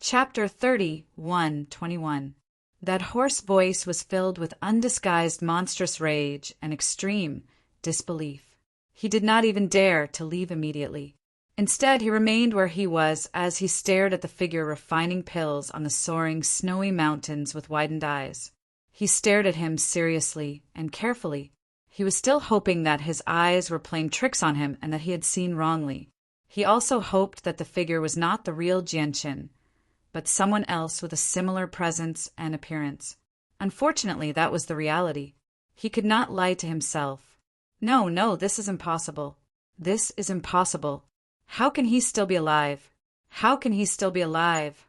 Chapter 30:1-21. That hoarse voice was filled with undisguised monstrous rage and extreme disbelief. He did not even dare to leave immediately. Instead, he remained where he was as he stared at the figure refining pills on the soaring, snowy mountains with widened eyes. He stared at him seriously and carefully. He was still hoping that his eyes were playing tricks on him and that he had seen wrongly. He also hoped that the figure was not the real Jianchen, but someone else with a similar presence and appearance. Unfortunately, that was the reality. He could not lie to himself. No, this is impossible. This is impossible. How can he still be alive? How can he still be alive?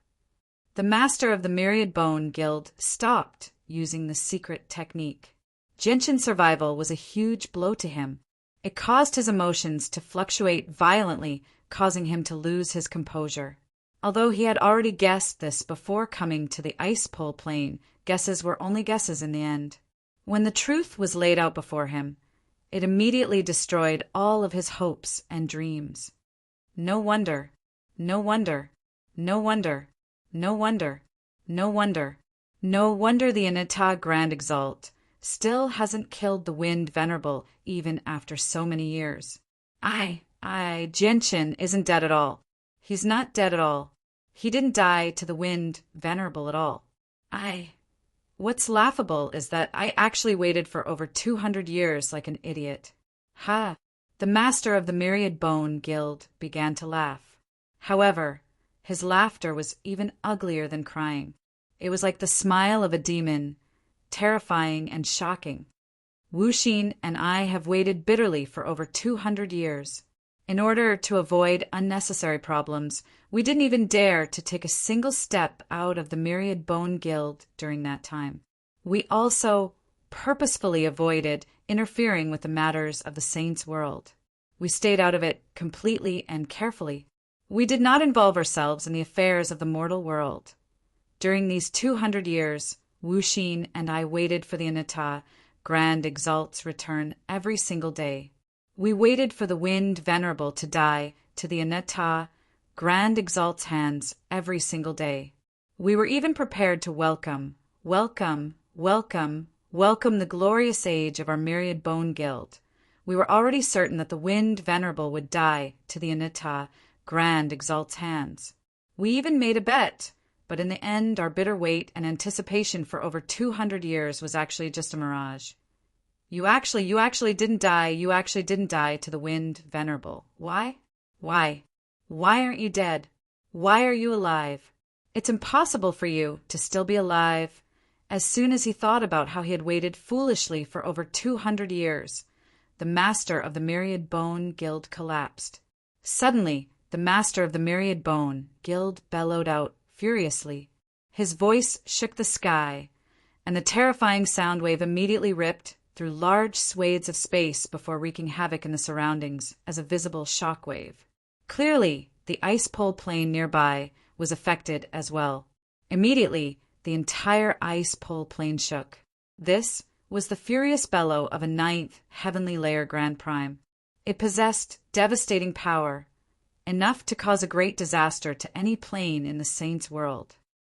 The master of the Myriad Bone Guild stopped using the secret technique. Jianchen's survival was a huge blow to him. It caused his emotions to fluctuate violently, causing him to lose his composure. Although he had already guessed this before coming to the ice pole plain, guesses were only guesses in the end. When the truth was laid out before him, it immediately destroyed all of his hopes and dreams. No wonder, no wonder, no wonder, no wonder, no wonder, no wonder the Anita Grand Exalt still hasn't killed the Wind Venerable even after so many years. Jianchen isn't dead at all. He's not dead at all. He didn't die to the Wind Venerable at all. What's laughable is that I actually waited for over 200 years like an idiot. Ha! The master of the Myriad Bone Guild began to laugh. However, his laughter was even uglier than crying. It was like the smile of a demon, terrifying and shocking. Wu Xin and I have waited bitterly for over 200 years. In order to avoid unnecessary problems, we didn't even dare to take a single step out of the Myriad Bone Guild during that time. We also purposefully avoided interfering with the matters of the saints' world. We stayed out of it completely and carefully. We did not involve ourselves in the affairs of the mortal world. During these 200 years, Wu Xin and I waited for the Anita Grand Exalt's return every single day. We waited for the Wind Venerable to die to the Anita Grand Exalt's hands every single day. We were even prepared to welcome the glorious age of our Myriad Bone Guild. We were already certain that the Wind Venerable would die to the Anita Grand Exalt's hands. We even made a bet, but in the end our bitter wait and anticipation for over 200 years was actually just a mirage. You actually didn't die. You actually didn't die to the Wind Venerable. Why? Why aren't you dead? Why are you alive? It's impossible for you to still be alive. As soon as he thought about how he had waited foolishly for over 200 years, the master of the Myriad Bone Guild collapsed. Suddenly, the master of the Myriad Bone Guild bellowed out furiously. His voice shook the sky, and the terrifying sound wave immediately ripped through large swathes of space before wreaking havoc in the surroundings as a visible shock wave. Clearly, the ice pole plain nearby was affected as well. Immediately, the entire ice pole plain shook. This was the furious bellow of a 9th heavenly layer Grand Prime. It possessed devastating power, enough to cause a great disaster to any plane in the saints' world.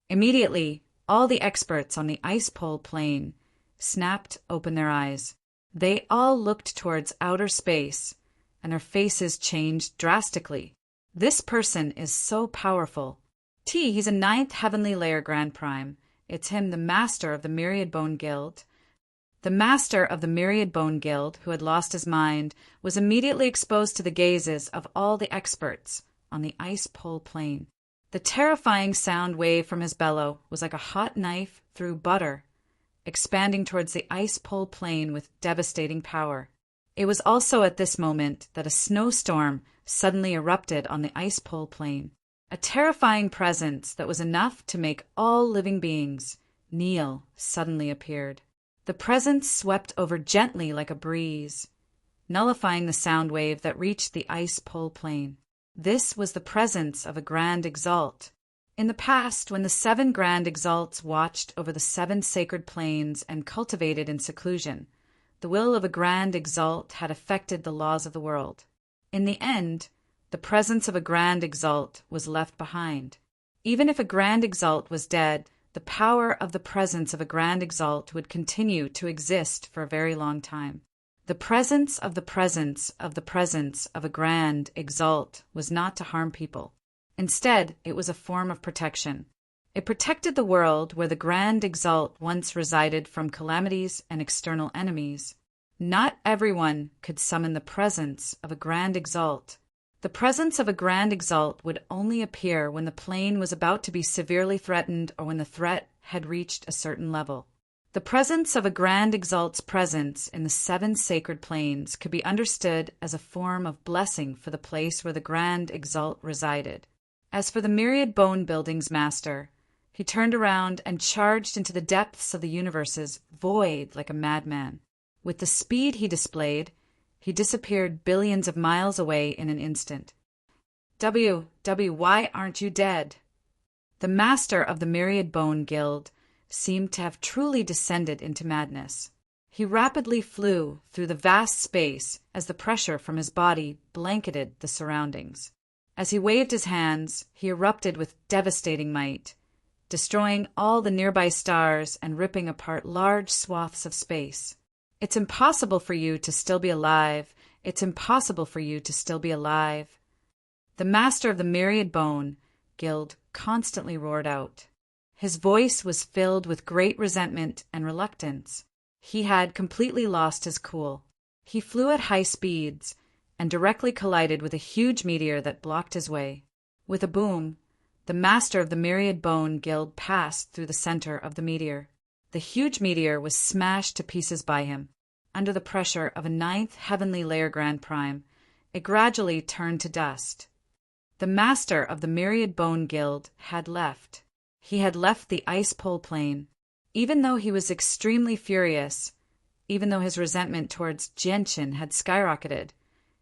Immediately, all the experts on the ice pole plain snapped open their eyes. They all looked towards outer space, and their faces changed drastically. This person is so powerful. He's a 9th heavenly layer Grand Prime. It's him, the master of the Myriad Bone Guild. The master of the Myriad Bone Guild, who had lost his mind, was immediately exposed to the gazes of all the experts on the ice pole plain. The terrifying sound wave from his bellow was like a hot knife through butter, expanding towards the ice pole plain with devastating power. It was also at this moment that a snowstorm suddenly erupted on the ice pole plain. A terrifying presence that was enough to make all living beings kneel suddenly appeared. The presence swept over gently like a breeze, nullifying the sound wave that reached the ice pole plain. This was the presence of a Grand Exalt. In the past, when the 7 Grand Exalts watched over the 7 sacred plains and cultivated in seclusion, the will of a Grand Exalt had affected the laws of the world. In the end, the presence of a Grand Exalt was left behind. Even if a Grand Exalt was dead, the power of the presence of a Grand Exalt would continue to exist for a very long time. The presence of the presence of the presence of a Grand Exalt was not to harm people. Instead, it was a form of protection. It protected the world where the Grand Exalt once resided from calamities and external enemies. Not everyone could summon the presence of a Grand Exalt. The presence of a Grand Exalt would only appear when the plane was about to be severely threatened or when the threat had reached a certain level. The presence of a Grand Exalt's presence in the 7 sacred planes could be understood as a form of blessing for the place where the Grand Exalt resided. As for the myriad bone building's master, he turned around and charged into the depths of the universe's void like a madman. With the speed he displayed, he disappeared billions of miles away in an instant. Why aren't you dead? The master of the Myriad Bone Guild seemed to have truly descended into madness. He rapidly flew through the vast space as the pressure from his body blanketed the surroundings. As he waved his hands, he erupted with devastating might, destroying all the nearby stars and ripping apart large swaths of space. It's impossible for you to still be alive. It's impossible for you to still be alive. The master of the Myriad Bone Guild constantly roared out. His voice was filled with great resentment and reluctance. He had completely lost his cool. He flew at high speeds and directly collided with a huge meteor that blocked his way. With a boom, the master of the Myriad Bone Guild passed through the center of the meteor. The huge meteor was smashed to pieces by him. Under the pressure of a 9th heavenly layer Grand Prime, it gradually turned to dust. The master of the Myriad Bone Guild had left. He had left the ice pole plane. Even though he was extremely furious, even though his resentment towards Jianqin had skyrocketed,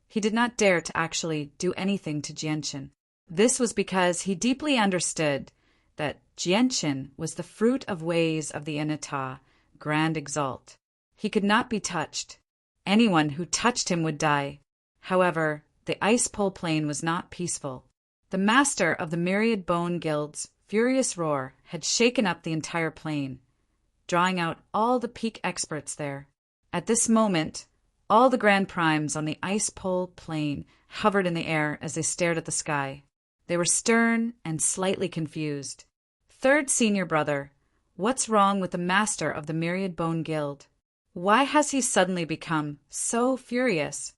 he did not dare to actually do anything to Jianqin. This was because he deeply understood that Jianqin was the fruit of ways of the Inata, Grand Exalt. He could not be touched. Anyone who touched him would die. However, the ice pole plane was not peaceful. The master of the Myriad Bone Guild's furious roar had shaken up the entire plane, drawing out all the peak experts there. At this moment, all the Grand Primes on the ice pole plane hovered in the air as they stared at the sky. They were stern and slightly confused. Third Senior Brother, what's wrong with the master of the Myriad Bone Guild? Why has he suddenly become so furious?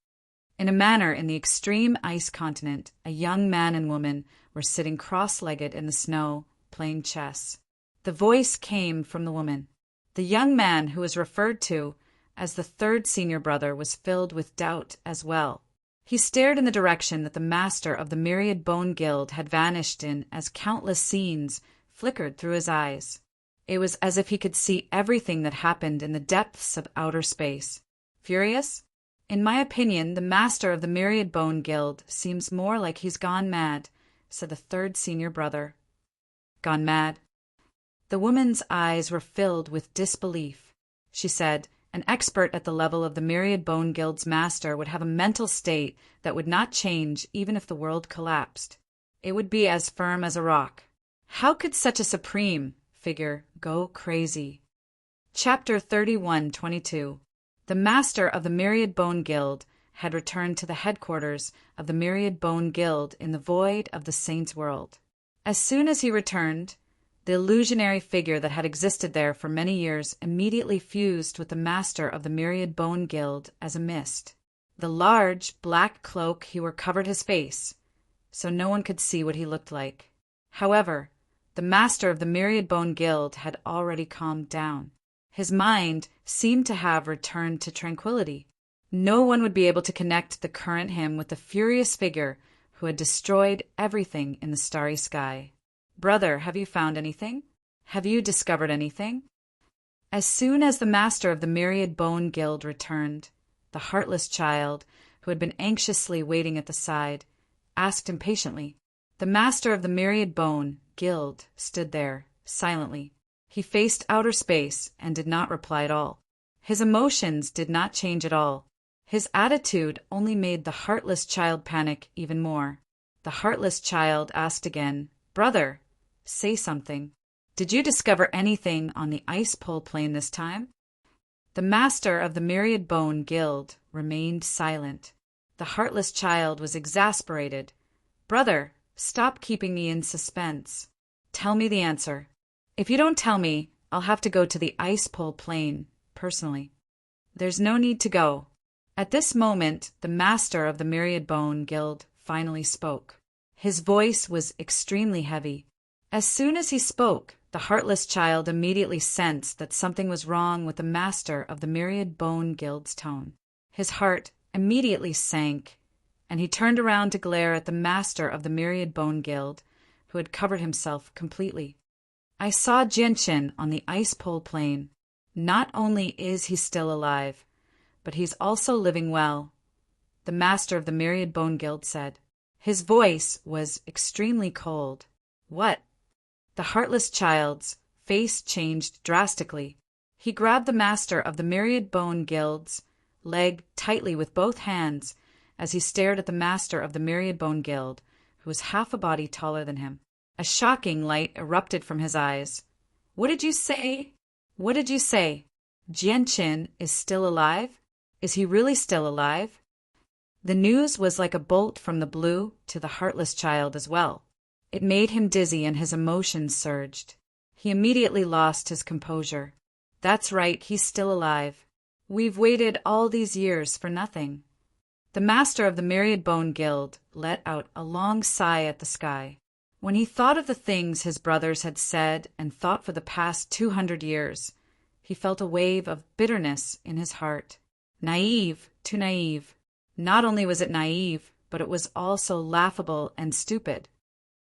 In a manner in the extreme ice continent, a young man and woman were sitting cross-legged in the snow, playing chess. The voice came from the woman. The young man who was referred to as the third senior brother was filled with doubt as well. He stared in the direction that the master of the Myriad Bone Guild had vanished in as countless scenes flickered through his eyes. It was as if he could see everything that happened in the depths of outer space. Furious? In my opinion, the master of the Myriad Bone Guild seems more like he's gone mad, said the third senior brother. Gone mad? The woman's eyes were filled with disbelief. She said, an expert at the level of the Myriad Bone Guild's master would have a mental state that would not change even if the world collapsed. It would be as firm as a rock. How could such a supreme figure go crazy? Chapter 31:22. The master of the Myriad Bone Guild had returned to the headquarters of the Myriad Bone Guild in the void of the Saints' World. As soon as he returned, the illusionary figure that had existed there for many years immediately fused with the master of the Myriad Bone Guild as a mist. The large, black cloak he wore covered his face, so no one could see what he looked like. However, the master of the Myriad Bone Guild had already calmed down. His mind seemed to have returned to tranquility. No one would be able to connect the current him with the furious figure who had destroyed everything in the starry sky. Brother, have you found anything? Have you discovered anything? As soon as the master of the Myriad Bone Guild returned, the heartless child, who had been anxiously waiting at the side, asked impatiently. The master of the Myriad Bone Guild stood there, silently. He faced outer space and did not reply at all. His emotions did not change at all. His attitude only made the heartless child panic even more. The heartless child asked again, Brother, Say something. Did you discover anything on the ice pole plane this time? The master of the Myriad Bone Guild remained silent. The heartless child was exasperated. Brother, stop keeping me in suspense. Tell me the answer. If you don't tell me, I'll have to go to the ice pole plane, personally. There's no need to go. At this moment, the master of the Myriad Bone Guild finally spoke. His voice was extremely heavy. As soon as he spoke, the heartless child immediately sensed that something was wrong with the master of the Myriad Bone Guild's tone. His heart immediately sank, and he turned around to glare at the master of the Myriad Bone Guild, who had covered himself completely. I saw Jinshin on the ice pole plane. Not only is he still alive, but he's also living well, the master of the Myriad Bone Guild said. His voice was extremely cold. What? The heartless child's face changed drastically. He grabbed the master of the Myriad Bone Guild's leg tightly with both hands as he stared at the master of the Myriad Bone Guild, who was half a body taller than him. A shocking light erupted from his eyes. What did you say? What did you say? Jinshin is still alive? Is he really still alive? The news was like a bolt from the blue to the heartless child as well. It made him dizzy and his emotions surged. He immediately lost his composure. That's right, he's still alive. We've waited all these years for nothing. The master of the Myriad Bone Guild let out a long sigh at the sky. When he thought of the things his brothers had said and thought for the past 200 years, he felt a wave of bitterness in his heart. Naive, too naive. Not only was it naive, but it was also laughable and stupid.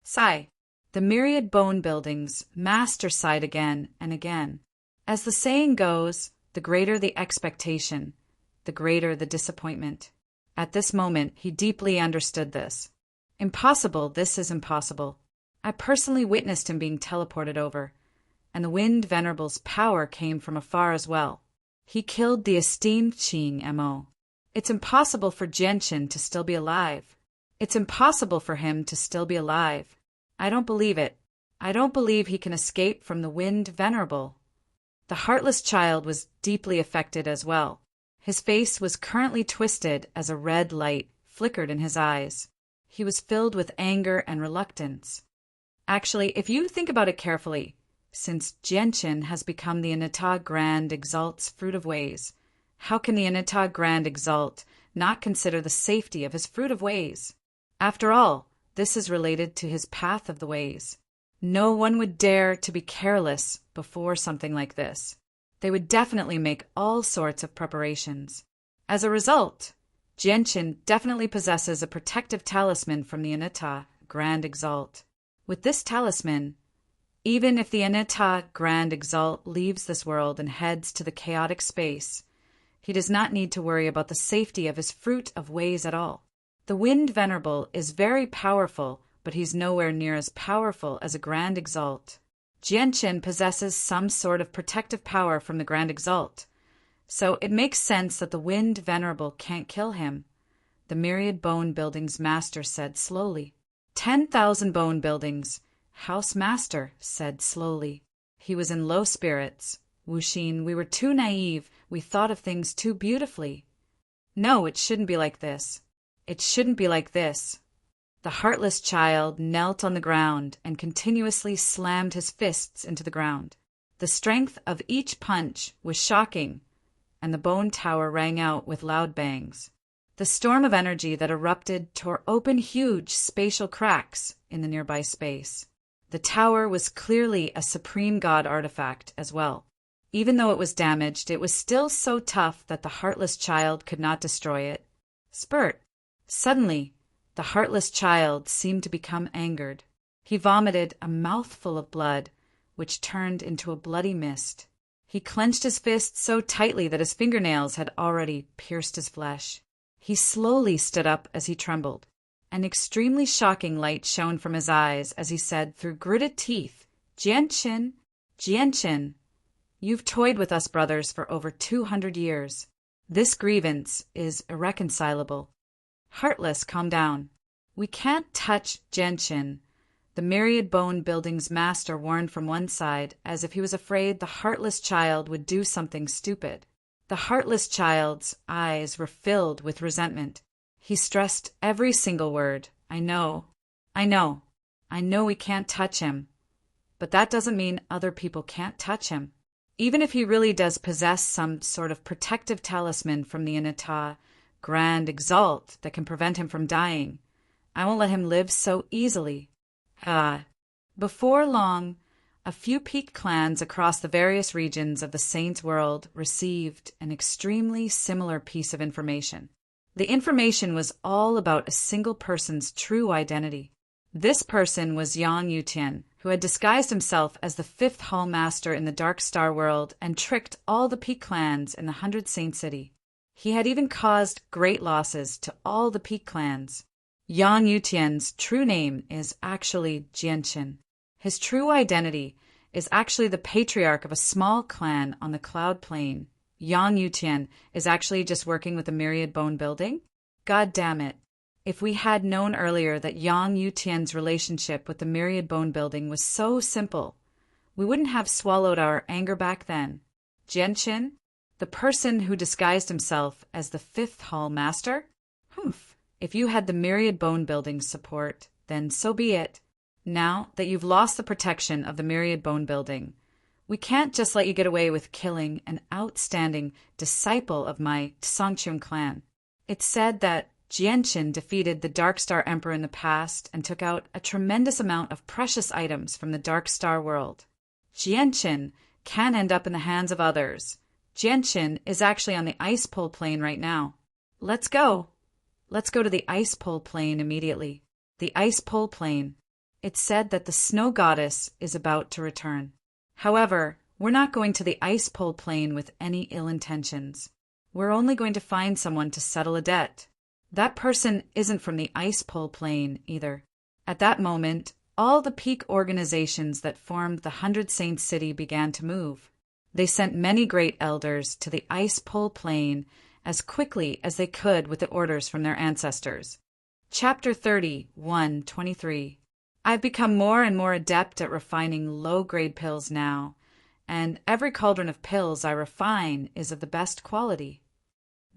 Sigh. The Myriad Bone Building's master sighed again and again. As the saying goes, the greater the expectation, the greater the disappointment. At this moment, he deeply understood this. Impossible, this is impossible. I personally witnessed him being teleported over, and the Wind Venerable's power came from afar as well. He killed the esteemed Qing Mo. It's impossible for Jinshin to still be alive. It's impossible for him to still be alive. I don't believe it. I don't believe he can escape from the Wind Venerable. The heartless child was deeply affected as well. His face was currently twisted as a red light flickered in his eyes. He was filled with anger and reluctance. Actually, if you think about it carefully, since Jinshin has become the Anita Grand Exalt's Fruit of Ways, how can the Anita Grand Exalt not consider the safety of his Fruit of Ways? After all, this is related to his Path of the Ways. No one would dare to be careless before something like this. They would definitely make all sorts of preparations. As a result, Jinshin definitely possesses a protective talisman from the Anita Grand Exalt. With this talisman, even if the Anita Grand Exalt leaves this world and heads to the chaotic space, he does not need to worry about the safety of his Fruit of Ways at all. The Wind Venerable is very powerful, but he's nowhere near as powerful as a Grand Exalt. Jinshin possesses some sort of protective power from the Grand Exalt, so it makes sense that the Wind Venerable can't kill him, the Myriad Bone Building's master said slowly. 10,000 bone buildings, House Master said slowly. He was in low spirits. Wuxin, we were too naive. We thought of things too beautifully. No, it shouldn't be like this. It shouldn't be like this. The heartless child knelt on the ground and continuously slammed his fists into the ground. The strength of each punch was shocking, and the bone tower rang out with loud bangs. The storm of energy that erupted tore open huge spatial cracks in the nearby space. The tower was clearly a supreme god artifact as well. Even though it was damaged, it was still so tough that the heartless child could not destroy it. Spurt. Suddenly, the heartless child seemed to become angered. He vomited a mouthful of blood, which turned into a bloody mist. He clenched his fists so tightly that his fingernails had already pierced his flesh. He slowly stood up as he trembled. An extremely shocking light shone from his eyes as he said through gritted teeth, Jinshin, Jinshin, you've toyed with us brothers for over 200 years. This grievance is irreconcilable. Heartless, calm down. We can't touch Jinshin. The The myriad bone building's master warned from one side, as if he was afraid the heartless child would do something stupid. The heartless child's eyes were filled with resentment. He stressed every single word. I know we can't touch him. But that doesn't mean other people can't touch him. Even if he really does possess some sort of protective talisman from the Inata Grand Exalt that can prevent him from dying, I won't let him live so easily. Before long, a few peak clans across the various regions of the Saints' world received an extremely similar piece of information. The information was all about a single person's true identity. This person was Yang Yutian, who had disguised himself as the fifth Hall Master in the Dark Star world and tricked all the peak clans in the 100 Saint City. He had even caused great losses to all the peak clans. Yang Yutian's true name is actually Jianqin. His true identity is actually the patriarch of a small clan on the Cloud Plain. Yang Yutian is actually just working with the Myriad Bone Building? God damn it. If we had known earlier that Yang Yutian's relationship with the Myriad Bone Building was so simple, we wouldn't have swallowed our anger back then. Jianqin, the person who disguised himself as the fifth Hall Master? Humph. If you had the Myriad Bone Building's support, then so be it. Now that you've lost the protection of the Myriad Bone Building, we can't just let you get away with killing an outstanding disciple of my Tsangchun clan. It's said that Jianqin defeated the Dark Star Emperor in the past and took out a tremendous amount of precious items from the Dark Star world. Jianqin can end up in the hands of others. Jianqin is actually on the Ice Pole Plain right now. Let's go. Let's go to the Ice Pole Plain immediately. The Ice Pole Plain. It's said that the Snow Goddess is about to return. However, we're not going to the Ice Pole Plain with any ill intentions. We're only going to find someone to settle a debt. That person isn't from the Ice Pole Plain either. At that moment, all the peak organizations that formed the 100 Saint City began to move. They sent many great elders to the Ice Pole Plain as quickly as they could with the orders from their ancestors. Chapter 30, 123. I've become more and more adept at refining low-grade pills now, and every cauldron of pills I refine is of the best quality.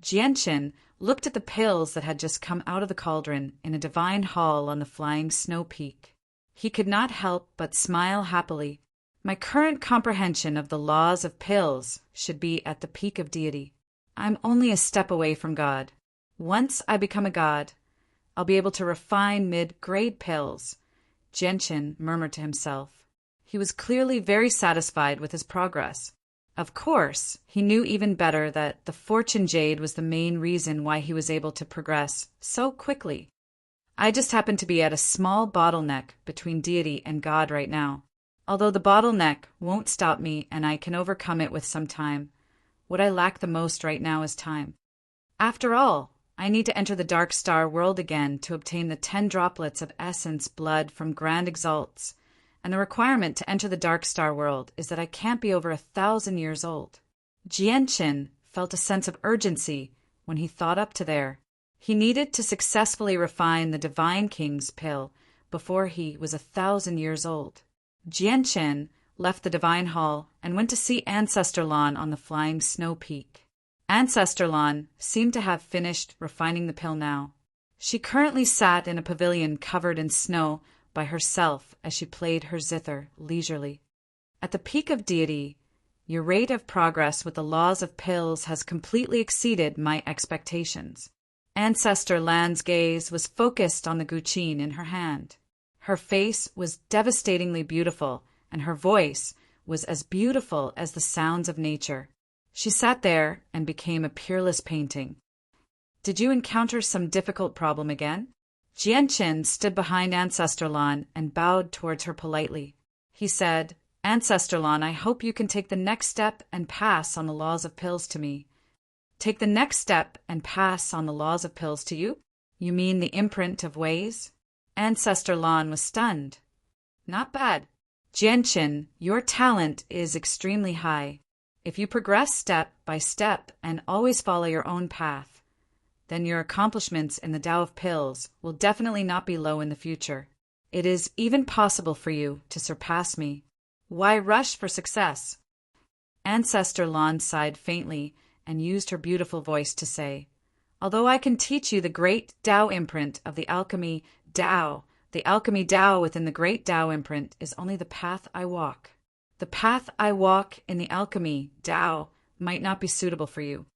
Jianqin looked at the pills that had just come out of the cauldron in a divine hall on the flying snow peak. He could not help but smile happily. My current comprehension of the laws of pills should be at the peak of deity. I'm only a step away from God. Once I become a god, I'll be able to refine mid-grade pills. Jianqin murmured to himself. He was clearly very satisfied with his progress. Of course, he knew even better that the fortune jade was the main reason why he was able to progress so quickly. I just happen to be at a small bottleneck between deity and God right now. Although the bottleneck won't stop me and I can overcome it with some time, what I lack the most right now is time. After all, I need to enter the Dark Star world again to obtain the 10 droplets of essence blood from Grand Exalts, and the requirement to enter the Dark Star world is that I can't be over 1,000 years old. Jianqin felt a sense of urgency when he thought up to there. He needed to successfully refine the Divine King's pill before he was 1,000 years old. Jianqin left the Divine Hall and went to see Ancestor Lan on the flying snow peak. Ancestor Lan seemed to have finished refining the pill now. She currently sat in a pavilion covered in snow by herself as she played her zither leisurely. At the peak of deity, your rate of progress with the laws of pills has completely exceeded my expectations. Ancestor Lan's gaze was focused on the guqin in her hand. Her face was devastatingly beautiful, and her voice was as beautiful as the sounds of nature. She sat there and became a peerless painting. Did you encounter some difficult problem again? Jianqin stood behind Ancestor Lan and bowed towards her politely. He said, Ancestor Lan, I hope you can take the next step and pass on the laws of pills to me. Take the next step and pass on the laws of pills to you? You mean the imprint of ways? Ancestor Lan was stunned. Not bad. Jianqin, your talent is extremely high. If you progress step by step and always follow your own path, then your accomplishments in the Tao of Pills will definitely not be low in the future. It is even possible for you to surpass me. Why rush for success?" Ancestor Lan sighed faintly and used her beautiful voice to say, "Although I can teach you the great Tao imprint of the alchemy Tao within the great Tao imprint is only the path I walk. The path I walk in the alchemy Tao might not be suitable for you.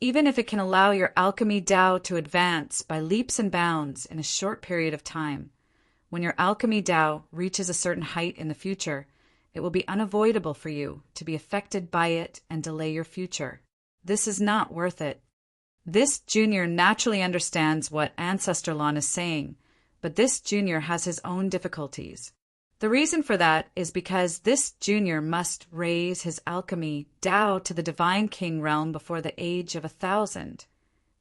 Even if it can allow your alchemy Tao to advance by leaps and bounds in a short period of time, when your alchemy Tao reaches a certain height in the future, it will be unavoidable for you to be affected by it and delay your future. This is not worth it." This junior naturally understands what Ancestor Lan is saying, but this junior has his own difficulties. The reason for that is because this junior must raise his alchemy Tao to the Divine King realm before the age of 1,000.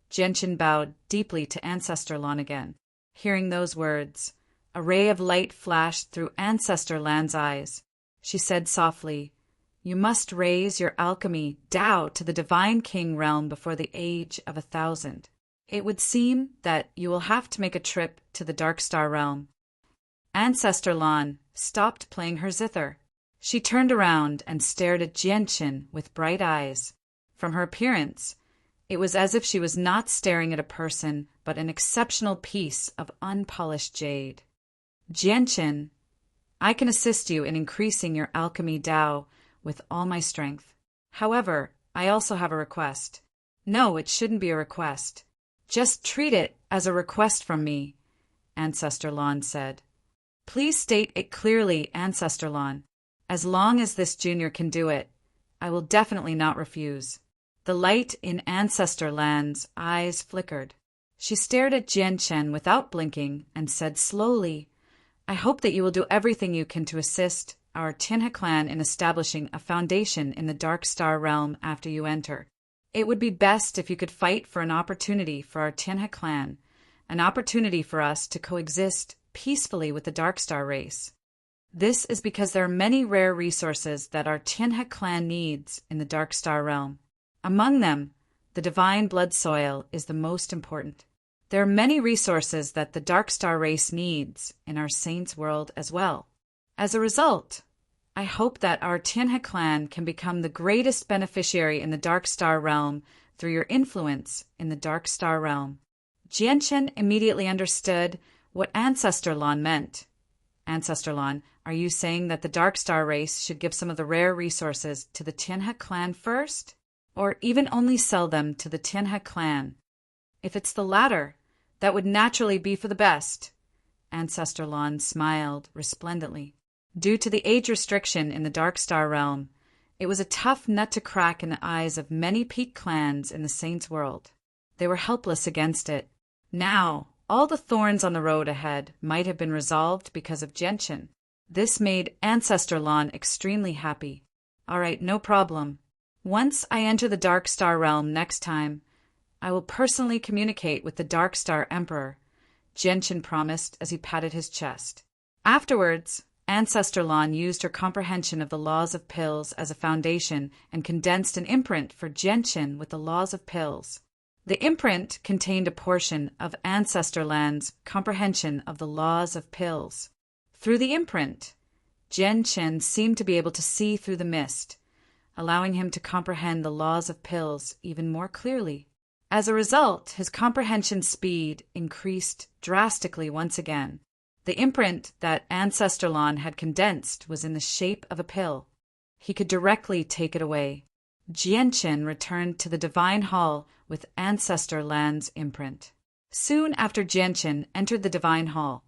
Gentian bowed deeply to Ancestor Lan again. Hearing those words, a ray of light flashed through Ancestor Lan's eyes. She said softly, "You must raise your alchemy Tao to the Divine King realm before the age of 1,000. It would seem that you will have to make a trip to the Dark Star realm." Ancestor Lan stopped playing her zither. She turned around and stared at Jianqin with bright eyes. From her appearance, it was as if she was not staring at a person, but an exceptional piece of unpolished jade. "Jianqin, I can assist you in increasing your alchemy Tao with all my strength. However, I also have a request." "No, it shouldn't be a request. Just treat it as a request from me," Ancestor Lan said. "Please state it clearly, Ancestor Lan. As long as this junior can do it, I will definitely not refuse." The light in Ancestor Lan's eyes flickered. She stared at Jianqin without blinking and said slowly, "I hope that you will do everything you can to assist our Tianhe clan in establishing a foundation in the Dark Star realm after you enter. It would be best if you could fight for an opportunity for our Tianhe clan, an opportunity for us to coexist peacefully with the Dark Star race. This is because there are many rare resources that our Tianhe clan needs in the Dark Star realm. Among them, the divine blood soil is the most important. There are many resources that the Dark Star race needs in our Saints world as well. As a result, I hope that our Tianhe clan can become the greatest beneficiary in the Dark Star realm through your influence in the Dark Star realm." Jianqin immediately understood what Ancestor Lan meant. "Ancestor Lan, are you saying that the Dark Star race should give some of the rare resources to the Tianhe clan first? Or even only sell them to the Tianhe clan? If it's the latter, that would naturally be for the best." Ancestor Lan smiled resplendently. Due to the age restriction in the Dark Star realm, it was a tough nut to crack in the eyes of many peak clans in the Saints world. They were helpless against it. Now, all the thorns on the road ahead might have been resolved because of Jianqin. This made Ancestor Lan extremely happy. "All right, no problem. Once I enter the Dark Star realm next time, I will personally communicate with the Dark Star Emperor," Jianqin promised as he patted his chest. Afterwards, Ancestor Lan used her comprehension of the laws of pills as a foundation and condensed an imprint for Jianqin with the laws of pills. The imprint contained a portion of Ancestor Lan's comprehension of the laws of pills. Through the imprint, Jianqin seemed to be able to see through the mist, allowing him to comprehend the laws of pills even more clearly. As a result, his comprehension speed increased drastically once again. The imprint that Ancestor Lan had condensed was in the shape of a pill. He could directly take it away. Jianqin returned to the Divine Hall with Ancestor Lan's imprint. Soon after Jianqin entered the Divine Hall,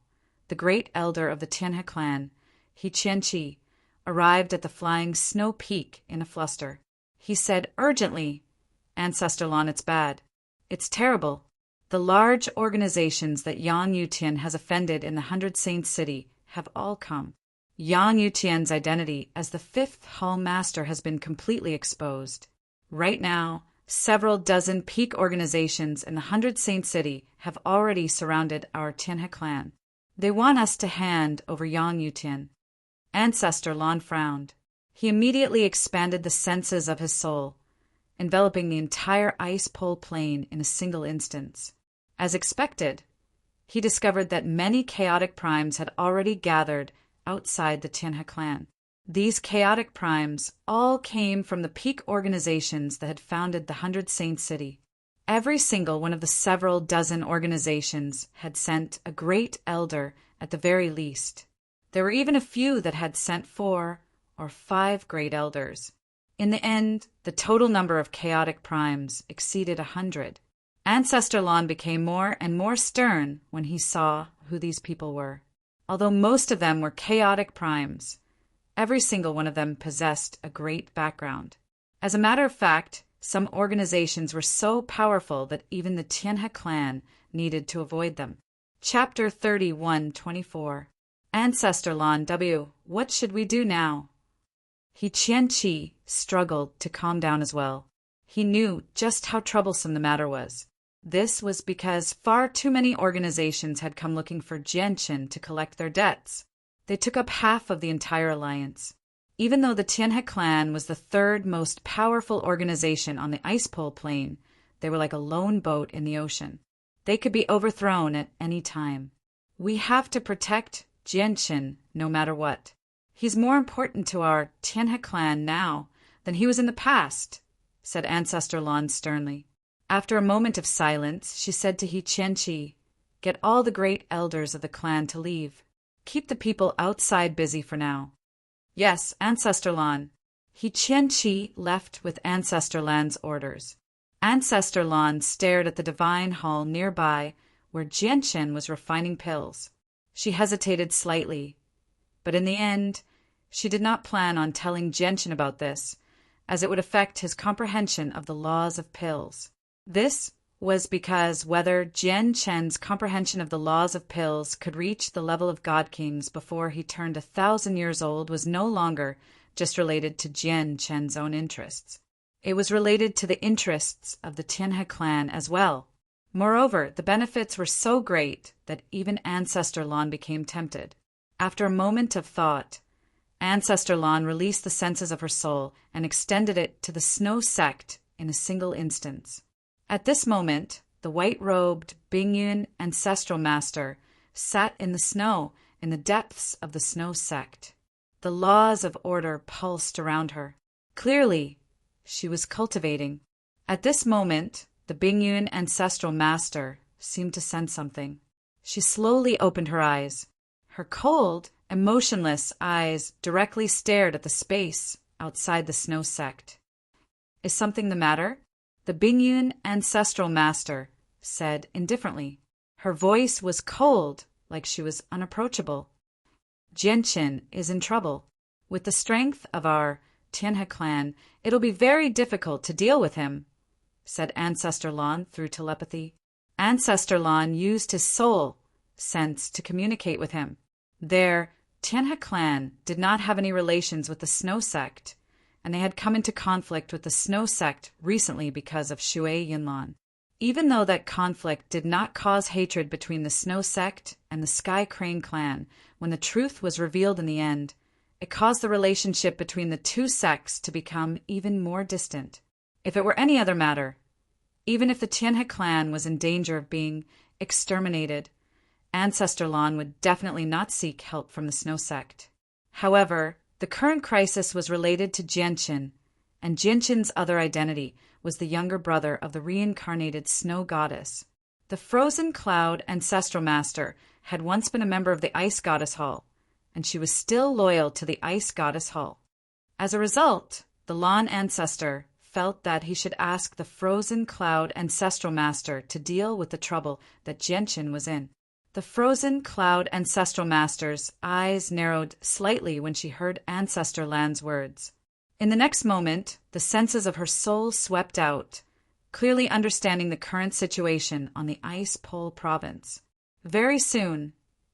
the great elder of the Tianhe clan, He Qianqi, arrived at the flying snow peak in a fluster. He said urgently, "Ancestor Lan, it's bad. It's terrible. The large organizations that Yang Yutian has offended in the 100 Saints city have all come. Yang Yutian's identity as the 5th Hall Master has been completely exposed. Right now, several dozen peak organizations in the 100 Saints city have already surrounded our Tianhe clan. They want us to hand over Yang Yutian." Ancestor Lan frowned. He immediately expanded the senses of his soul, enveloping the entire ice pole plain in a single instance. As expected, he discovered that many chaotic primes had already gathered outside the Tianhe clan. These chaotic primes all came from the peak organizations that had founded the 100 Saint City. Every single one of the several dozen organizations had sent a great elder at the very least. There were even a few that had sent 4 or 5 great elders. In the end, the total number of chaotic primes exceeded 100. Ancestor Lon became more and more stern when he saw who these people were. Although most of them were chaotic primes, every single one of them possessed a great background. As a matter of fact, some organizations were so powerful that even the Tianhe clan needed to avoid them. Chapter 31:24. Ancestor Lon W. What should we do now? He Qianqi struggled to calm down as well. He knew just how troublesome the matter was. This was because far too many organizations had come looking for Jianqin to collect their debts. They took up half of the entire alliance. Even though the Tianhe clan was the third most powerful organization on the ice pole plain, they were like a lone boat in the ocean. They could be overthrown at any time. We have to protect Jianqin no matter what. He's more important to our Tianhe clan now than he was in the past, said Ancestor Lon sternly. After a moment of silence, she said to He Qianqi, get all the great elders of the clan to leave. Keep the people outside busy for now. Yes, Ancestor Lon. He Qianqi left with Ancestor Lan's orders. Ancestor Lon stared at the divine hall nearby where Jianqin was refining pills. She hesitated slightly, but in the end, she did not plan on telling Jianqin about this, as it would affect his comprehension of the laws of pills. This was because whether Jianqin's comprehension of the laws of pills could reach the level of God Kings before he turned 1,000 years old was no longer just related to Jianqin's own interests. It was related to the interests of the Tianhe clan as well. Moreover, the benefits were so great that even Ancestor Lon became tempted. After a moment of thought, Ancestor Lon released the senses of her soul and extended it to the Snow Sect in a single instance. At this moment, the white-robed Bingyun ancestral master sat in the snow in the depths of the Snow Sect. The laws of order pulsed around her. Clearly, she was cultivating. At this moment, the Bingyun ancestral master seemed to sense something. She slowly opened her eyes. Her cold, emotionless eyes directly stared at the space outside the Snow Sect. Is something the matter? The Bingyun ancestral master said indifferently. Her voice was cold, like she was unapproachable. Jianqin is in trouble. With the strength of our Tianhe clan, it'll be very difficult to deal with him, said Ancestor Lon through telepathy. Ancestor Lon used his soul sense to communicate with him. Their Tianhe clan did not have any relations with the Snow Sect, and they had come into conflict with the Snow Sect recently because of Shui Yinlan. Even though that conflict did not cause hatred between the Snow Sect and the Sky Crane clan, when the truth was revealed in the end, it caused the relationship between the two sects to become even more distant. If it were any other matter, even if the Tianhe clan was in danger of being exterminated, Ancestor Lon would definitely not seek help from the Snow Sect. However, the current crisis was related to Jianqin, and Jianqin's other identity was the younger brother of the reincarnated snow goddess. The Frozen Cloud Ancestral Master had once been a member of the Ice Goddess Hall, and she was still loyal to the Ice Goddess Hall. As a result, the Lon ancestor felt that he should ask the Frozen Cloud Ancestral Master to deal with the trouble that Jianqin was in. The Frozen Cloud Ancestral Master's eyes narrowed slightly when she heard Ancestor Lan's words. In the next moment, the senses of her soul swept out, clearly understanding the current situation on the Ice Pole province. Very soon,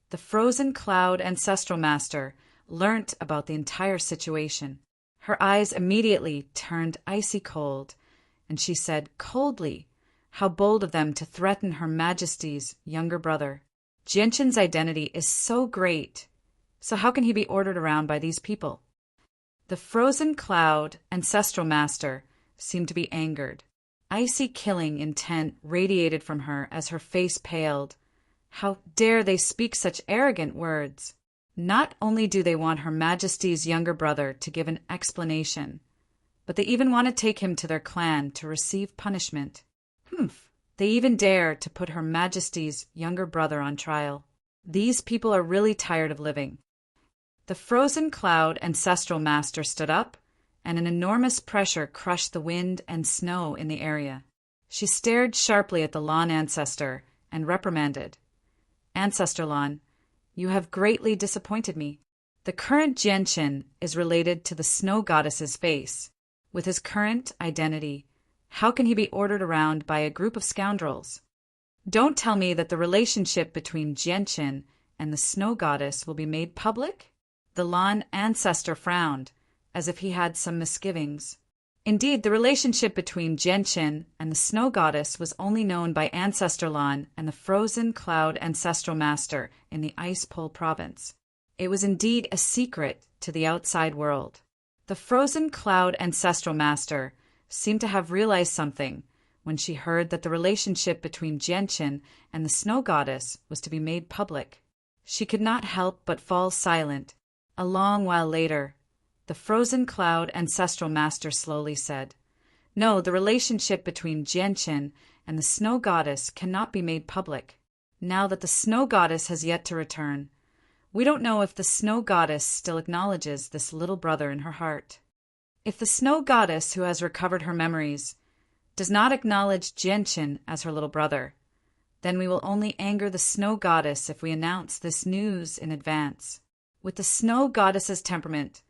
the Frozen Cloud Ancestral Master learnt about the entire situation. Her eyes immediately turned icy cold, and she said coldly, "How bold of them to threaten Her Majesty's younger brother. Jianqin's identity is so great, so how can he be ordered around by these people?" The Frozen Cloud Ancestral Master seemed to be angered. Icy killing intent radiated from her as her face paled. How dare they speak such arrogant words? Not only do they want Her Majesty's younger brother to give an explanation, but they even want to take him to their clan to receive punishment. Humph! They even dare to put Her Majesty's younger brother on trial. These people are really tired of living. The frozen cloud ancestral master stood up, and an enormous pressure crushed the wind and snow in the area. She stared sharply at the Lawn ancestor and reprimanded. Ancestor Lawn, you have greatly disappointed me. The current Gentian is related to the snow goddess's face. With his current identity, how can he be ordered around by a group of scoundrels? Don't tell me that the relationship between Gentian and the snow goddess will be made public? The Lawn ancestor frowned, as if he had some misgivings. Indeed, the relationship between Gentian and the snow goddess was only known by Ancestor Lawn and the frozen cloud ancestral master in the Ice Pole province. It was indeed a secret to the outside world. The frozen cloud ancestral master seemed to have realized something when she heard that the relationship between Gentian and the snow goddess was to be made public. She could not help but fall silent. A long while later, the frozen cloud ancestral master slowly said, "No, the relationship between Gentian and the snow goddess cannot be made public. Now that the snow goddess has yet to return, we don't know if the snow goddess still acknowledges this little brother in her heart. If the snow goddess who has recovered her memories does not acknowledge Gentian as her little brother, then we will only anger the snow goddess if we announce this news in advance. With the snow goddess's temperament,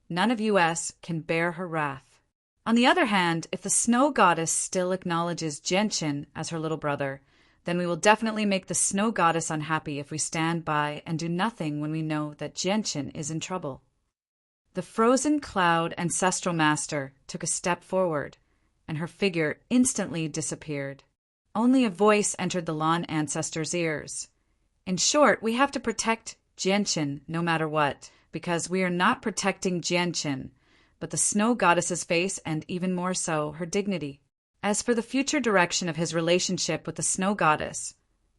none of us can bear her wrath. On the other hand, if the snow goddess still acknowledges Gentian as her little brother, then we will definitely make the snow goddess unhappy if we stand by and do nothing when we know that Gentian is in trouble." The frozen cloud ancestral master took a step forward, and her figure instantly disappeared. Only a voice entered the Lawn ancestor's ears. "In short, we have to protect Gentian no matter what, because we are not protecting Gentian, but the snow goddess's face and even more so, her dignity. As for the future direction of his relationship with the snow goddess,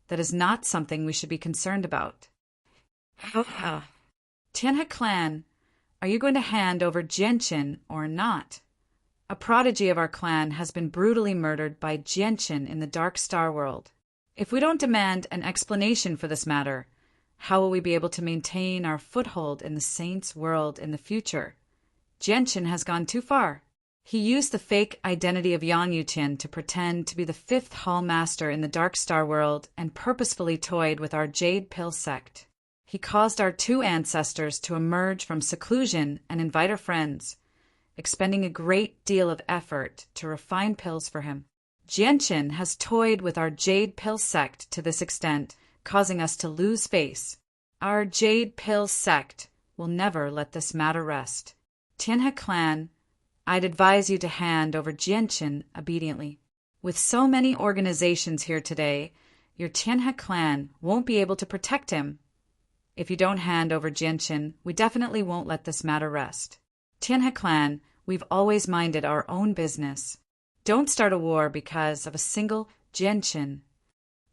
that is not something we should be concerned about." Tianhe clan, are you going to hand over Gentian or not? A prodigy of our clan has been brutally murdered by Gentian in the Dark Star World. If we don't demand an explanation for this matter, how will we be able to maintain our foothold in the Saints' world in the future? Gentian has gone too far. He used the fake identity of Yang Yutian to pretend to be the 5th Hall Master in the Dark Star World and purposefully toyed with our Jade Pill sect. He caused our 2 ancestors to emerge from seclusion and invite our friends, expending a great deal of effort to refine pills for him. Gentian has toyed with our Jade Pill sect to this extent, causing us to lose face. Our Jade Pill sect will never let this matter rest. Tianhe clan, I'd advise you to hand over Gentian obediently. With so many organizations here today, your Tianhe clan won't be able to protect him. If you don't hand over Gentian, we definitely won't let this matter rest. Tianhe clan, we've always minded our own business. Don't start a war because of a single Gentian.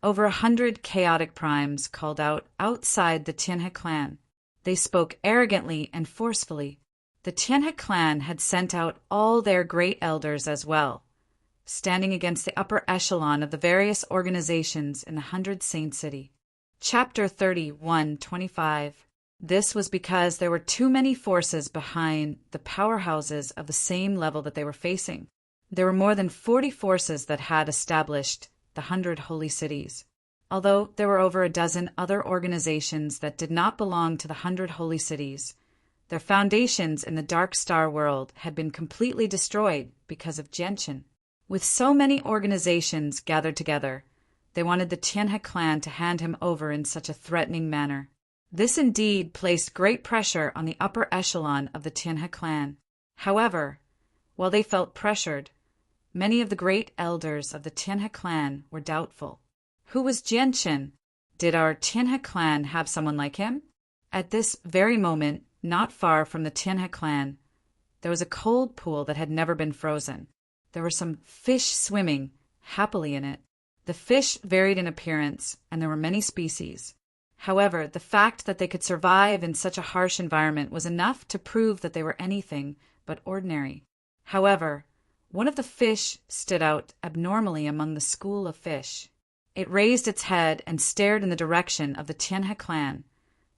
Over 100 chaotic primes called out outside the Tianhe clan. They spoke arrogantly and forcefully. The Tianhe clan had sent out all their great elders as well, standing against the upper echelon of the various organizations in the 100 Saint City. Chapter 31:25. This was because there were too many forces behind the powerhouses of the same level that they were facing. There were more than 40 forces that had established the 100 holy cities. Although there were over a dozen other organizations that did not belong to the 100 holy cities, their foundations in the Dark Star World had been completely destroyed because of Gentian. With so many organizations gathered together, they wanted the Tianhe clan to hand him over in such a threatening manner. This indeed placed great pressure on the upper echelon of the Tianhe clan. However, while they felt pressured, many of the great elders of the Tianhe clan were doubtful. Who was Gentian? Did our Tianhe clan have someone like him? At this very moment, not far from the Tianhe clan, there was a cold pool that had never been frozen. There were some fish swimming happily in it. The fish varied in appearance, and there were many species. However, the fact that they could survive in such a harsh environment was enough to prove that they were anything but ordinary. However, one of the fish stood out abnormally among the school of fish. It raised its head and stared in the direction of the Tianhe clan,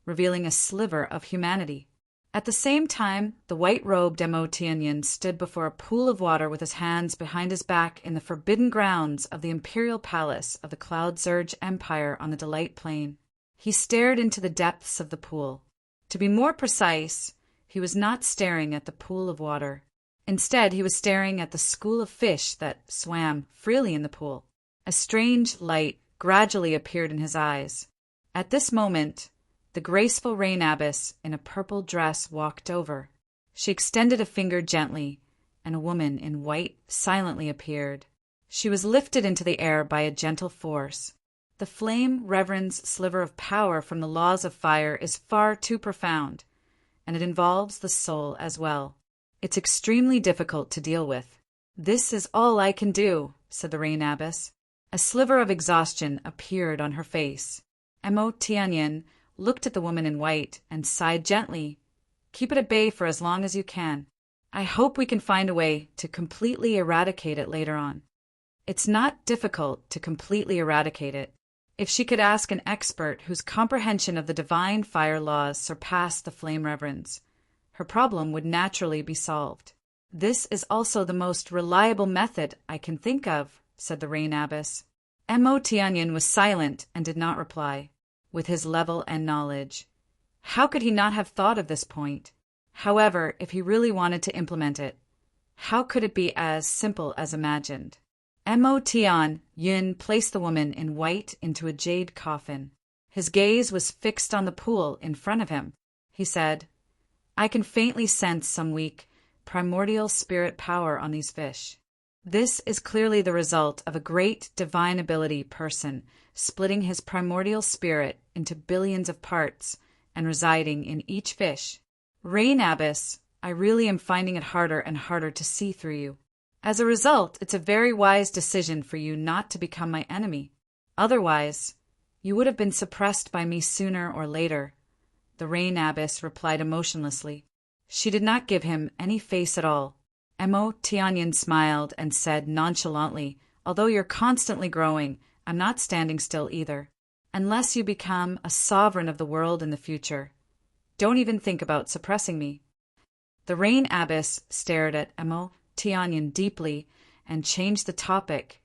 revealing a sliver of humanity. At the same time, the white-robed Demo Tianyin stood before a pool of water with his hands behind his back in the forbidden grounds of the imperial palace of the Cloud Surge Empire on the Delight Plain. He stared into the depths of the pool. To be more precise, he was not staring at the pool of water. Instead, he was staring at the school of fish that swam freely in the pool. A strange light gradually appeared in his eyes. At this moment, the graceful rain abbess in a purple dress walked over. She extended a finger gently, and a woman in white silently appeared. She was lifted into the air by a gentle force. The flame reverend's sliver of power from the laws of fire is far too profound, and it involves the soul as well. It's extremely difficult to deal with. "This is all I can do," said the rain abbess. A sliver of exhaustion appeared on her face. Emo Tianyin looked at the woman in white and sighed gently. "Keep it at bay for as long as you can. I hope we can find a way to completely eradicate it later on." It's not difficult to completely eradicate it. If she could ask an expert whose comprehension of the divine fire laws surpassed the flame reverend's, her problem would naturally be solved. "This is also the most reliable method I can think of," said the rain abbess. Emo Tianyin was silent and did not reply. With his level and knowledge, how could he not have thought of this point? However, if he really wanted to implement it, how could it be as simple as imagined? Emo Tianyin placed the woman in white into a jade coffin. His gaze was fixed on the pool in front of him. He said, "I can faintly sense some weak, primordial spirit power on these fish. This is clearly the result of a great divine ability person splitting his primordial spirit into billions of parts and residing in each fish. Rain Abbess, I really am finding it harder and harder to see through you. As a result, it's a very wise decision for you not to become my enemy. Otherwise, you would have been suppressed by me sooner or later," the Rain Abbess replied emotionlessly. She did not give him any face at all. Emo Tianyin smiled and said nonchalantly, "Although you're constantly growing, I'm not standing still either. Unless you become a sovereign of the world in the future, don't even think about suppressing me." The Rain Abbess stared at Emo Tianyin deeply and changed the topic.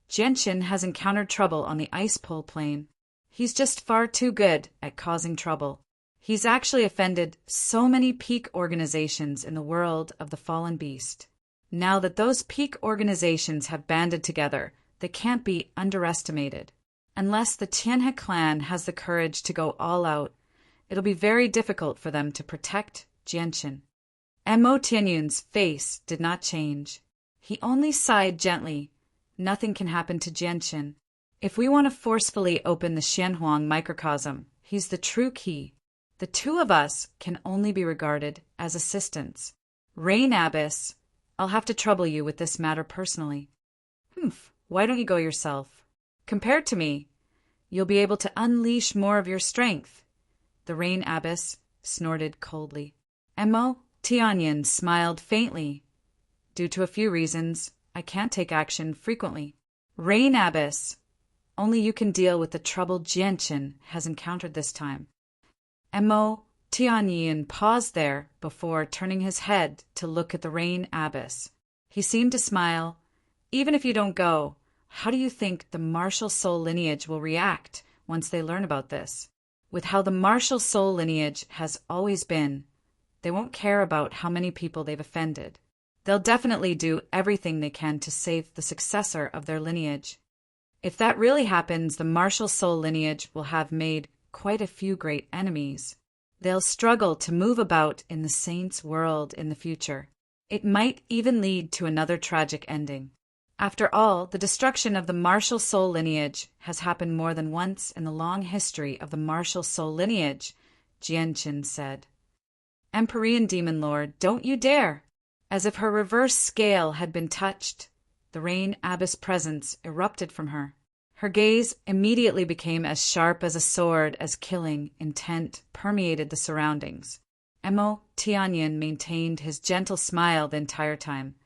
"Genshin has encountered trouble on the ice pole plain. He's just far too good at causing trouble. He's actually offended so many peak organizations in the world of the fallen beast. Now that those peak organizations have banded together, they can't be underestimated. Unless the Tianhe clan has the courage to go all out, it'll be very difficult for them to protect Genshin." Emo Tianyin's face did not change. He only sighed gently. "Nothing can happen to Genshin. If we want to forcefully open the Xianhuang microcosm, he's the true key. The two of us can only be regarded as assistants. Rain Abbess, I'll have to trouble you with this matter personally." "Humph, why don't you go yourself? Compared to me, you'll be able to unleash more of your strength," the Rain Abbess snorted coldly. Emo Tianyin smiled faintly. "Due to a few reasons, I can't take action frequently." "Rain Abbess, only you can deal with the trouble Genshin has encountered this time." Emo Tianyin paused there before turning his head to look at the Rain Abbess. He seemed to smile. "Even if you don't go, how do you think the martial soul lineage will react once they learn about this? With how the martial soul lineage has always been, they won't care about how many people they've offended. They'll definitely do everything they can to save the successor of their lineage. If that really happens, the martial soul lineage will have made quite a few great enemies. They'll struggle to move about in the saints' world in the future. It might even lead to another tragic ending. After all, the destruction of the martial soul lineage has happened more than once in the long history of the martial soul lineage," Jianqin said. "Empyrean Demon Lord, don't you dare!" As if her reverse scale had been touched, the Rain Abbess presence erupted from her. Her gaze immediately became as sharp as a sword as killing intent permeated the surroundings. Emo Tianyin maintained his gentle smile the entire time.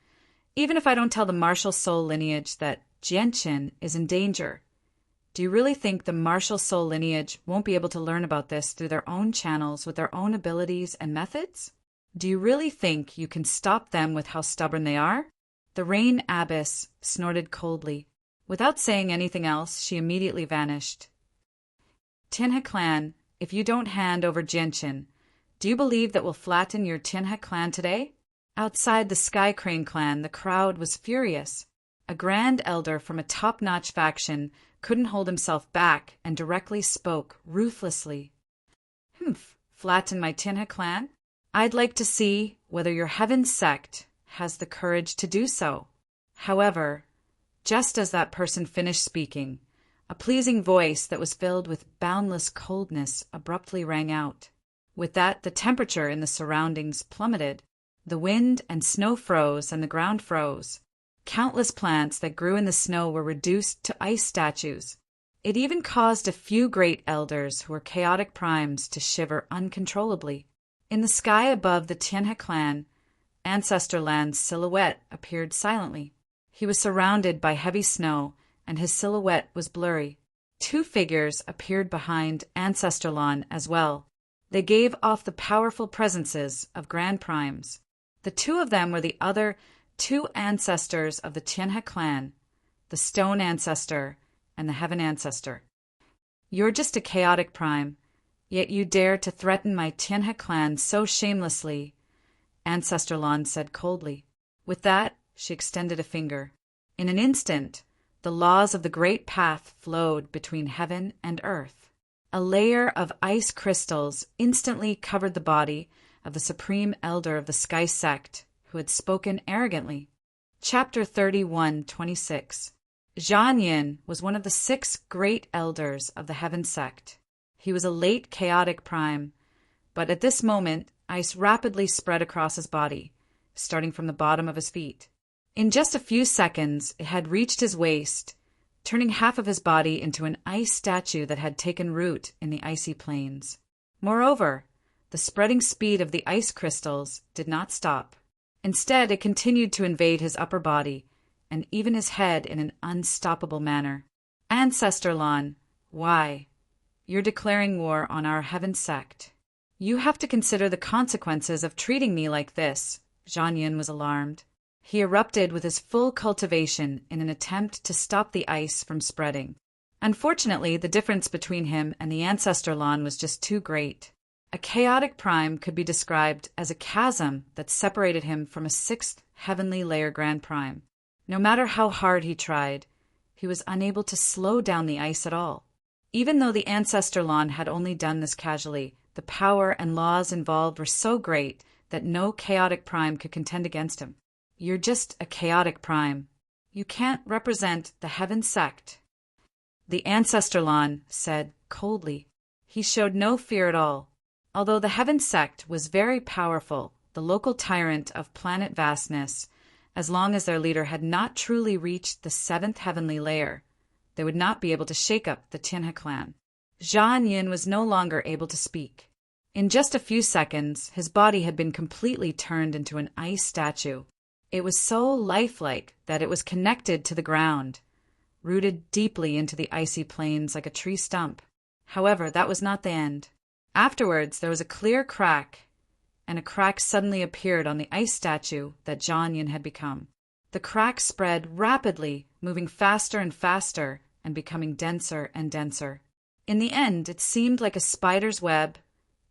Even if I don't tell the martial soul lineage that Jianqin is in danger, do you really think the martial soul lineage won't be able to learn about this through their own channels with their own abilities and methods? Do you really think you can stop them with how stubborn they are? The Rain Abbess snorted coldly. Without saying anything else, she immediately vanished. Tinha clan, if you don't hand over Jianqin, do you believe that we'll flatten your Tinha clan today? Outside the Sky Crane clan, the crowd was furious. A grand elder from a top-notch faction couldn't hold himself back and directly spoke ruthlessly. Flatten my Tinha clan? I'd like to see whether your heaven sect has the courage to do so. However, just as that person finished speaking, a pleasing voice that was filled with boundless coldness abruptly rang out. With that, the temperature in the surroundings plummeted. The wind and snow froze and the ground froze. Countless plants that grew in the snow were reduced to ice statues. It even caused a few great elders who were chaotic primes to shiver uncontrollably. In the sky above the Tianhe clan, Ancestor Land's silhouette appeared silently. He was surrounded by heavy snow, and his silhouette was blurry. Two figures appeared behind Ancestor Land as well. They gave off the powerful presences of Grand Primes. The two of them were the other two ancestors of the Tianhe clan, the Stone Ancestor and the Heaven Ancestor. You're just a chaotic prime, yet you dare to threaten my Tianhe clan so shamelessly, Ancestor Lan said coldly. With that, she extended a finger. In an instant, the laws of the Great Path flowed between heaven and earth. A layer of ice crystals instantly covered the body of the supreme elder of the Sky Sect, who had spoken arrogantly. Chapter 31:26. Zhan Yin was one of the 6 great elders of the Heaven Sect. He was a late chaotic prime, but at this moment, ice rapidly spread across his body, starting from the bottom of his feet. In just a few seconds, it had reached his waist, turning half of his body into an ice statue that had taken root in the icy plains. Moreover, the spreading speed of the ice crystals did not stop. Instead, it continued to invade his upper body, and even his head in an unstoppable manner. Ancestor Lan, why? You're declaring war on our Heaven Sect. You have to consider the consequences of treating me like this. Zhan Yin was alarmed. He erupted with his full cultivation in an attempt to stop the ice from spreading. Unfortunately, the difference between him and the Ancestor Lan was just too great. A chaotic prime could be described as a chasm that separated him from a 6th heavenly layer Grand Prime. No matter how hard he tried, he was unable to slow down the ice at all. Even though the Ancestor Lan had only done this casually, the power and laws involved were so great that no chaotic prime could contend against him. You're just a chaotic prime. You can't represent the Heaven Sect. The Ancestor Lan said coldly. He showed no fear at all. Although the Heaven Sect was very powerful, the local tyrant of planet vastness, as long as their leader had not truly reached the 7th heavenly layer, they would not be able to shake up the Tianhe clan. Zhan Yin was no longer able to speak. In just a few seconds, his body had been completely turned into an ice statue. It was so lifelike that it was connected to the ground, rooted deeply into the icy plains like a tree stump. However, that was not the end. Afterwards, there was a clear crack, and a crack suddenly appeared on the ice statue that Zhan Yin had become. The crack spread rapidly, moving faster and faster, and becoming denser and denser. In the end, it seemed like a spider's web,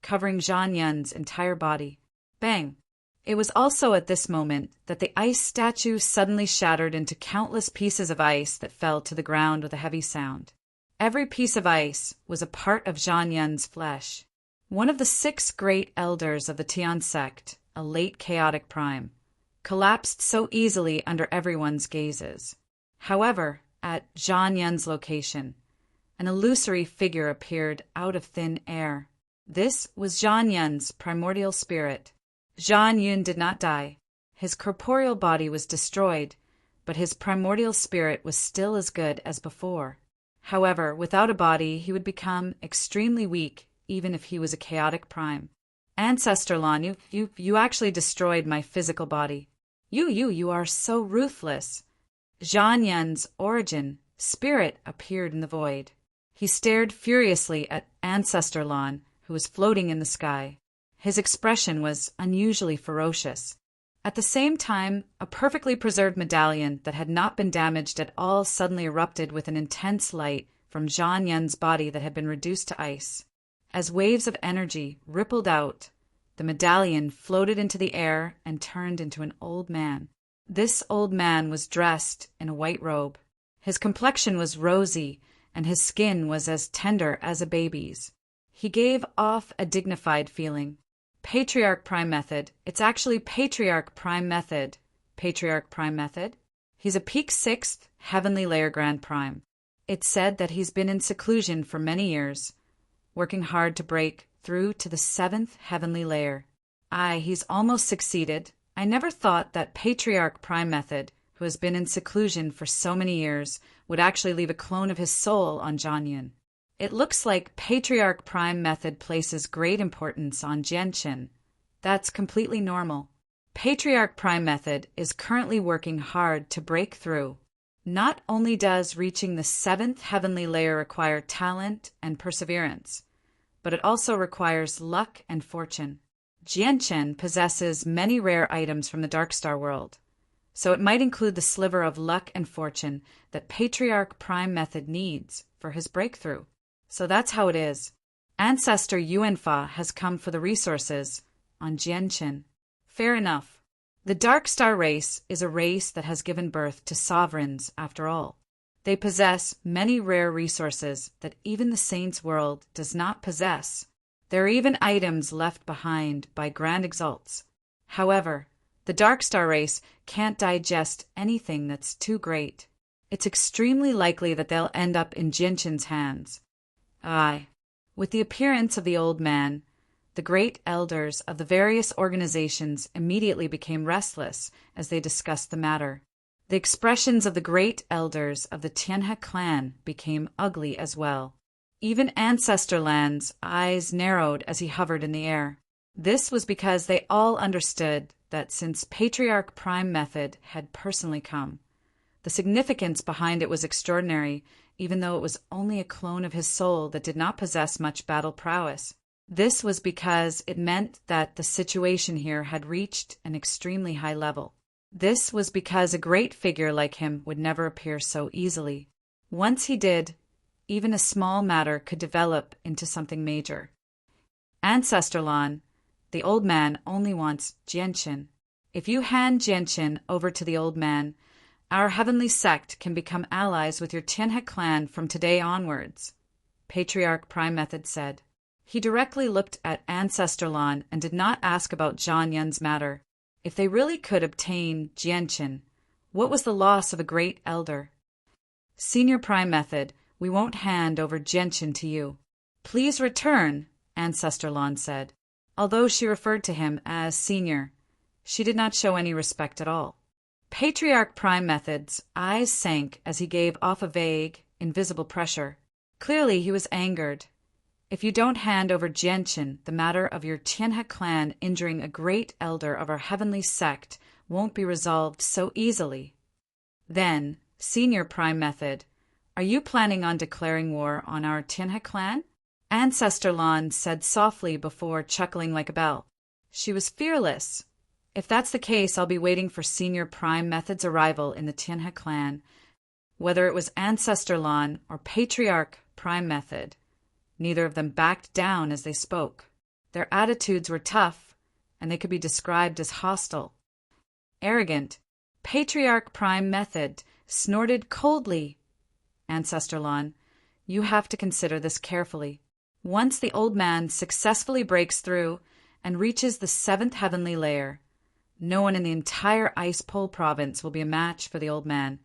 covering Zhan Yin's entire body. Bang! It was also at this moment that the ice statue suddenly shattered into countless pieces of ice that fell to the ground with a heavy sound. Every piece of ice was a part of Zhan Yin's flesh. One of the 6 great elders of the Tian sect, a late chaotic prime, collapsed so easily under everyone's gazes. However, at Zhan Yin's location, an illusory figure appeared out of thin air. This was Zhan Yin's primordial spirit. Zhan Yin did not die. His corporeal body was destroyed, but his primordial spirit was still as good as before. However, without a body, he would become extremely weak, even if he was a chaotic prime. Ancestor Lon, you actually destroyed my physical body. You are so ruthless. Zhang Yan's origin, spirit, appeared in the void. He stared furiously at Ancestor Lon, who was floating in the sky. His expression was unusually ferocious. At the same time, a perfectly preserved medallion that had not been damaged at all suddenly erupted with an intense light from Zhang Yan's body that had been reduced to ice. As waves of energy rippled out, the medallion floated into the air and turned into an old man. This old man was dressed in a white robe. His complexion was rosy, and his skin was as tender as a baby's. He gave off a dignified feeling. Patriarch Prime Method. It's actually Patriarch Prime Method. Patriarch Prime Method. He's a peak 6th Heavenly Layer Grand Prime. It's said that he's been in seclusion for many years, working hard to break through to the 7th Heavenly Layer. He's almost succeeded. I never thought that Patriarch Prime Method, who has been in seclusion for so many years, would actually leave a clone of his soul on Jianyan. It looks like Patriarch Prime Method places great importance on Jianchen. That's completely normal. Patriarch Prime Method is currently working hard to break through. Not only does reaching the 7th Heavenly Layer require talent and perseverance, but it also requires luck and fortune. Jianchen possesses many rare items from the Dark Star world, so it might include the sliver of luck and fortune that Patriarch Prime Method needs for his breakthrough. So that's how it is. Ancestor Yuanfa has come for the resources on Jianchen. Fair enough. The Dark Star race is a race that has given birth to sovereigns, after all. They possess many rare resources that even the Saints' world does not possess. There are even items left behind by Grand Exalts. However, the Dark Star race can't digest anything that's too great. It's extremely likely that they'll end up in Jianchen's hands. Aye. With the appearance of the old man, the great elders of the various organizations immediately became restless as they discussed the matter. The expressions of the great elders of the Tianhe clan became ugly as well. Even Ancestor Lan's eyes narrowed as he hovered in the air. This was because they all understood that since Patriarch Prime Method had personally come, the significance behind it was extraordinary, even though it was only a clone of his soul that did not possess much battle prowess. This was because it meant that the situation here had reached an extremely high level. This was because a great figure like him would never appear so easily. Once he did, even a small matter could develop into something major. Ancestor Lan, the old man, only wants Jianchen. If you hand Jianchen over to the old man, our heavenly sect can become allies with your Tianhe clan from today onwards, Patriarch Prime Method said. He directly looked at Ancestor Lan and did not ask about Zhang Yan's matter. If they really could obtain Jianchen, what was the loss of a great elder? Senior Prime Method, we won't hand over Jianchen to you. Please return, Ancestor Lan said. Although she referred to him as Senior, she did not show any respect at all. Patriarch Prime Method's eyes sank as he gave off a vague, invisible pressure. Clearly he was angered. If you don't hand over Jianchen, the matter of your Tianhe clan injuring a great elder of our heavenly sect won't be resolved so easily. Then, Senior Prime Method, are you planning on declaring war on our Tianhe clan? Ancestor Lan said softly before chuckling like a bell. She was fearless. If that's the case, I'll be waiting for Senior Prime Method's arrival in the Tianhe clan. Whether it was Ancestor Lan or Patriarch Prime Method, neither of them backed down as they spoke. Their attitudes were tough, and they could be described as hostile. Arrogant, Patriarch Prime Method snorted coldly. Ancestor Lan, you have to consider this carefully. Once the old man successfully breaks through and reaches the 7th heavenly layer, no one in the entire Ice Pole province will be a match for the old man,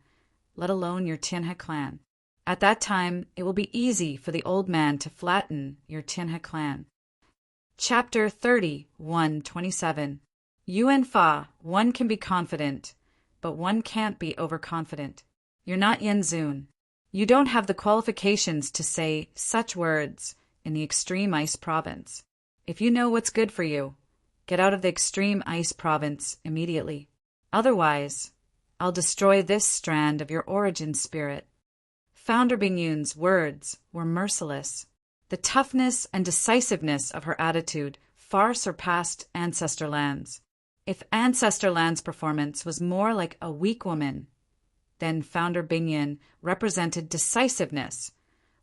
let alone your Tianhe clan. At that time, it will be easy for the old man to flatten your Tianhe clan. Chapter 30, 127. Yuan Fa, one can be confident, but one can't be overconfident. You're not Yenzun. You don't have the qualifications to say such words in the extreme ice province. If you know what's good for you, get out of the extreme ice province immediately. Otherwise, I'll destroy this strand of your origin spirit. Founder Bingyun's words were merciless. The toughness and decisiveness of her attitude far surpassed Ancestor Land's. If Ancestor Land's performance was more like a weak woman, then Founder Bingyun represented decisiveness,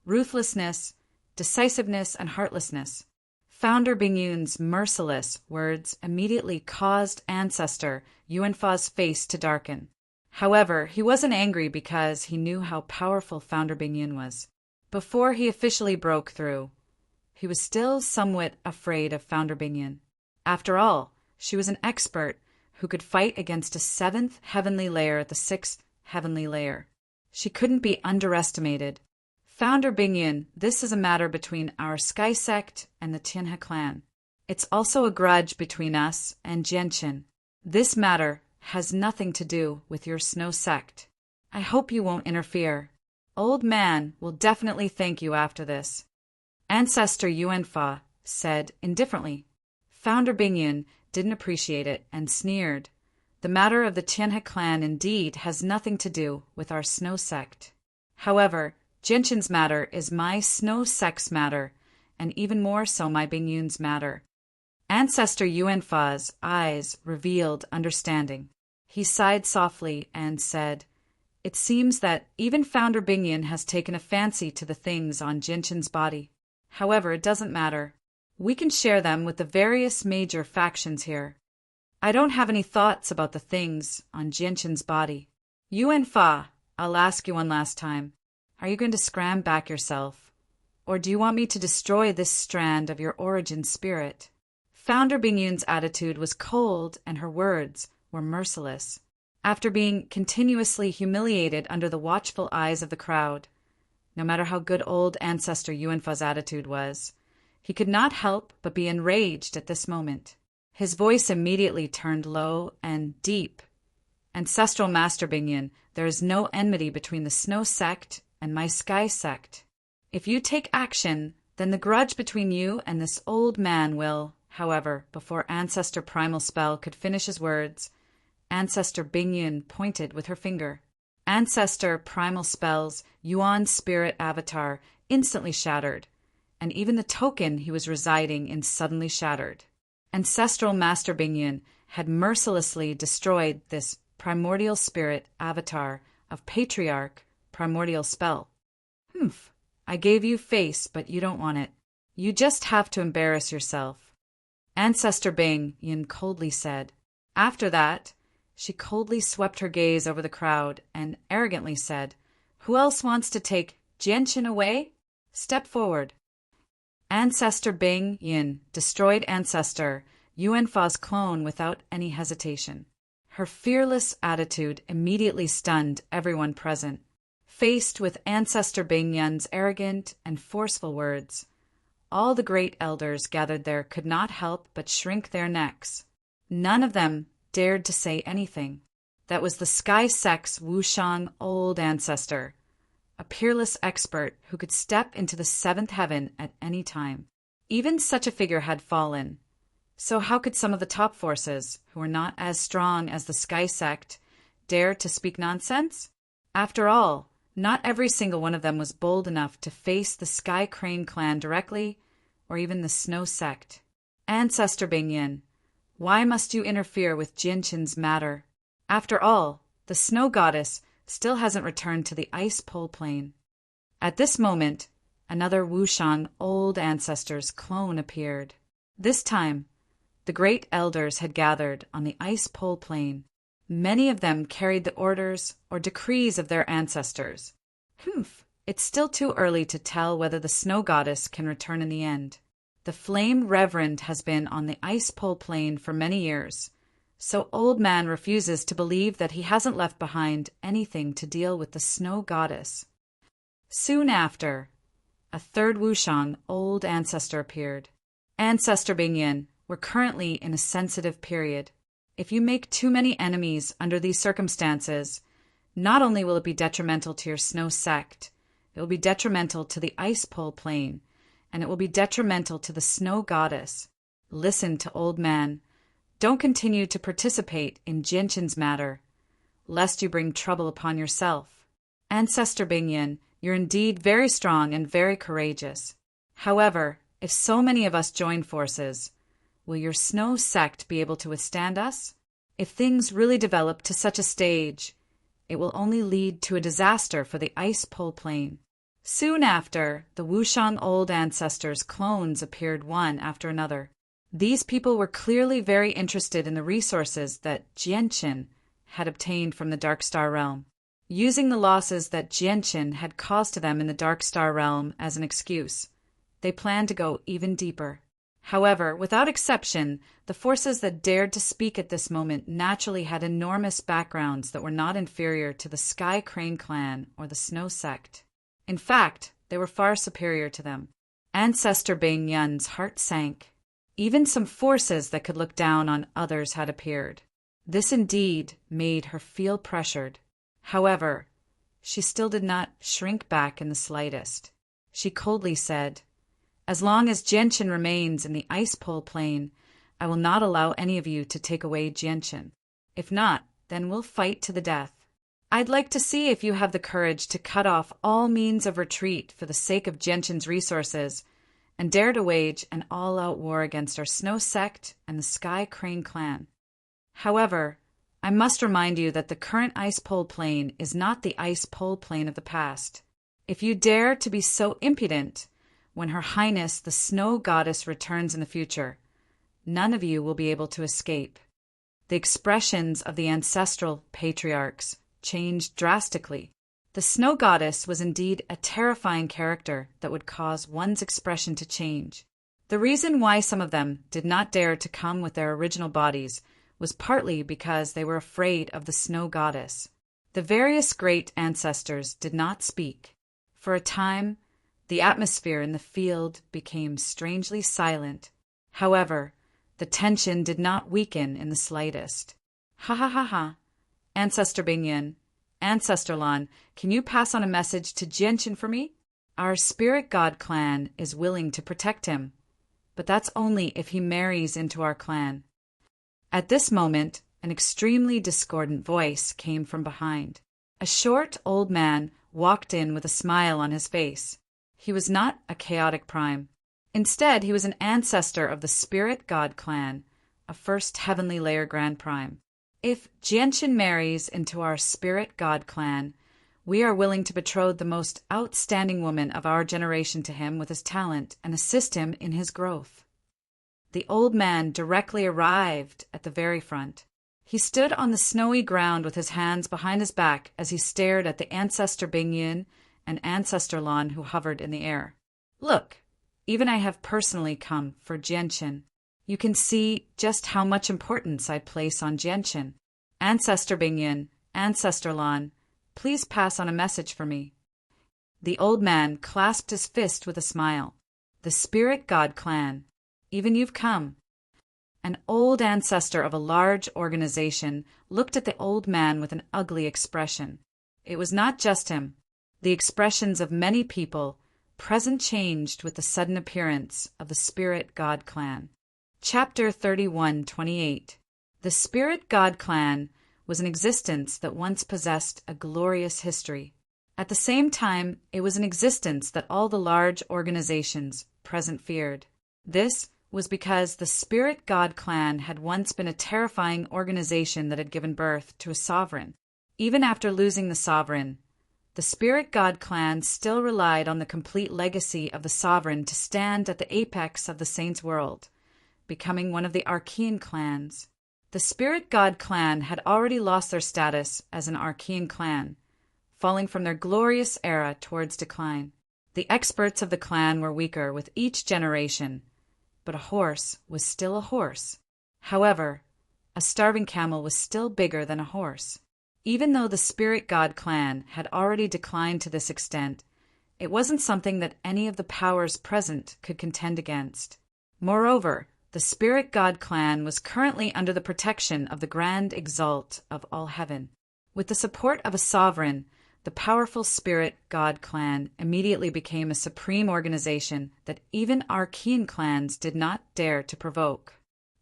ruthlessness, decisiveness, and heartlessness. Founder Bingyun's merciless words immediately caused Ancestor Yuanfa's face to darken. However, he wasn't angry because he knew how powerful Founder Bingyun was. Before he officially broke through, he was still somewhat afraid of Founder Bingyun. After all, she was an expert who could fight against a 7th heavenly layer at the 6th heavenly layer. She couldn't be underestimated. Founder Bingyun, this is a matter between our Sky Sect and the Tianhe clan. It's also a grudge between us and Genshin. This matter has nothing to do with your Snow Sect. I hope you won't interfere. Old man will definitely thank you after this. Ancestor Yuanfa said indifferently. Founder Bingyun didn't appreciate it and sneered. The matter of the Tianhe clan indeed has nothing to do with our Snow Sect. However, Genshin's matter is my Snow Sect's matter, and even more so my Bingyun's matter. Ancestor Yuanfa's eyes revealed understanding. He sighed softly and said, "It seems that even Founder Bingyun has taken a fancy to the things on Genshin's body. However, it doesn't matter. We can share them with the various major factions here. I don't have any thoughts about the things on Genshin's body. Yuanfa, I'll ask you one last time. Are you going to scram back yourself? Or do you want me to destroy this strand of your origin spirit?" Founder Bingyun's attitude was cold and her words were merciless. After being continuously humiliated under the watchful eyes of the crowd, no matter how good old Ancestor Yuanfa's attitude was, he could not help but be enraged at this moment. His voice immediately turned low and deep. "Ancestral Master Bingyun, there is no enmity between the Snow Sect and my Sky Sect. If you take action, then the grudge between you and this old man will..." However, before Ancestor Primal Spell could finish his words, Ancestor Bingyun pointed with her finger. Ancestor Primal Spell's Yuan Spirit Avatar instantly shattered, and even the token he was residing in suddenly shattered. Ancestral Master Bingyun had mercilessly destroyed this Primordial Spirit Avatar of Patriarch Primordial Spell. "Humph, I gave you face, but you don't want it. You just have to embarrass yourself," Ancestor Bingyun coldly said. After that, she coldly swept her gaze over the crowd and arrogantly said, "Who else wants to take Genshin away? Step forward." Ancestor Bingyun destroyed Ancestor Yuanfa's clone without any hesitation. Her fearless attitude immediately stunned everyone present. Faced with Ancestor Bingyun's arrogant and forceful words, all the great elders gathered there could not help but shrink their necks. None of them dared to say anything. That was the Sky Sect's Wushang old ancestor, a peerless expert who could step into the 7th heaven at any time. Even such a figure had fallen. So how could some of the top forces, who were not as strong as the Sky Sect, dare to speak nonsense? After all, not every single one of them was bold enough to face the Sky Crane clan directly, or even the Snow Sect. Ancestor Bingyun, why must you interfere with Genshin's matter? After all, the Snow Goddess still hasn't returned to the Ice Pole Plane. At this moment, another Wushang old ancestor's clone appeared. This time, the great elders had gathered on the Ice Pole Plane. Many of them carried the orders or decrees of their ancestors. It's still too early to tell whether the Snow Goddess can return in the end. The Flame Reverend has been on the Ice Pole Plane for many years, so Old Man refuses to believe that he hasn't left behind anything to deal with the Snow Goddess. Soon after, a third Wushang old ancestor appeared. Ancestor Bingyun, we're currently in a sensitive period. If you make too many enemies under these circumstances, not only will it be detrimental to your Snow Sect, It will be detrimental to the ice pole plane, and it will be detrimental to the snow goddess. Listen to old man. Don't continue to participate in Genshin's matter, lest you bring trouble upon yourself. Ancestor Bingyan, you're indeed very strong and very courageous. However, if so many of us join forces, will your snow sect be able to withstand us? If things really develop to such a stage, it will only lead to a disaster for the ice pole plane. Soon after, the Wushan old ancestors' clones appeared one after another. These people were clearly very interested in the resources that Genshin had obtained from the Dark Star Realm. Using the losses that Genshin had caused to them in the Dark Star Realm as an excuse, they planned to go even deeper. However, without exception, the forces that dared to speak at this moment naturally had enormous backgrounds that were not inferior to the Sky Crane clan or the Snow sect. In fact, they were far superior to them. Ancestor Bing Yun's heart sank. Even some forces that could look down on others had appeared. This indeed made her feel pressured. However, she still did not shrink back in the slightest. She coldly said, "As long as Genshin remains in the ice pole plane, I will not allow any of you to take away Genshin. If not, then we'll fight to the death. I'd like to see if you have the courage to cut off all means of retreat for the sake of Genshin's resources and dare to wage an all-out war against our Snow sect and the Sky Crane clan. However, I must remind you that the current ice pole plane is not the ice pole plane of the past. If you dare to be so impudent when Her Highness the Snow Goddess returns in the future, none of you will be able to escape." The expressions of the ancestral patriarchs changed drastically. The Snow Goddess was indeed a terrifying character that would cause one's expression to change. The reason why some of them did not dare to come with their original bodies was partly because they were afraid of the Snow Goddess. The various great ancestors did not speak. For a time, the atmosphere in the field became strangely silent. However, the tension did not weaken in the slightest. "Ha ha ha ha. Ancestor Bingyan, Ancestor Lan, can you pass on a message to Genshin for me? Our spirit god clan is willing to protect him, but that's only if he marries into our clan." At this moment, an extremely discordant voice came from behind. A short old man walked in with a smile on his face. He was not a chaotic prime. Instead, he was an ancestor of the spirit god clan, a first heavenly layer grand prime. "If Genshin marries into our spirit god clan, we are willing to betroth the most outstanding woman of our generation to him with his talent and assist him in his growth." The old man directly arrived at the very front. He stood on the snowy ground with his hands behind his back as he stared at the Ancestor Bingyan and Ancestor Lan who hovered in the air. "Look, even I have personally come for Genshin. You can see just how much importance I place on Genshin. Ancestor Bingyan, Ancestor Lan, please pass on a message for me." The old man clasped his fist with a smile. "The Spirit God clan, even you've come." An old ancestor of a large organization looked at the old man with an ugly expression. It was not just him. The expressions of many people present changed with the sudden appearance of the Spirit God clan. Chapter 31:28. The Spirit God clan was an existence that once possessed a glorious history. At the same time, it was an existence that all the large organizations present feared. This was because the Spirit God clan had once been a terrifying organization that had given birth to a sovereign. Even after losing the sovereign, the Spirit God clan still relied on the complete legacy of the sovereign to stand at the apex of the Saints' world, becoming one of the Archean clans. The Spirit God clan had already lost their status as an Archean clan, falling from their glorious era towards decline. The experts of the clan were weaker with each generation, but a horse was still a horse. However, a starving camel was still bigger than a horse. Even though the Spirit God clan had already declined to this extent, it wasn't something that any of the powers present could contend against. Moreover, the Spirit God clan was currently under the protection of the Grand Exalt of all heaven. With the support of a sovereign, the powerful spirit god clan immediately became a supreme organization that even Archean clans did not dare to provoke.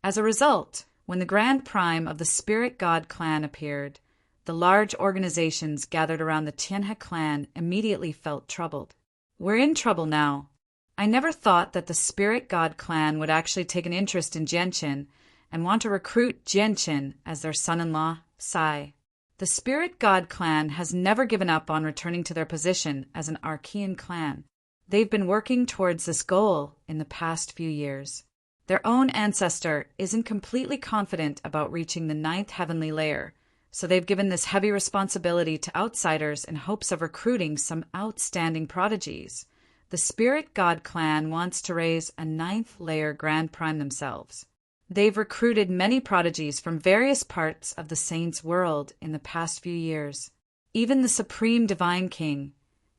As a result, when the Grand Prime of the spirit god clan appeared, the large organizations gathered around the Tianhe clan immediately felt troubled. We're in trouble now. I never thought that the spirit god clan would actually take an interest in Jianqin and want to recruit Jianqin as their son-in-law, Sai. The spirit god clan has never given up on returning to their position as an Archean clan. They've been working towards this goal in the past few years. Their own ancestor isn't completely confident about reaching the 9th heavenly layer, so they've given this heavy responsibility to outsiders in hopes of recruiting some outstanding prodigies. The spirit god clan wants to raise a 9th layer Grand Prime themselves. They've recruited many prodigies from various parts of the Saints' world in the past few years. Even the Supreme Divine King,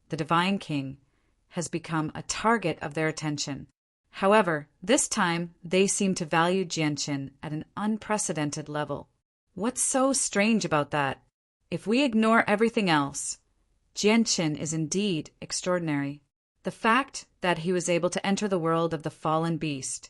the Divine King, has become a target of their attention. However, this time they seem to value Jianqin at an unprecedented level. What's so strange about that? If we ignore everything else, Jianqin is indeed extraordinary. The fact that he was able to enter the world of the fallen beast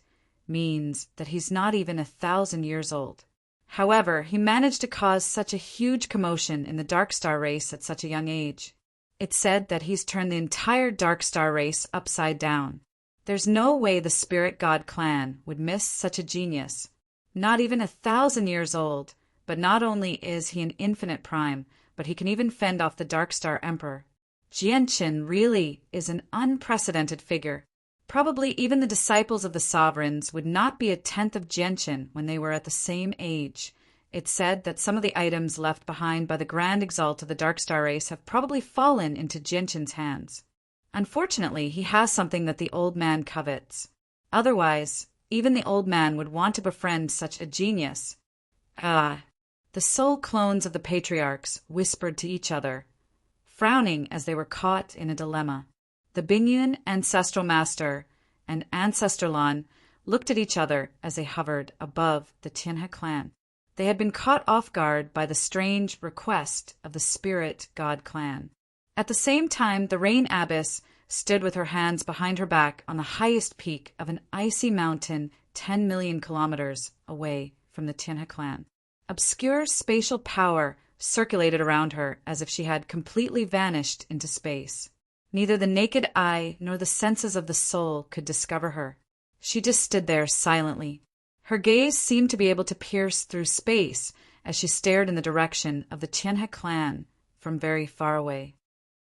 means that he's not even 1,000 years old. However, he managed to cause such a huge commotion in the Dark Star race at such a young age. It's said that he's turned the entire Dark Star race upside down. There's no way the Spirit God clan would miss such a genius. Not even 1,000 years old, but not only is he an infinite prime, but he can even fend off the Dark Star Emperor. Jianqin really is an unprecedented figure. Probably even the disciples of the sovereigns would not be a tenth of Jianqin when they were at the same age. It's said that some of the items left behind by the Grand Exalt of the Dark Star race have probably fallen into Jianqin's hands. Unfortunately, he has something that the old man covets. Otherwise, even the old man would want to befriend such a genius. The soul clones of the patriarchs whispered to each other, frowning as they were caught in a dilemma. The Bingyun ancestral master and Ancestor Lan looked at each other as they hovered above the Tianhe clan. They had been caught off guard by the strange request of the Spirit God clan. At the same time, the Rain Abbess stood with her hands behind her back on the highest peak of an icy mountain 10 million kilometers away from the Tianhe clan. Obscure spatial power circulated around her as if she had completely vanished into space. Neither the naked eye nor the senses of the soul could discover her. She just stood there silently. Her gaze seemed to be able to pierce through space as she stared in the direction of the Tianhe clan from very far away.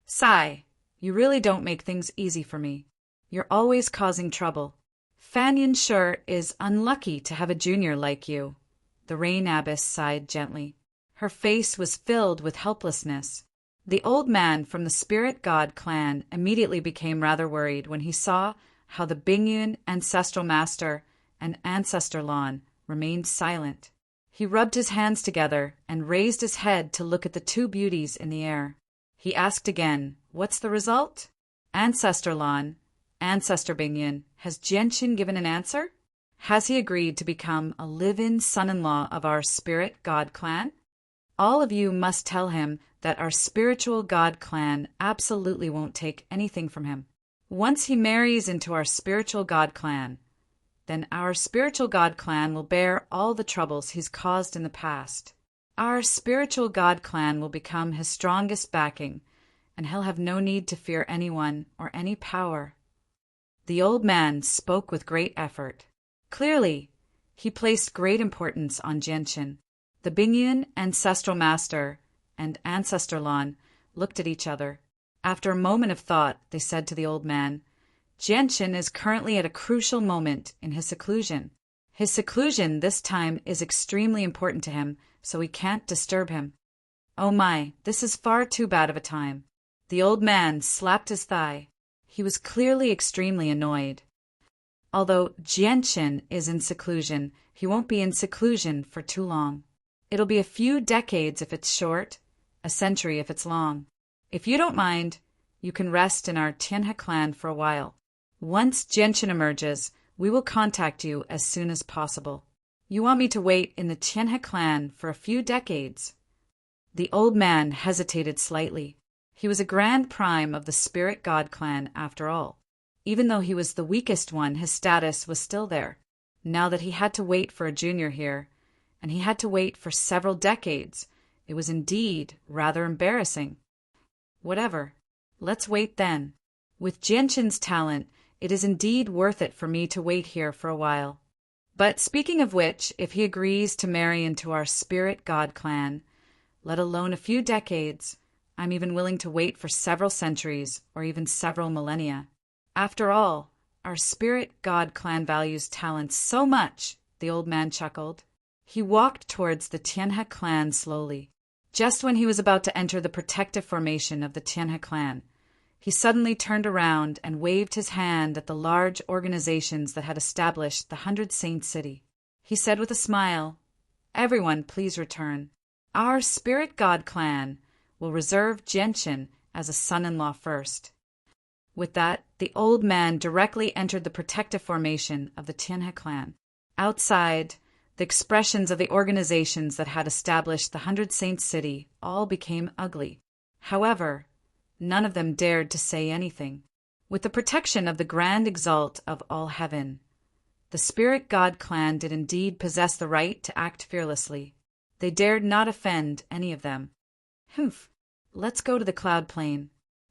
Sai, you really don't make things easy for me. You're always causing trouble. Fanyan sure is unlucky to have a junior like you. The Rain Abbess sighed gently. Her face was filled with helplessness. The old man from the Spirit God clan immediately became rather worried when he saw how the Bingyun ancestral master and Ancestor Lan remained silent. He rubbed his hands together and raised his head to look at the two beauties in the air. He asked again, "What's the result?" Ancestor Lan, Ancestor Bingyun, has Jianqin given an answer? Has he agreed to become a live-in son-in-law of our Spirit God clan? All of you must tell him that our spiritual God clan absolutely won't take anything from him. Once he marries into our spiritual God clan, then our spiritual God clan will bear all the troubles he's caused in the past. Our spiritual God clan will become his strongest backing, and he'll have no need to fear anyone or any power. The old man spoke with great effort. Clearly, he placed great importance on Jianqin. The Bingyun ancestral master and Ancestor Lan looked at each other. After a moment of thought, they said to the old man, "Jianqin is currently at a crucial moment in his seclusion. His seclusion this time is extremely important to him, so we can't disturb him." "Oh my, this is far too bad of a time." The old man slapped his thigh. He was clearly extremely annoyed. Although Jianqin is in seclusion, he won't be in seclusion for too long. It'll be a few decades if it's short, a century if it's long. If you don't mind, you can rest in our Tianhe clan for a while. Once Jianqin emerges, we will contact you as soon as possible. You want me to wait in the Tianhe clan for a few decades? The old man hesitated slightly. He was a grand prime of the Spirit God clan after all. Even though he was the weakest one, his status was still there. Now that he had to wait for a junior here, and he had to wait for several decades, it was indeed rather embarrassing. Whatever. Let's wait then. With Jianshin's talent, it is indeed worth it for me to wait here for a while. But speaking of which, if he agrees to marry into our Spirit God clan, let alone a few decades, I'm even willing to wait for several centuries or even several millennia. After all, our Spirit God clan values talent so much, the old man chuckled. He walked towards the Tianhe clan slowly. Just when he was about to enter the protective formation of the Tianhe clan, he suddenly turned around and waved his hand at the large organizations that had established the 100 Saint City. He said with a smile, "Everyone, please return. Our Spirit God clan will reserve Jianshin as a son-in-law first." With that, the old man directly entered the protective formation of the Tianhe clan. Outside, the expressions of the organizations that had established the 100 Saint City all became ugly. However, none of them dared to say anything. With the protection of the Grand Exalt of all heaven, the Spirit God clan did indeed possess the right to act fearlessly. They dared not offend any of them. Humph, let's go to the Cloud Plain.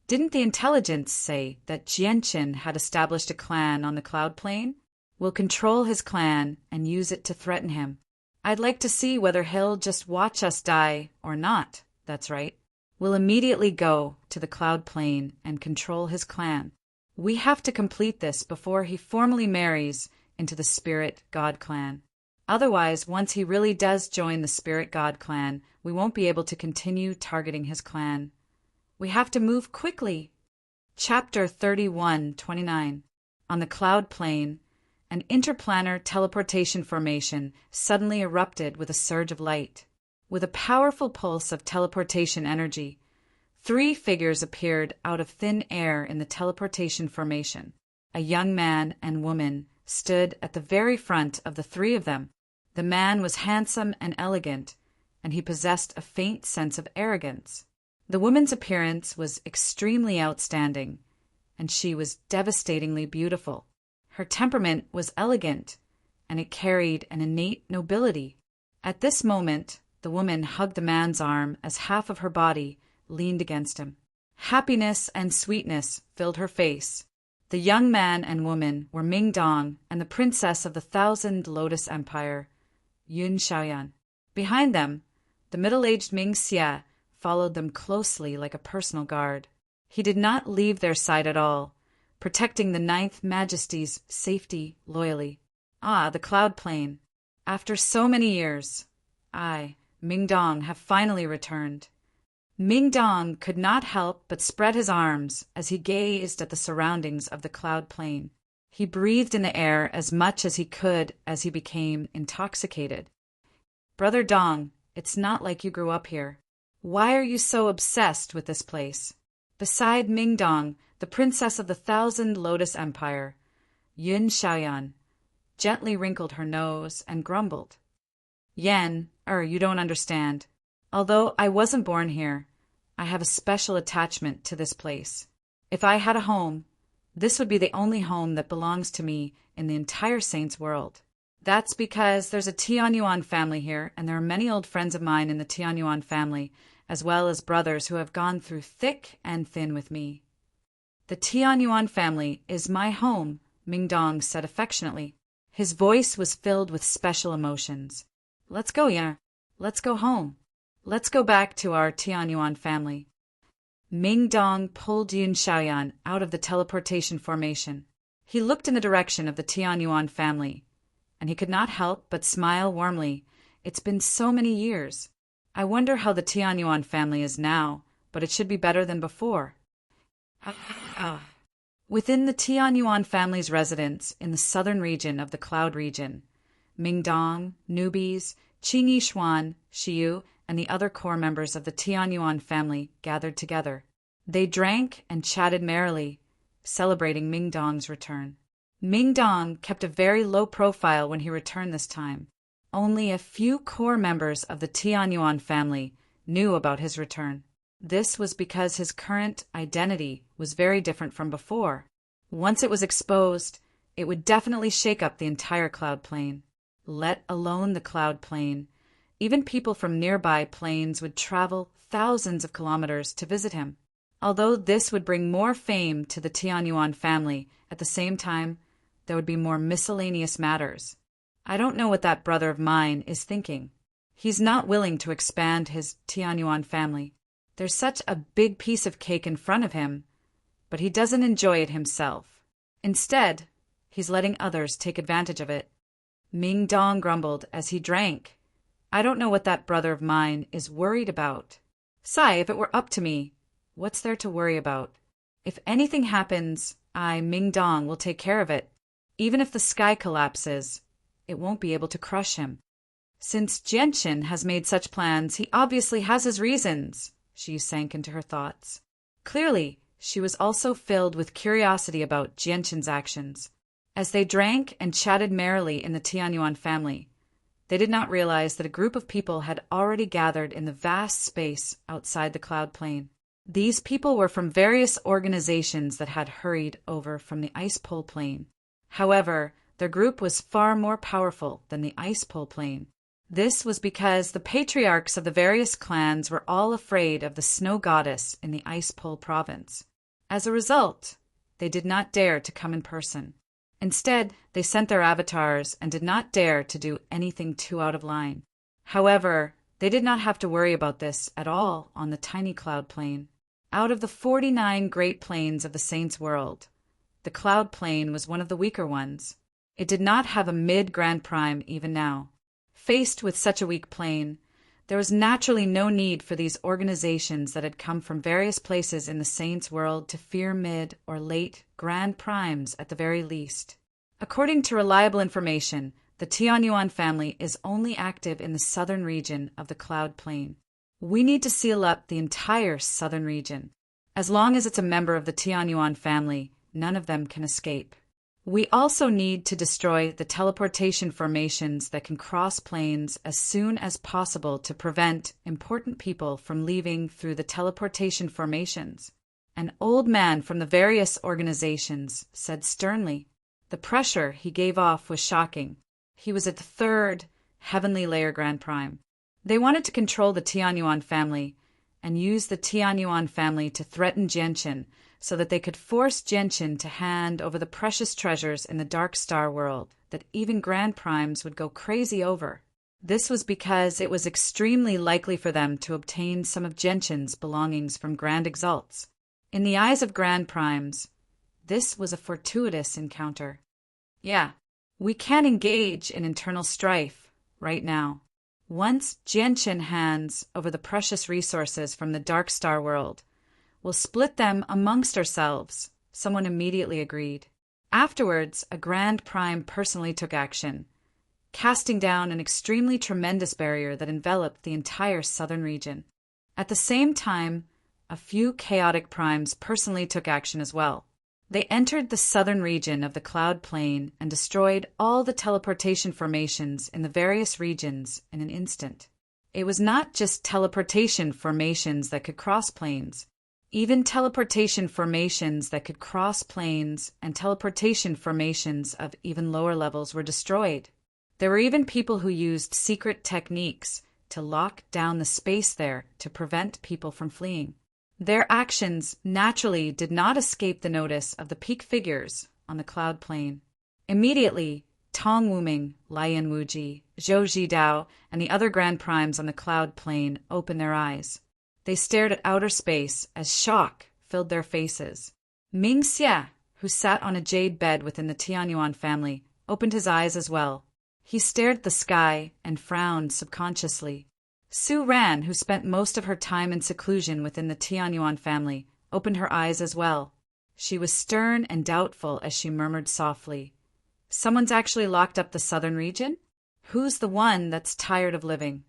Didn't the intelligence say that Jianshin had established a clan on the Cloud Plain? We'll control his clan and use it to threaten him. I'd like to see whether he'll just watch us die or not. That's right. We'll immediately go to the Cloud Plain and control his clan. We have to complete this before he formally marries into the Spirit God clan. Otherwise, once he really does join the Spirit God clan, we won't be able to continue targeting his clan. We have to move quickly. Chapter 31:29. On the Cloud Plain, an interplanar teleportation formation suddenly erupted with a surge of light. With a powerful pulse of teleportation energy, 3 figures appeared out of thin air in the teleportation formation. A young man and woman stood at the very front of the 3 of them. The man was handsome and elegant, and he possessed a faint sense of arrogance. The woman's appearance was extremely outstanding, and she was devastatingly beautiful. Her temperament was elegant, and it carried an innate nobility. At this moment, the woman hugged the man's arm as half of her body leaned against him. Happiness and sweetness filled her face. The young man and woman were Ming Dong and the princess of the 1,000 Lotus Empire, Yun Xiaoyan. Behind them, the middle-aged Ming Xie followed them closely like a personal guard. He did not leave their side at all, protecting the 9th Majesty's safety loyally. Ah, the Cloud Plain. After so many years, I, Ming Dong, have finally returned. Ming Dong could not help but spread his arms as he gazed at the surroundings of the Cloud Plain. He breathed in the air as much as he could as he became intoxicated. Brother Dong, it's not like you grew up here. Why are you so obsessed with this place? Beside Ming Dong, the princess of the 1,000 Lotus Empire, Yun Xiaoyan, gently wrinkled her nose and grumbled. Yen, you don't understand. Although I wasn't born here, I have a special attachment to this place. If I had a home, this would be the only home that belongs to me in the entire Saints world. That's because there's a Tianyuan family here, and there are many old friends of mine in the Tianyuan family, as well as brothers who have gone through thick and thin with me. The Tianyuan family is my home, Ming Dong said affectionately. His voice was filled with special emotions. Let's go, Yen. Let's go home. Let's go back to our Tianyuan family. Ming Dong pulled Yun Xiaoyan out of the teleportation formation. He looked in the direction of the Tianyuan family, and he could not help but smile warmly. It's been so many years. I wonder how the Tianyuan family is now, but it should be better than before. Within the Tianyuan family's residence in the southern region of the Cloud region, Ming Dong, newbies, Qing Yishuan, Shiyu, and the other core members of the Tianyuan family gathered together. They drank and chatted merrily, celebrating Ming Dong's return. Ming Dong kept a very low profile when he returned this time. Only a few core members of the Tianyuan family knew about his return. This was because his current identity was very different from before. Once it was exposed, it would definitely shake up the entire cloud plane. Let alone the cloud plane. Even people from nearby planes would travel thousands of kilometers to visit him. Although this would bring more fame to the Tianyuan family, at the same time, there would be more miscellaneous matters. I don't know what that brother of mine is thinking. He's not willing to expand his Tianyuan family. There's such a big piece of cake in front of him, but he doesn't enjoy it himself. Instead, he's letting others take advantage of it. Ming Dong grumbled as he drank. I don't know what that brother of mine is worried about. Sai, if it were up to me, what's there to worry about? If anything happens, Ming Dong, will take care of it. Even if the sky collapses, it won't be able to crush him. Since Jianqin has made such plans, he obviously has his reasons. She sank into her thoughts. Clearly, she was also filled with curiosity about Jianqin's actions. As they drank and chatted merrily in the Tianyuan family, they did not realize that a group of people had already gathered in the vast space outside the cloud plane. These people were from various organizations that had hurried over from the ice pole plane. However, their group was far more powerful than the ice pole plane. This was because the patriarchs of the various clans were all afraid of the snow goddess in the ice pole province. As a result, they did not dare to come in person. Instead, they sent their avatars and did not dare to do anything too out of line. However, they did not have to worry about this at all on the tiny cloud plane. Out of the 49 great planes of the Saints' world, the cloud plane was one of the weaker ones. It did not have a mid-Grand Prime even now. Faced with such a weak plane, there was naturally no need for these organizations that had come from various places in the Saints' world to fear mid or late Grand Primes at the very least. According to reliable information, the Tianyuan family is only active in the southern region of the cloud plane. We need to seal up the entire southern region. As long as it's a member of the Tianyuan family, none of them can escape. We also need to destroy the teleportation formations that can cross planes as soon as possible to prevent important people from leaving through the teleportation formations. An old man from the various organizations said sternly. The pressure he gave off was shocking. He was at the third Heavenly Layer Grand Prime. They wanted to control the Tianyuan family and use the Tianyuan family to threaten Jianqin, so that they could force Jianqin to hand over the precious treasures in the Dark Star world that even Grand Primes would go crazy over. This was because it was extremely likely for them to obtain some of Jianqin's belongings from Grand Exalts. In the eyes of Grand Primes, this was a fortuitous encounter. Yeah, we can engage in internal strife right now. Once Jianqin hands over the precious resources from the Dark Star world, we'll split them amongst ourselves, someone immediately agreed. Afterwards, a Grand Prime personally took action, casting down an extremely tremendous barrier that enveloped the entire southern region. At the same time, a few chaotic primes personally took action as well. They entered the southern region of the cloud plane and destroyed all the teleportation formations in the various regions in an instant. It was not just teleportation formations that could cross planes. Even teleportation formations that could cross planes and teleportation formations of even lower levels were destroyed. There were even people who used secret techniques to lock down the space there to prevent people from fleeing. Their actions naturally did not escape the notice of the peak figures on the cloud plane. Immediately, Tong Wuming, Lian Wuji, Zhou Zhidao, and the other Grand Primes on the cloud plane opened their eyes. They stared at outer space as shock filled their faces. Ming Xia, who sat on a jade bed within the Tianyuan family, opened his eyes as well. He stared at the sky and frowned subconsciously. Su Ran, who spent most of her time in seclusion within the Tianyuan family, opened her eyes as well. She was stern and doubtful as she murmured softly, "Someone's actually locked up the southern region? Who's the one that's tired of living?"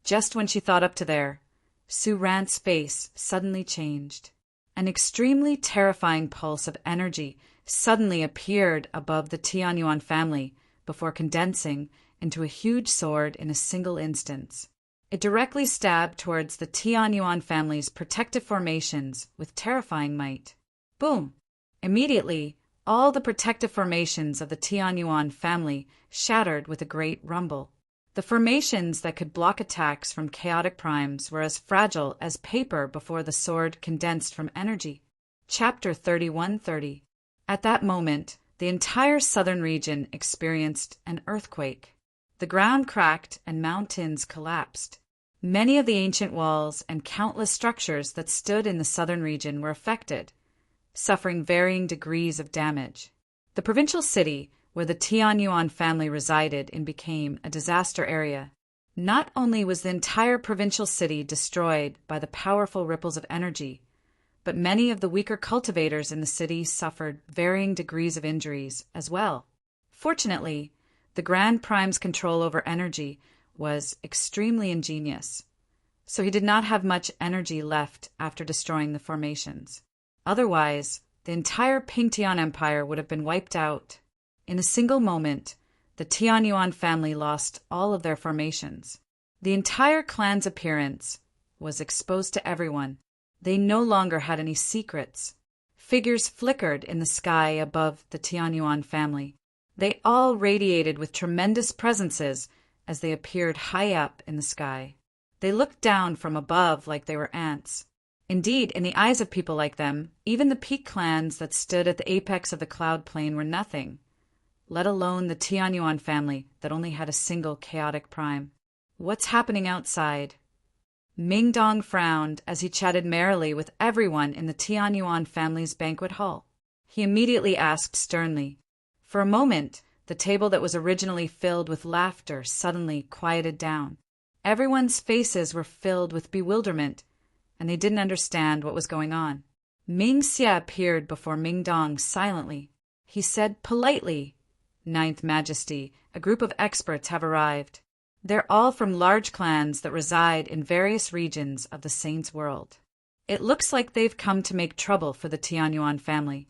Just when she thought up to there, Su Ran's face suddenly changed. An extremely terrifying pulse of energy suddenly appeared above the Tianyuan family before condensing into a huge sword in a single instance. It directly stabbed towards the Tianyuan family's protective formations with terrifying might. Boom! Immediately, all the protective formations of the Tianyuan family shattered with a great rumble. The formations that could block attacks from chaotic primes were as fragile as paper before the sword condensed from energy. Chapter 3130. At that moment, the entire southern region experienced an earthquake. The ground cracked and mountains collapsed. Many of the ancient walls and countless structures that stood in the southern region were affected, suffering varying degrees of damage. The provincial city where the Tianyuan family resided became a disaster area. Not only was the entire provincial city destroyed by the powerful ripples of energy, but many of the weaker cultivators in the city suffered varying degrees of injuries as well. Fortunately, the Grand Prime's control over energy was extremely ingenious, so he did not have much energy left after destroying the formations. Otherwise, the entire Pingtian Empire would have been wiped out. In a single moment, the Tianyuan family lost all of their formations. The entire clan's appearance was exposed to everyone. They no longer had any secrets. Figures flickered in the sky above the Tianyuan family. They all radiated with tremendous presences as they appeared high up in the sky. They looked down from above like they were ants. Indeed, in the eyes of people like them, even the peak clans that stood at the apex of the cloud plain were nothing, let alone the Tianyuan family that only had a single chaotic prime. What's happening outside? Ming Dong frowned as he chatted merrily with everyone in the Tianyuan family's banquet hall. He immediately asked sternly. For a moment, the table that was originally filled with laughter suddenly quieted down. Everyone's faces were filled with bewilderment, and they didn't understand what was going on. Ming Xia appeared before Ming Dong silently. He said politely, "Ninth Majesty, a group of experts have arrived. They're all from large clans that reside in various regions of the Saints' world. It looks like they've come to make trouble for the Tianyuan family."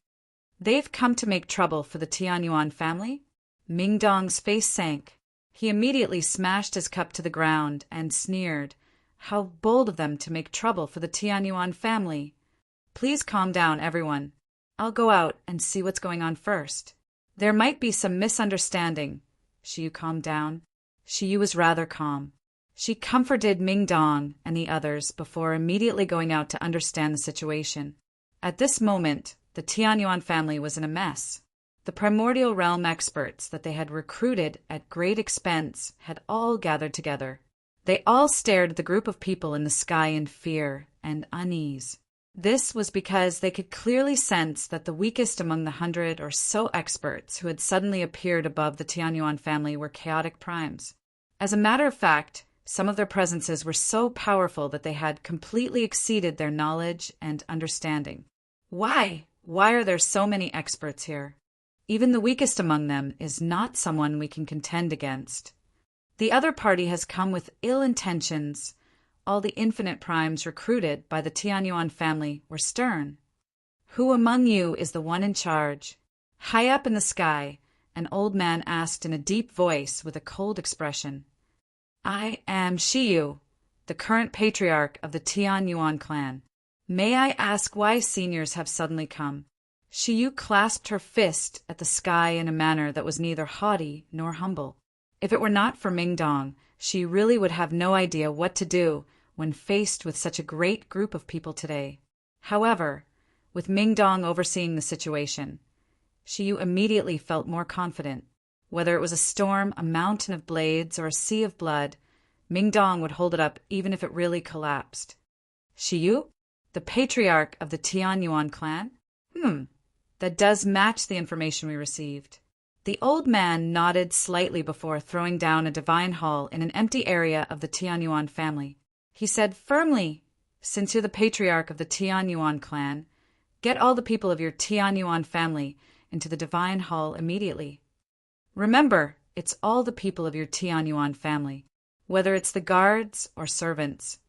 They've come to make trouble for the Tianyuan family? Ming Dong's face sank. He immediately smashed his cup to the ground and sneered. How bold of them to make trouble for the Tianyuan family. Please calm down, everyone. I'll go out and see what's going on first. There might be some misunderstanding. Shiyu calmed down. Shiyu was rather calm. She comforted Ming Dong and the others before immediately going out to understand the situation. At this moment, the Tianyuan family was in a mess. The primordial realm experts that they had recruited at great expense had all gathered together. They all stared at the group of people in the sky in fear and unease. This was because they could clearly sense that the weakest among the 100 or so experts who had suddenly appeared above the Tianyuan family were chaotic primes. As a matter of fact, some of their presences were so powerful that they had completely exceeded their knowledge and understanding. Why? Why are there so many experts here? Even the weakest among them is not someone we can contend against. The other party has come with ill intentions. All the infinite primes recruited by the Tianyuan family were stern. Who among you is the one in charge? High up in the sky, an old man asked in a deep voice with a cold expression. I am Shiyu, the current patriarch of the Tianyuan clan. May I ask why seniors have suddenly come? Shiyu clasped her fist at the sky in a manner that was neither haughty nor humble. If it were not for Ming Dong, she really would have no idea what to do when faced with such a great group of people today. However, with Ming Dong overseeing the situation, Shiyu immediately felt more confident. Whether it was a storm, a mountain of blades, or a sea of blood, Ming Dong would hold it up even if it really collapsed. Shiyu? The patriarch of the Tianyuan clan? That does match the information we received. The old man nodded slightly before throwing down a divine hall in an empty area of the Tianyuan family. He said firmly, since you're the patriarch of the Tianyuan clan, get all the people of your Tianyuan family into the divine hall immediately. Remember, it's all the people of your Tianyuan family, whether it's the guards or servants.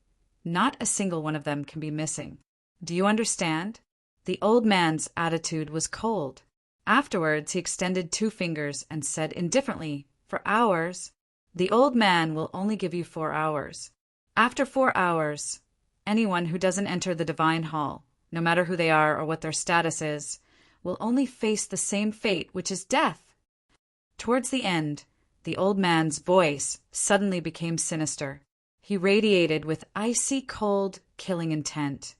Not a single one of them can be missing. Do you understand? The old man's attitude was cold. Afterwards, he extended 2 fingers and said indifferently, For hours. The old man will only give you 4 hours. After 4 hours, anyone who doesn't enter the divine hall, no matter who they are or what their status is, will only face the same fate, which is death. Towards the end, the old man's voice suddenly became sinister. He radiated with icy cold, killing intent,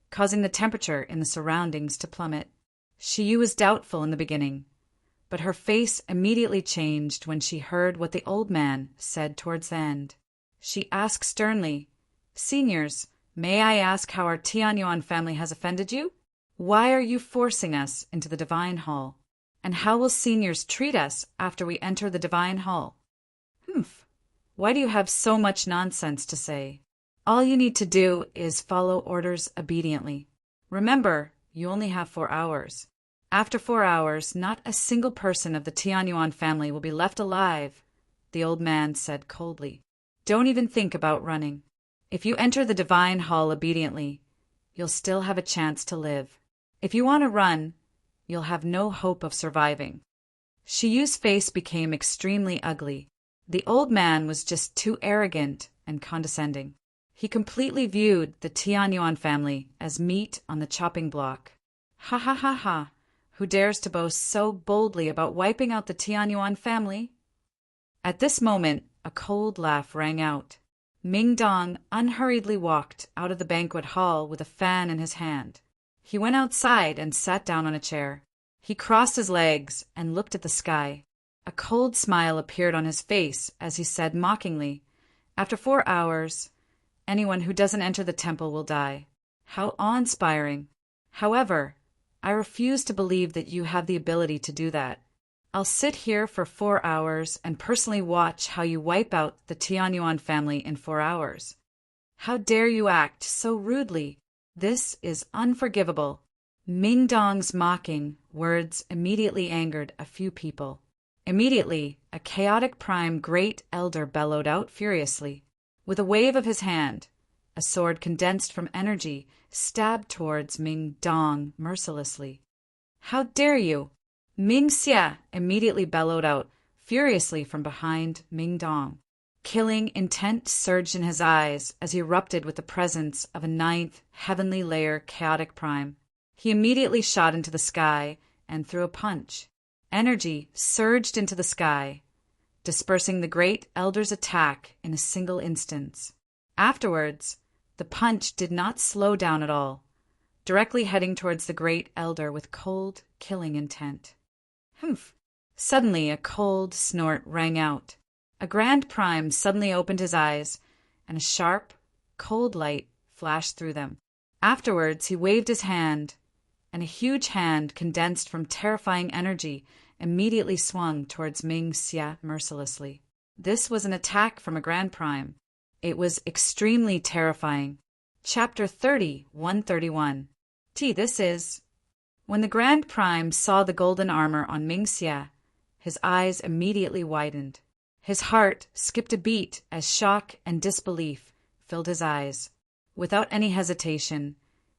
causing the temperature in the surroundings to plummet. Shiyu was doubtful in the beginning, but her face immediately changed when she heard what the old man said towards the end. She asked sternly, "Seniors, may I ask how our Tianyuan family has offended you? Why are you forcing us into the divine hall? And how will seniors treat us after we enter the divine hall?" "Humph. Why do you have so much nonsense to say? All you need to do is follow orders obediently. Remember, you only have 4 hours. After 4 hours, not a single person of the Tianyuan family will be left alive," the old man said coldly. "Don't even think about running. If you enter the divine hall obediently, you'll still have a chance to live. If you want to run, you'll have no hope of surviving." Shiyu's face became extremely ugly. The old man was just too arrogant and condescending. He completely viewed the Tianyuan family as meat on the chopping block. "Ha ha ha ha! Who dares to boast so boldly about wiping out the Tianyuan family?" At this moment, a cold laugh rang out. Ming Dong unhurriedly walked out of the banquet hall with a fan in his hand. He went outside and sat down on a chair. He crossed his legs and looked at the sky. A cold smile appeared on his face as he said mockingly, "After 4 hours, anyone who doesn't enter the temple will die." How awe-inspiring. However, I refuse to believe that you have the ability to do that. I'll sit here for 4 hours and personally watch how you wipe out the Tianyuan family in 4 hours. How dare you act so rudely? This is unforgivable. Ming Dong's mocking words immediately angered a few people. Immediately, a chaotic prime great elder bellowed out furiously. With a wave of his hand, a sword condensed from energy stabbed towards Ming Dong mercilessly. "How dare you!" Ming Xia immediately bellowed out furiously from behind Ming Dong. Killing intent surged in his eyes as he erupted with the presence of a ninth heavenly layer chaotic prime. He immediately shot into the sky and threw a punch. Energy surged into the sky, dispersing the great elder's attack in a single instance. Afterwards, the punch did not slow down at all, directly heading towards the great elder with cold, killing intent. Humph! Suddenly a cold snort rang out. A grand prime suddenly opened his eyes, and a sharp, cold light flashed through them. Afterwards he waved his hand, and a huge hand condensed from terrifying energy immediately swung towards Ming Xia mercilessly. This was an attack from a Grand Prime. It was extremely terrifying. Chapter 30, 131. This is... When the Grand Prime saw the golden armor on Ming Xia, his eyes immediately widened. His heart skipped a beat as shock and disbelief filled his eyes. Without any hesitation,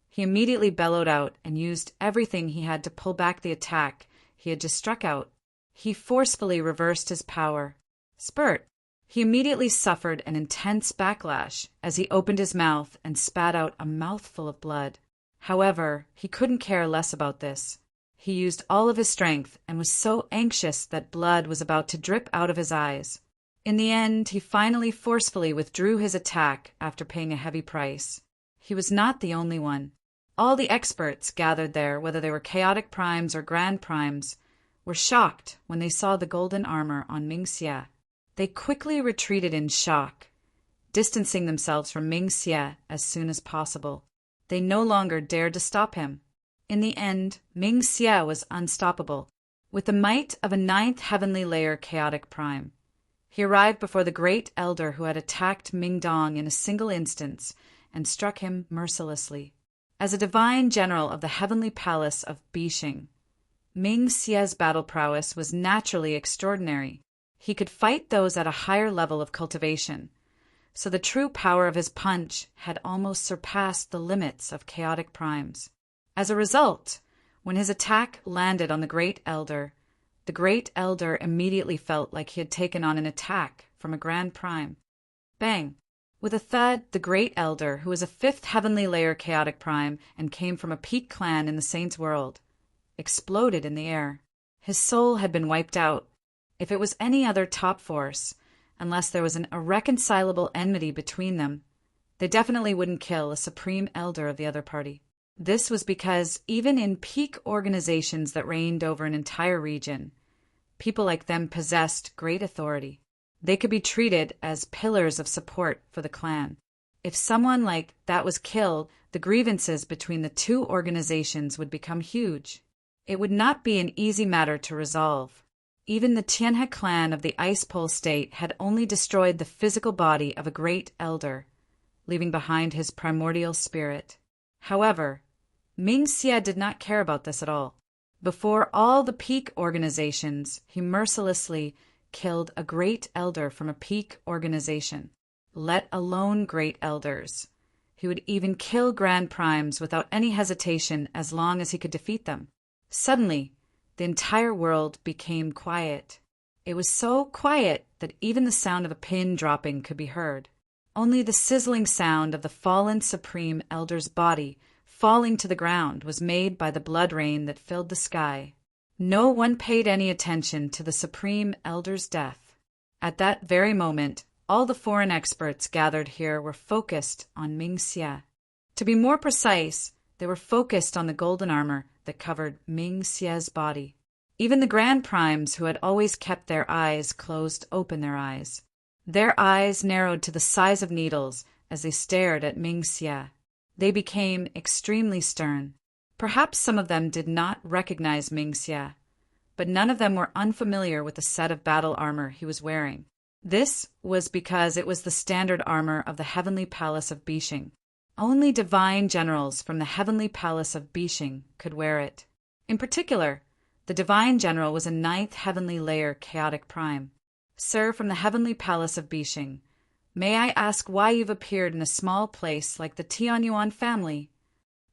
he immediately bellowed out and used everything he had to pull back the attack he had just struck out. He forcefully reversed his power. Spurt! He immediately suffered an intense backlash as he opened his mouth and spat out a mouthful of blood. However, he couldn't care less about this. He used all of his strength and was so anxious that blood was about to drip out of his eyes. In the end, he finally forcefully withdrew his attack after paying a heavy price. He was not the only one. All the experts gathered there, whether they were chaotic primes or grand primes, were shocked when they saw the golden armor on Ming Xia. They quickly retreated in shock, distancing themselves from Ming Xia as soon as possible. They no longer dared to stop him. In the end, Ming Xia was unstoppable. With the might of a ninth heavenly layer chaotic prime, he arrived before the great elder who had attacked Ming Dong in a single instance and struck him mercilessly. As a divine general of the heavenly palace of Bixing, Ming Xia's battle prowess was naturally extraordinary. He could fight those at a higher level of cultivation, so the true power of his punch had almost surpassed the limits of chaotic primes. As a result, when his attack landed on the Great Elder immediately felt like he had taken on an attack from a Grand Prime. Bang! with a thud, the Great Elder, who was a fifth heavenly layer chaotic prime and came from a peak clan in the Saints' world, exploded in the air. His soul had been wiped out. If it was any other top force, unless there was an irreconcilable enmity between them, they definitely wouldn't kill a supreme elder of the other party. This was because even in peak organizations that reigned over an entire region, people like them possessed great authority. They could be treated as pillars of support for the clan. If someone like that was killed, the grievances between the two organizations would become huge. It would not be an easy matter to resolve. Even the Tianhe clan of the Ice Pole State had only destroyed the physical body of a great elder, leaving behind his primordial spirit. However, Ming Xie did not care about this at all. Before all the peak organizations, he mercilessly killed a great elder from a peak organization, let alone great elders. He would even kill grand primes without any hesitation as long as he could defeat them. Suddenly, the entire world became quiet. It was so quiet that even the sound of a pin dropping could be heard. Only the sizzling sound of the fallen supreme elder's body falling to the ground was made by the blood rain that filled the sky. No one paid any attention to the supreme elder's death. At that very moment, all the foreign experts gathered here were focused on Ming Xie. To be more precise, they were focused on the golden armor that covered Ming Xie's body. Even the Grand Primes, who had always kept their eyes closed, opened their eyes. Their eyes narrowed to the size of needles as they stared at Ming Xie. They became extremely stern. Perhaps some of them did not recognize Ming Xie, but none of them were unfamiliar with the set of battle armor he was wearing. This was because it was the standard armor of the Heavenly Palace of Bishing. Only divine generals from the Heavenly Palace of Bishing could wear it. In particular, the divine general was a 9th heavenly layer chaotic prime. Sir from the Heavenly Palace of Bishing, may I ask why you've appeared in a small place like the Tianyuan family?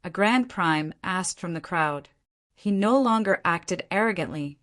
A Grand Prime asked from the crowd. He no longer acted arrogantly,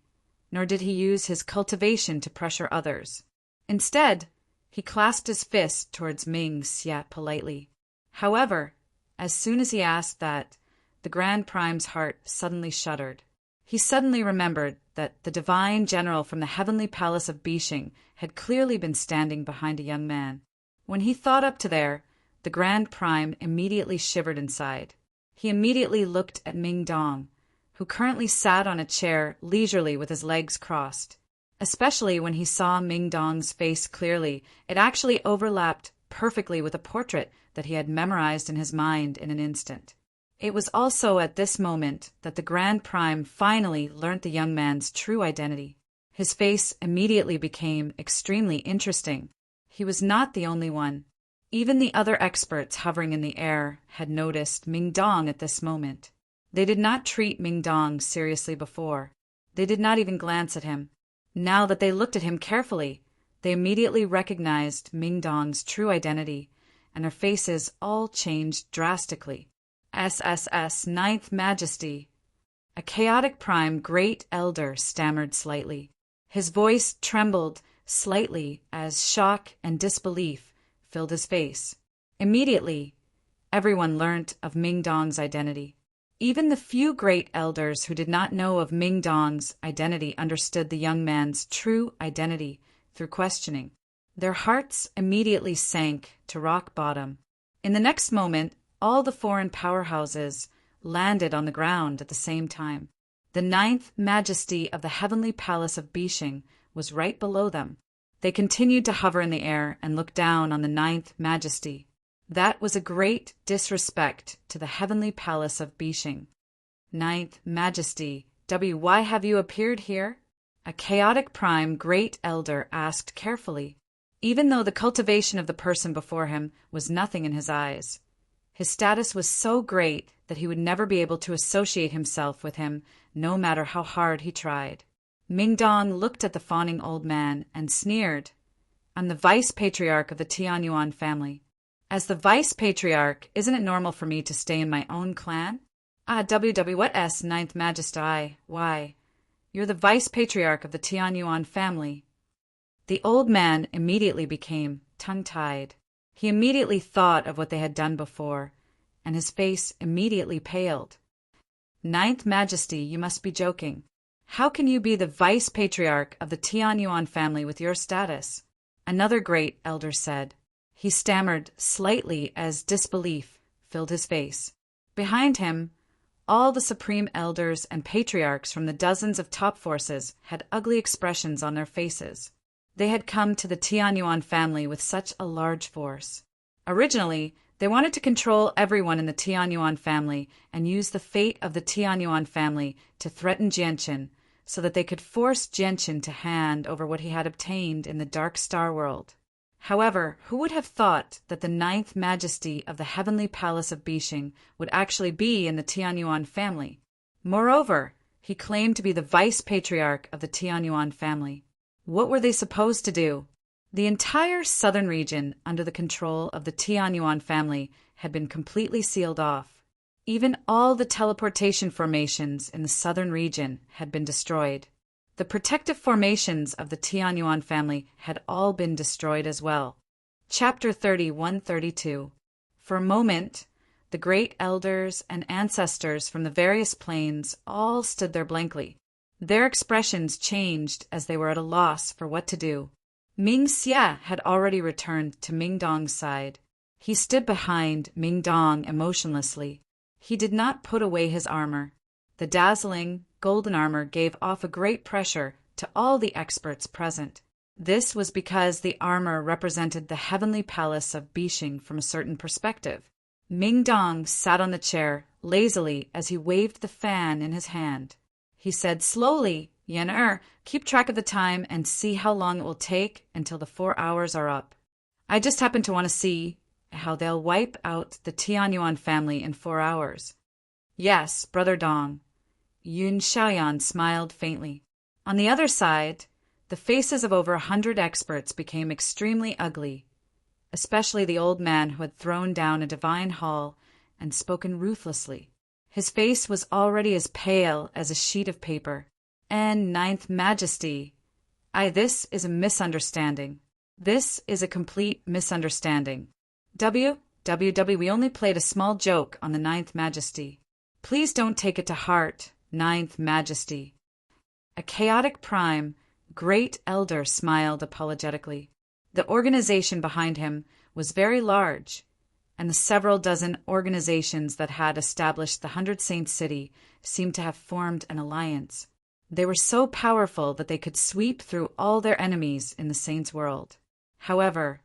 nor did he use his cultivation to pressure others. Instead, he clasped his fist towards Ming Xie politely. However, as soon as he asked that, the Grand Prime's heart suddenly shuddered. He suddenly remembered that the divine general from the Heavenly Palace of Bishing had clearly been standing behind a young man. When he thought up to there, the Grand Prime immediately shivered inside. He immediately looked at Ming Dong, who currently sat on a chair leisurely with his legs crossed. Especially when he saw Ming Dong's face clearly, it actually overlapped perfectly with a portrait that he had memorized in his mind in an instant. It was also at this moment that the Grand Prime finally learnt the young man's true identity. His face immediately became extremely interesting. He was not the only one. Even the other experts hovering in the air had noticed Ming Dong at this moment. They did not treat Ming Dong seriously before. They did not even glance at him. Now that they looked at him carefully, they immediately recognized Ming Dong's true identity, and their faces all changed drastically. SSS 9th Majesty. A chaotic prime great elder stammered slightly. His voice trembled slightly as shock and disbelief filled his face. Immediately, everyone learnt of Ming Dong's identity. Even the few great elders who did not know of Ming Dong's identity understood the young man's true identity through questioning. Their hearts immediately sank to rock bottom. In the next moment, all the foreign powerhouses landed on the ground at the same time. The 9th Majesty of the Heavenly Palace of Bishing was right below them. They continued to hover in the air and look down on the 9th Majesty. That was a great disrespect to the Heavenly Palace of Bishing. 9th Majesty, why have you appeared here? A chaotic prime great elder asked carefully, even though the cultivation of the person before him was nothing in his eyes. His status was so great that he would never be able to associate himself with him, no matter how hard he tried. Ming Dong looked at the fawning old man and sneered. I'm the vice-patriarch of the Tianyuan family. As the vice-patriarch, isn't it normal for me to stay in my own clan? What S 9th Majesty, why? You're the vice-patriarch of the Tianyuan family. The old man immediately became tongue-tied. He immediately thought of what they had done before, and his face immediately paled. Ninth Majesty, you must be joking. How can you be the Vice Patriarch of the Tianyuan family with your status? Another great elder said. He stammered slightly as disbelief filled his face. Behind him, all the supreme elders and patriarchs from the dozens of top forces had ugly expressions on their faces. They had come to the Tianyuan family with such a large force. Originally, they wanted to control everyone in the Tianyuan family and use the fate of the Tianyuan family to threaten Jianqin so that they could force Jianqin to hand over what he had obtained in the Dark Star World. However, who would have thought that the Ninth Majesty of the Heavenly Palace of Bishing would actually be in the Tianyuan family? Moreover, he claimed to be the Vice Patriarch of the Tianyuan family. What were they supposed to do? The entire southern region under the control of the Tianyuan family had been completely sealed off. Even all the teleportation formations in the southern region had been destroyed. The protective formations of the Tianyuan family had all been destroyed as well. Chapter 31-32. For a moment, the great elders and ancestors from the various planes all stood there blankly. Their expressions changed as they were at a loss for what to do. Ming Xia had already returned to Ming Dong's side. He stood behind Ming Dong emotionlessly. He did not put away his armor. The dazzling, golden armor gave off a great pressure to all the experts present. This was because the armor represented the heavenly palace of Bishing from a certain perspective. Ming Dong sat on the chair lazily as he waved the fan in his hand. He said slowly, Yan keep track of the time and see how long it will take until the 4 hours are up. I just happen to want to see how they'll wipe out the Tianyuan family in 4 hours. Yes, Brother Dong. Yun Xiaoyan smiled faintly. On the other side, the faces of over 100 experts became extremely ugly, especially the old man who had thrown down a divine hall and spoken ruthlessly. His face was already as pale as a sheet of paper. And Ninth Majesty, this is a misunderstanding. This is a complete misunderstanding. We only played a small joke on the Ninth Majesty. Please don't take it to heart, Ninth Majesty. A chaotic prime, great elder smiled apologetically. The organization behind him was very large, and the several dozen organizations that had established the 100 Saints City seemed to have formed an alliance. They were so powerful that they could sweep through all their enemies in the Saints' world. However,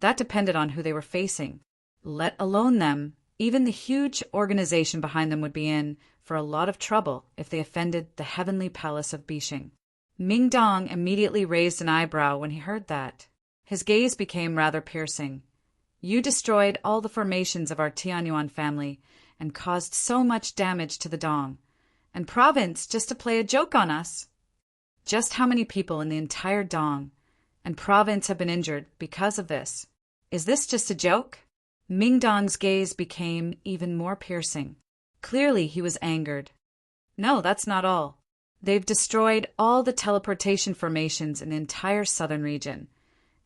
that depended on who they were facing. Let alone them, even the huge organization behind them would be in for a lot of trouble if they offended the heavenly palace of Bishing. Ming Dong immediately raised an eyebrow when he heard that. His gaze became rather piercing. You destroyed all the formations of our Tianyuan family and caused so much damage to the Dong. And province just to play a joke on us. Just how many people in the entire Dong and province have been injured because of this? Is this just a joke? Ming Dong's gaze became even more piercing. Clearly he was angered. No, that's not all. They've destroyed all the teleportation formations in the entire southern region,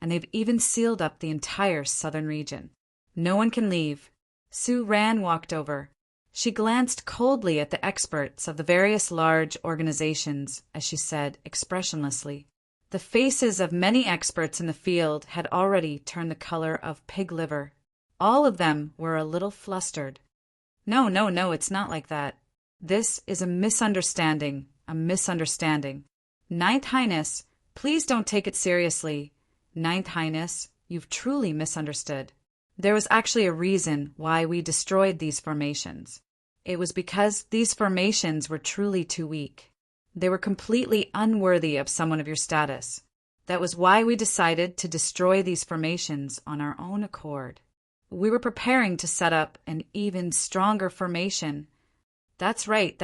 and they've even sealed up the entire southern region. No one can leave. Su Ran walked over. She glanced coldly at the experts of the various large organizations as she said expressionlessly. The faces of many experts in the field had already turned the color of pig liver. All of them were a little flustered. No, it's not like that. This is a misunderstanding. Ninth Highness, please don't take it seriously. Ninth Highness, you've truly misunderstood. There was actually a reason why we destroyed these formations. It was because these formations were truly too weak. They were completely unworthy of someone of your status. That was why we decided to destroy these formations on our own accord. We were preparing to set up an even stronger formation. That's right.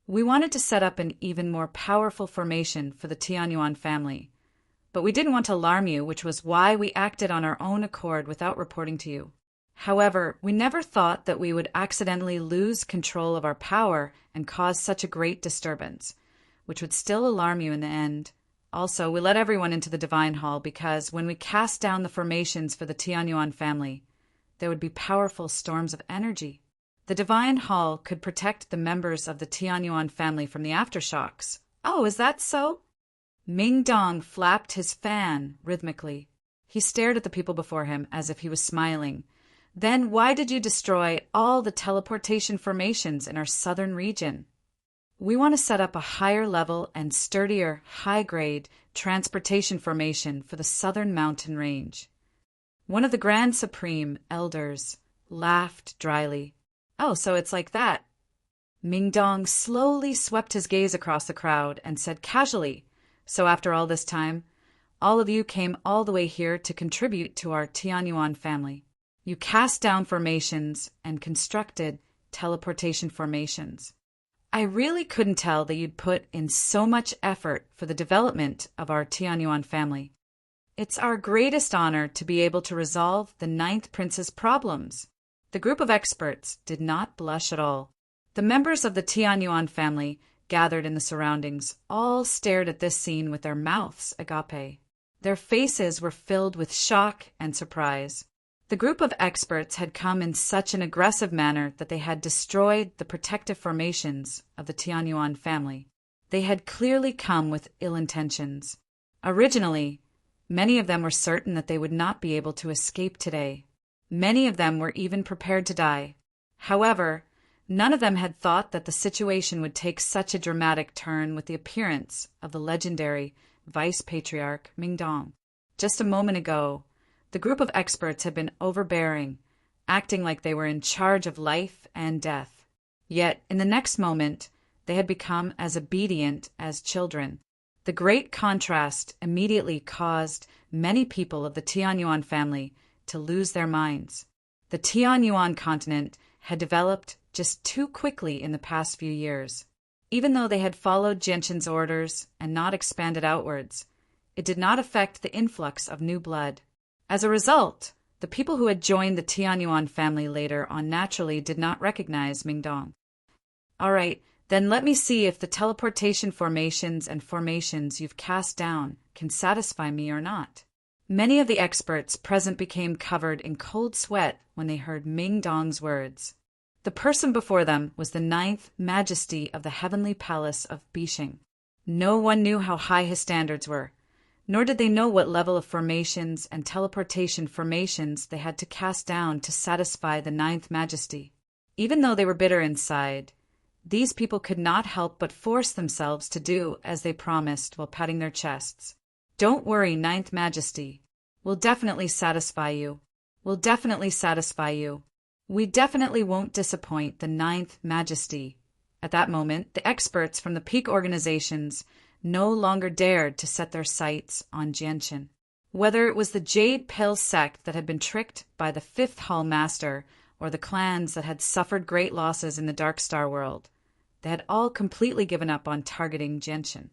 We wanted to set up an even more powerful formation for the Tianyuan family. But we didn't want to alarm you, which was why we acted on our own accord without reporting to you. However, we never thought that we would accidentally lose control of our power and cause such a great disturbance, which would still alarm you in the end. Also, we let everyone into the Divine Hall because when we cast down the formations for the Tianyuan family, there would be powerful storms of energy. The Divine Hall could protect the members of the Tianyuan family from the aftershocks. Oh, is that so? Ming Dong flapped his fan rhythmically. He stared at the people before him as if he was smiling. Then why did you destroy all the teleportation formations in our southern region? We want to set up a higher level and sturdier, high-grade transportation formation for the southern mountain range. One of the Grand Supreme Elders laughed dryly. Oh, so it's like that. Ming Dong slowly swept his gaze across the crowd and said casually, so after all this time, all of you came all the way here to contribute to our Tianyuan family. You cast down formations and constructed teleportation formations. I really couldn't tell that you'd put in so much effort for the development of our Tianyuan family. It's our greatest honor to be able to resolve the Ninth Prince's problems. The group of experts did not blush at all. The members of the Tianyuan family, gathered in the surroundings, all stared at this scene with their mouths agape. Their faces were filled with shock and surprise. The group of experts had come in such an aggressive manner that they had destroyed the protective formations of the Tianyuan family. They had clearly come with ill intentions. Originally, many of them were certain that they would not be able to escape today. Many of them were even prepared to die. However, none of them had thought that the situation would take such a dramatic turn with the appearance of the legendary Vice Patriarch Ming Dong. Just a moment ago, the group of experts had been overbearing, acting like they were in charge of life and death. Yet, in the next moment, they had become as obedient as children. The great contrast immediately caused many people of the Tianyuan family to lose their minds. The Tianyuan continent had developed just too quickly in the past few years. Even though they had followed Genshin's orders and not expanded outwards, it did not affect the influx of new blood. As a result, the people who had joined the Tianyuan family later on naturally did not recognize Ming Dong. All right, then let me see if the teleportation formations and formations you've cast down can satisfy me or not. Many of the experts present became covered in cold sweat when they heard Ming Dong's words. The person before them was the ninth majesty of the heavenly palace of Bishing. No one knew how high his standards were, nor did they know what level of formations and teleportation formations they had to cast down to satisfy the ninth majesty. Even though they were bitter inside, these people could not help but force themselves to do as they promised while patting their chests. Don't worry, Ninth Majesty. We'll definitely satisfy you. We'll definitely satisfy you. We definitely won't disappoint the Ninth Majesty. At that moment, the experts from the peak organizations no longer dared to set their sights on Genshin. Whether it was the Jade Pill sect that had been tricked by the Fifth Hall Master or the clans that had suffered great losses in the Dark Star world, they had all completely given up on targeting Genshin.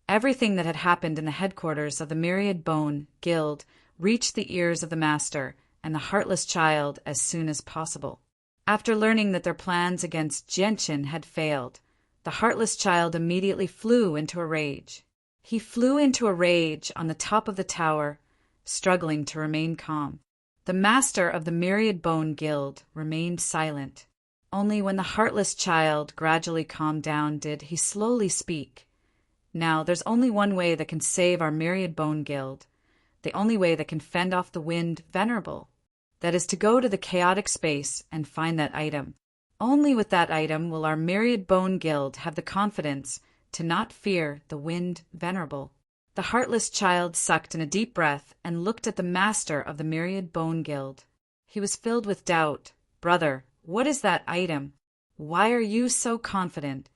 Everything that had happened in the headquarters of the Myriad Bone Guild reached the ears of the Master and the Heartless Child as soon as possible. After learning that their plans against Genshin had failed, the Heartless Child immediately flew into a rage. He flew into a rage on the top of the tower, struggling to remain calm. The Master of the Myriad Bone Guild remained silent. Only when the Heartless Child gradually calmed down did he slowly speak. Now, there's only one way that can save our Myriad Bone Guild, the only way that can fend off the wind Venerable. That is to go to the chaotic space and find that item. Only with that item will our Myriad Bone Guild have the confidence to not fear the wind Venerable. The Heartless Child sucked in a deep breath and looked at the Master of the Myriad Bone Guild. He was filled with doubt. Brother, what is that item? Why are you so confident?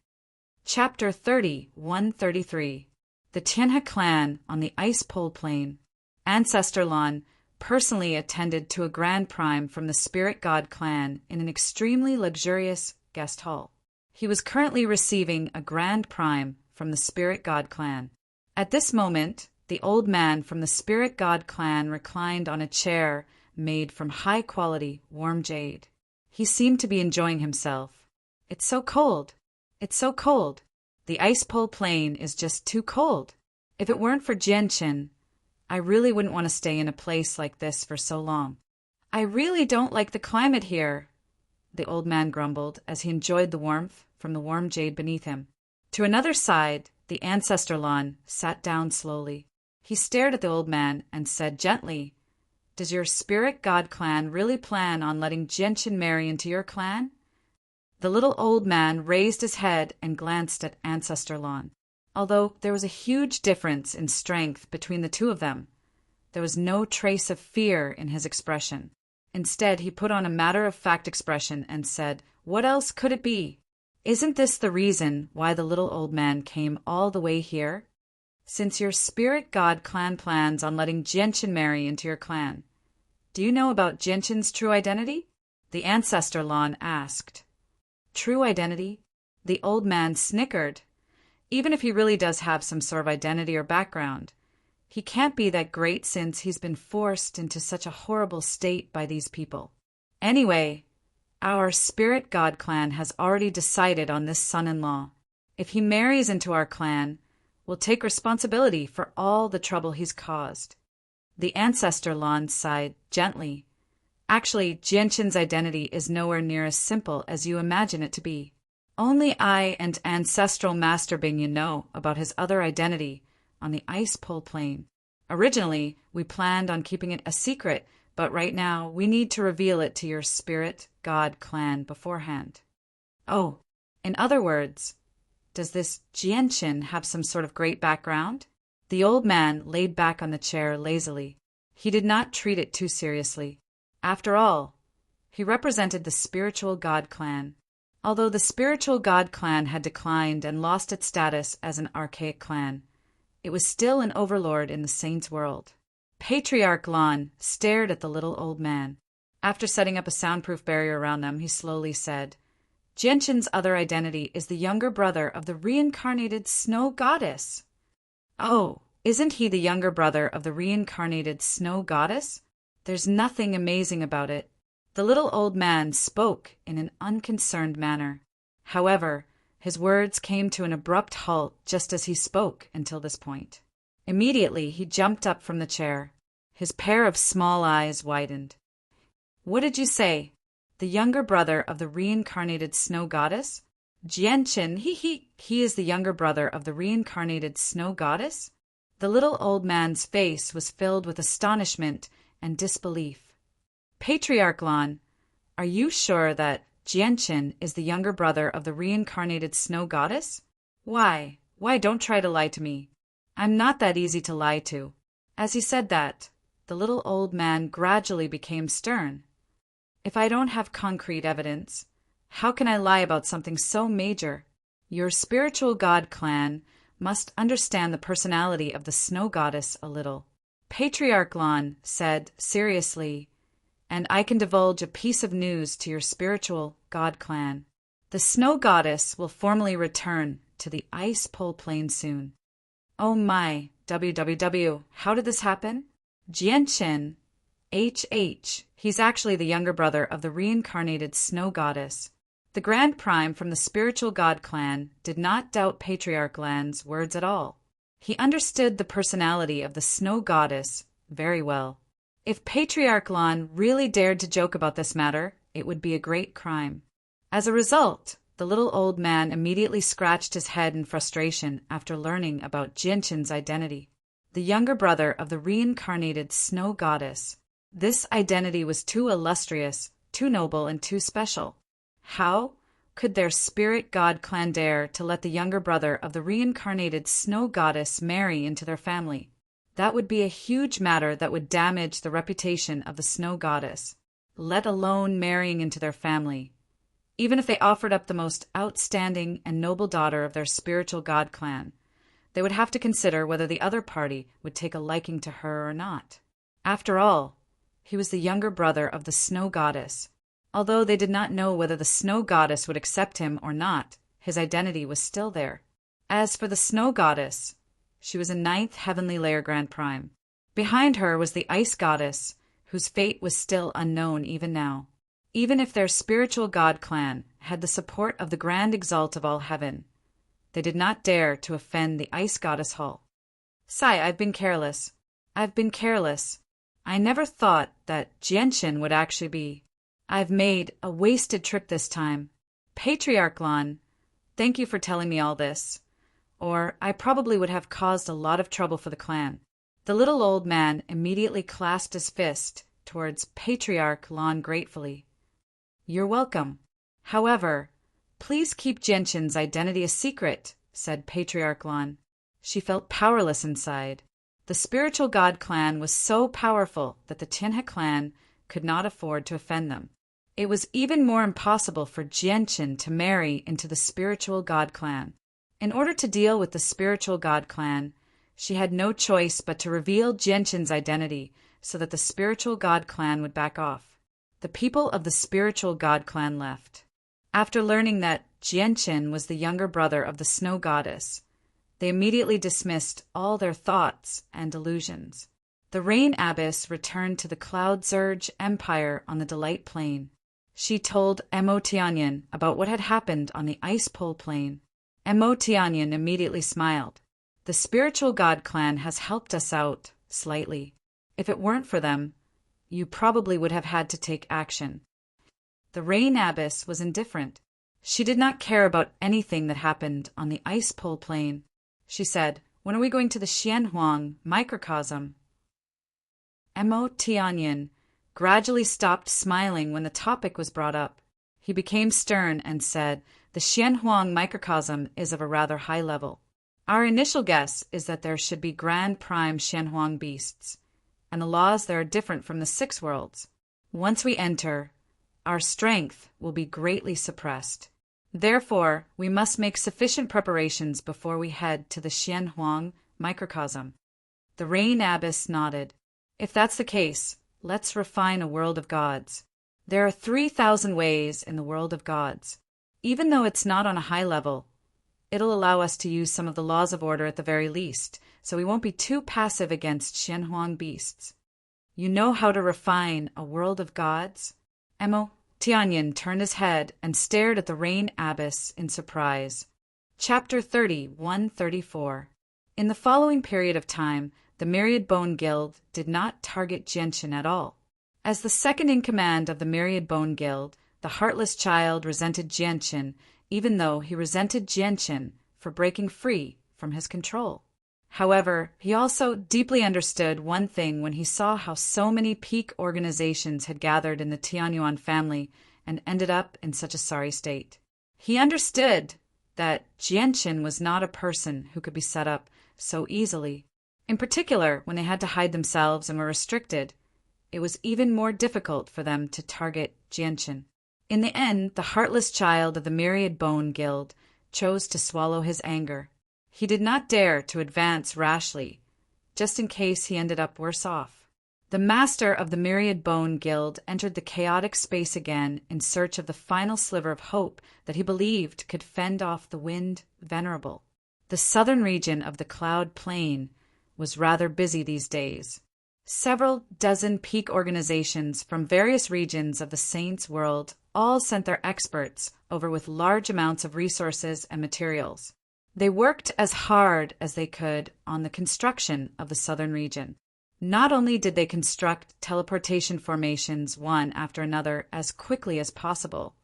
Chapter 30-133. The Tianhe clan on the Ice Pole Plain. Ancestor Lon personally attended to a grand prime from the Spirit God clan in an extremely luxurious guest hall. He was currently receiving a grand prime from the Spirit God clan. At this moment, the old man from the Spirit God clan reclined on a chair made from high-quality, warm jade. He seemed to be enjoying himself. It's so cold. It's so cold. The ice pole plain is just too cold. If it weren't for Jianshin, I really wouldn't want to stay in a place like this for so long. I really don't like the climate here, the old man grumbled as he enjoyed the warmth from the warm jade beneath him. To another side, the ancestor lawn sat down slowly. He stared at the old man and said gently, "Does your spirit god clan really plan on letting Jianshin marry into your clan?" The little old man raised his head and glanced at ancestor lawn. Although there was a huge difference in strength between the two of them, there was no trace of fear in his expression. Instead, he put on a matter-of-fact expression and said, "What else could it be? Isn't this the reason why the little old man came all the way here? Since your spirit god clan plans on letting Jianshin marry into your clan, do you know about Jianshin's true identity?" the ancestor lawn asked. True identity? The old man snickered. Even if he really does have some sort of identity or background, he can't be that great since he's been forced into such a horrible state by these people. Anyway, our spirit god clan has already decided on this son-in-law. If he marries into our clan, we'll take responsibility for all the trouble he's caused. The ancestor lawn sighed gently. Actually, Jianshin's identity is nowhere near as simple as you imagine it to be. Only I and Ancestral Master Bingyu know about his other identity on the ice pole plane. Originally, we planned on keeping it a secret, but right now we need to reveal it to your spirit god clan beforehand. Oh, in other words, does this Jianshin have some sort of great background? The old man laid back on the chair lazily. He did not treat it too seriously. After all, he represented the spiritual god clan. Although the spiritual god clan had declined and lost its status as an archaic clan, it was still an overlord in the saints' world. Patriarch Lon stared at the little old man. After setting up a soundproof barrier around them, he slowly said, "Jianshin's other identity is the younger brother of the reincarnated snow goddess." "Oh, isn't he the younger brother of the reincarnated snow goddess? There's nothing amazing about it." The little old man spoke in an unconcerned manner. However, his words came to an abrupt halt just as he spoke until this point. Immediately, he jumped up from the chair. His pair of small eyes widened. "What did you say? The younger brother of the reincarnated snow goddess? Jianshin, he is the younger brother of the reincarnated snow goddess?" The little old man's face was filled with astonishment and disbelief. "Patriarch Lon, are you sure that Jianshin is the younger brother of the reincarnated snow goddess? Why don't try to lie to me. I'm not that easy to lie to." As he said that, the little old man gradually became stern. "If I don't have concrete evidence, how can I lie about something so major? Your spiritual god clan must understand the personality of the snow goddess a little." Patriarch Lon said seriously, "And I can divulge a piece of news to your spiritual god clan. The snow goddess will formally return to the ice pole plane soon." "Oh my, www, how did this happen?" "Jianshin, he's actually the younger brother of the reincarnated snow goddess." The Grand Prime from the spiritual god clan did not doubt Patriarch Lan's words at all. He understood the personality of the snow goddess very well. If Patriarch Lon really dared to joke about this matter, it would be a great crime. As a result, the little old man immediately scratched his head in frustration after learning about Jianshin's identity. The younger brother of the reincarnated snow goddess. This identity was too illustrious, too noble, and too special. How could their spirit god clan dare to let the younger brother of the reincarnated snow goddess marry into their family? That would be a huge matter that would damage the reputation of the snow goddess, let alone marrying into their family. Even if they offered up the most outstanding and noble daughter of their spiritual god clan, they would have to consider whether the other party would take a liking to her or not. After all, he was the younger brother of the snow goddess. Although they did not know whether the snow goddess would accept him or not, his identity was still there. As for the snow goddess, she was a 9th heavenly layer Grand Prime. Behind her was the ice goddess, whose fate was still unknown even now. Even if their spiritual god clan had the support of the Grand Exalt of all heaven, they did not dare to offend the ice goddess Hull. Sigh, I've been careless. I've been careless. I never thought that Jianchen would actually be. I've made a wasted trip this time. Patriarch Lon, thank you for telling me all this. Or I probably would have caused a lot of trouble for the clan. The little old man immediately clasped his fist towards Patriarch Lon gratefully. You're welcome. However, please keep Jianchen's identity a secret, said Patriarch Lon. She felt powerless inside. The spiritual god clan was so powerful that the Tianhe clan could not afford to offend them. It was even more impossible for Jianchen to marry into the spiritual god clan. In order to deal with the spiritual god clan, she had no choice but to reveal Jianchen's identity so that the spiritual god clan would back off. The people of the spiritual god clan left. After learning that Jianchen was the younger brother of the snow goddess, they immediately dismissed all their thoughts and delusions. The Rain Abbess returned to the Cloud Surge Empire on the Delight Plain. She told Mo Tianyan about what had happened on the Ice Pole Plain. Mo Tianyan immediately smiled. The spiritual god clan has helped us out, slightly. If it weren't for them, you probably would have had to take action. The Rain Abbess was indifferent. She did not care about anything that happened on the Ice Pole Plain. She said, when are we going to the Xianhuang microcosm? Mo Tianyan gradually stopped smiling when the topic was brought up. He became stern and said, the Xianhuang microcosm is of a rather high level. Our initial guess is that there should be grand prime Xianhuang beasts, and the laws there are different from the 6 worlds. Once we enter, our strength will be greatly suppressed. Therefore, we must make sufficient preparations before we head to the Xianhuang microcosm. The Rain Abbess nodded. If that's the case, let's refine a world of gods. There are 3,000 ways in the world of gods. Even though it's not on a high level, it'll allow us to use some of the laws of order at the very least, so we won't be too passive against Xianhuang beasts. You know how to refine a world of gods? Mo Tianyan turned his head and stared at the Rain Abbess in surprise. Chapter 30:134. In the following period of time, the Myriad Bone Guild did not target Jianchen at all. As the second in command of the Myriad Bone Guild, the Heartless Child resented Jianchen, even though he resented Jianchen for breaking free from his control. However, he also deeply understood one thing when he saw how so many peak organizations had gathered in the Tianyuan family and ended up in such a sorry state. He understood that Jianchen was not a person who could be set up so easily. In particular, when they had to hide themselves and were restricted, it was even more difficult for them to target Jianchen. In the end, the Heartless Child of the Myriad Bone Guild chose to swallow his anger. He did not dare to advance rashly, just in case he ended up worse off. The master of the Myriad Bone Guild entered the chaotic space again in search of the final sliver of hope that he believed could fend off the Wind Venerable. The southern region of the Cloud Plain was rather busy these days. Several dozen peak organizations from various regions of the Saints' world all sent their experts over with large amounts of resources and materials. They worked as hard as they could on the construction of the southern region. Not only did they construct teleportation formations one after another as quickly as possible,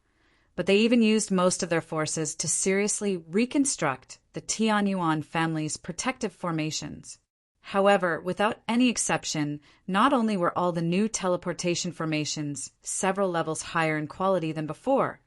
but they even used most of their forces to seriously reconstruct the Tianyuan family's protective formations. However, without any exception, not only were all the new teleportation formations several levels higher in quality than before,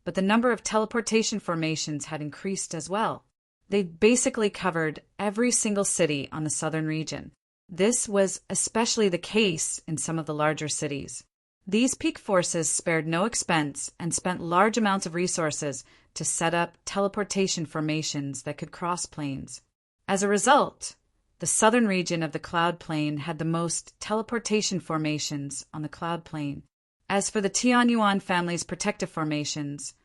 but the number of teleportation formations had increased as well. They basically covered every single city on the southern region. This was especially the case in some of the larger cities. These peak forces spared no expense and spent large amounts of resources to set up teleportation formations that could cross planes. As a result, the southern region of the Cloud Plain had the most teleportation formations on the Cloud Plain. As for the Tianyuan family's protective formations,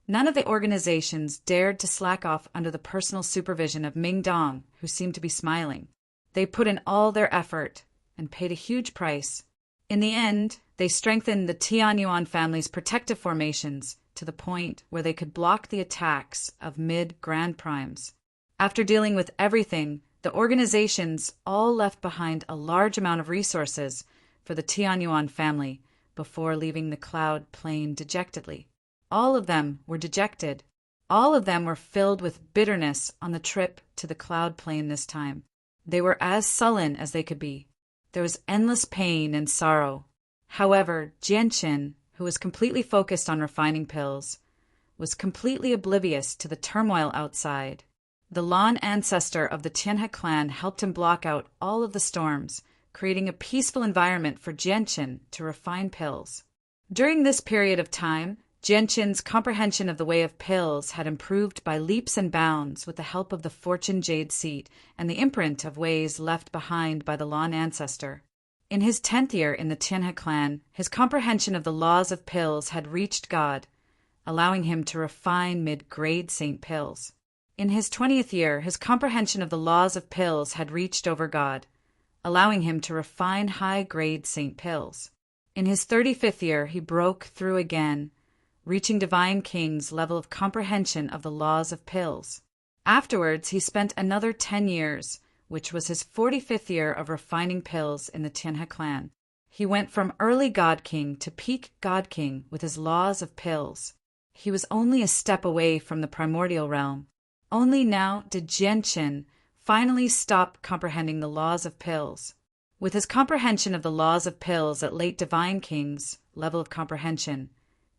none of the organizations dared to slack off under the personal supervision of Ming Dong, who seemed to be smiling. They put in all their effort and paid a huge price. In the end, they strengthened the Tianyuan family's protective formations to the point where they could block the attacks of mid-grand primes. After dealing with everything The organizations all left behind a large amount of resources for the Tianyuan family before leaving the cloud plain dejectedly. All of them were dejected. All of them were filled with bitterness on the trip to the cloud plain this time. They were as sullen as they could be. There was endless pain and sorrow. However, Jianqin, who was completely focused on refining pills, was completely oblivious to the turmoil outside. The Lan ancestor of the Tianhe clan helped him block out all of the storms, creating a peaceful environment for Jianqin to refine pills. During this period of time, Jianqin's comprehension of the way of pills had improved by leaps and bounds with the help of the fortune jade seat and the imprint of ways left behind by the Lan ancestor. In his 10th year in the Tianhe clan, his comprehension of the laws of pills had reached God, allowing him to refine mid-grade saint pills. In his 20th year, his comprehension of the laws of pills had reached over God, allowing him to refine high-grade saint pills. In his 35th year, he broke through again, reaching Divine King's level of comprehension of the laws of pills. Afterwards, he spent another 10 years, which was his 45th year of refining pills in the Tianhe clan. He went from early God King to peak God King with his laws of pills. He was only a step away from the primordial realm. Only now did Jianqin finally stop comprehending the laws of pills. With his comprehension of the laws of pills at late Divine King's level of comprehension,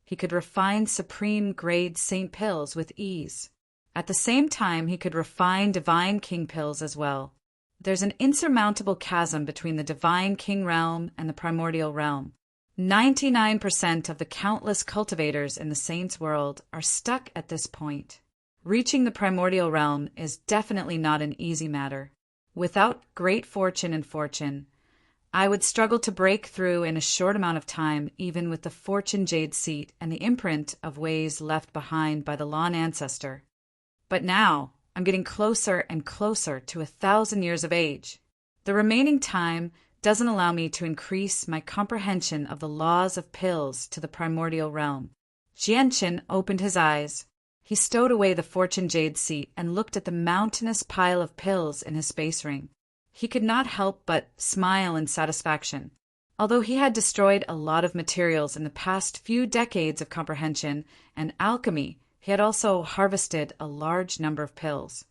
he could refine supreme grade saint pills with ease. At the same time, he could refine Divine King pills as well. There's an insurmountable chasm between the Divine King realm and the primordial realm. 99% of the countless cultivators in the saints' world are stuck at this point. Reaching the primordial realm is definitely not an easy matter. Without great fortune and fortune, I would struggle to break through in a short amount of time, even with the fortune jade seat and the imprint of ways left behind by the Lan ancestor. But now, I'm getting closer and closer to 1,000 years of age. The remaining time doesn't allow me to increase my comprehension of the laws of pills to the primordial realm. Jianqin opened his eyes. He stowed away the fortune jade seat and looked at the mountainous pile of pills in his space ring. He could not help but smile in satisfaction. Although he had destroyed a lot of materials in the past few decades of comprehension and alchemy, he had also harvested a large number of pills.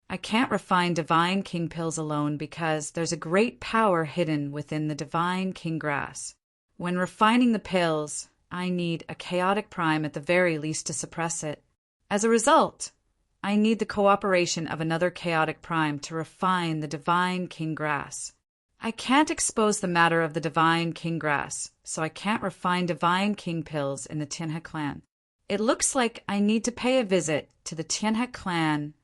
I can't refine Divine King pills alone because there's a great power hidden within the Divine King grass. When refining the pills, I need a chaotic prime at the very least to suppress it. As a result, I need the cooperation of another chaotic prime to refine the Divine King grass. I can't expose the matter of the Divine King grass, so I can't refine Divine King pills in the Tianhe clan. It looks like I need to pay a visit to the Tianhe clan.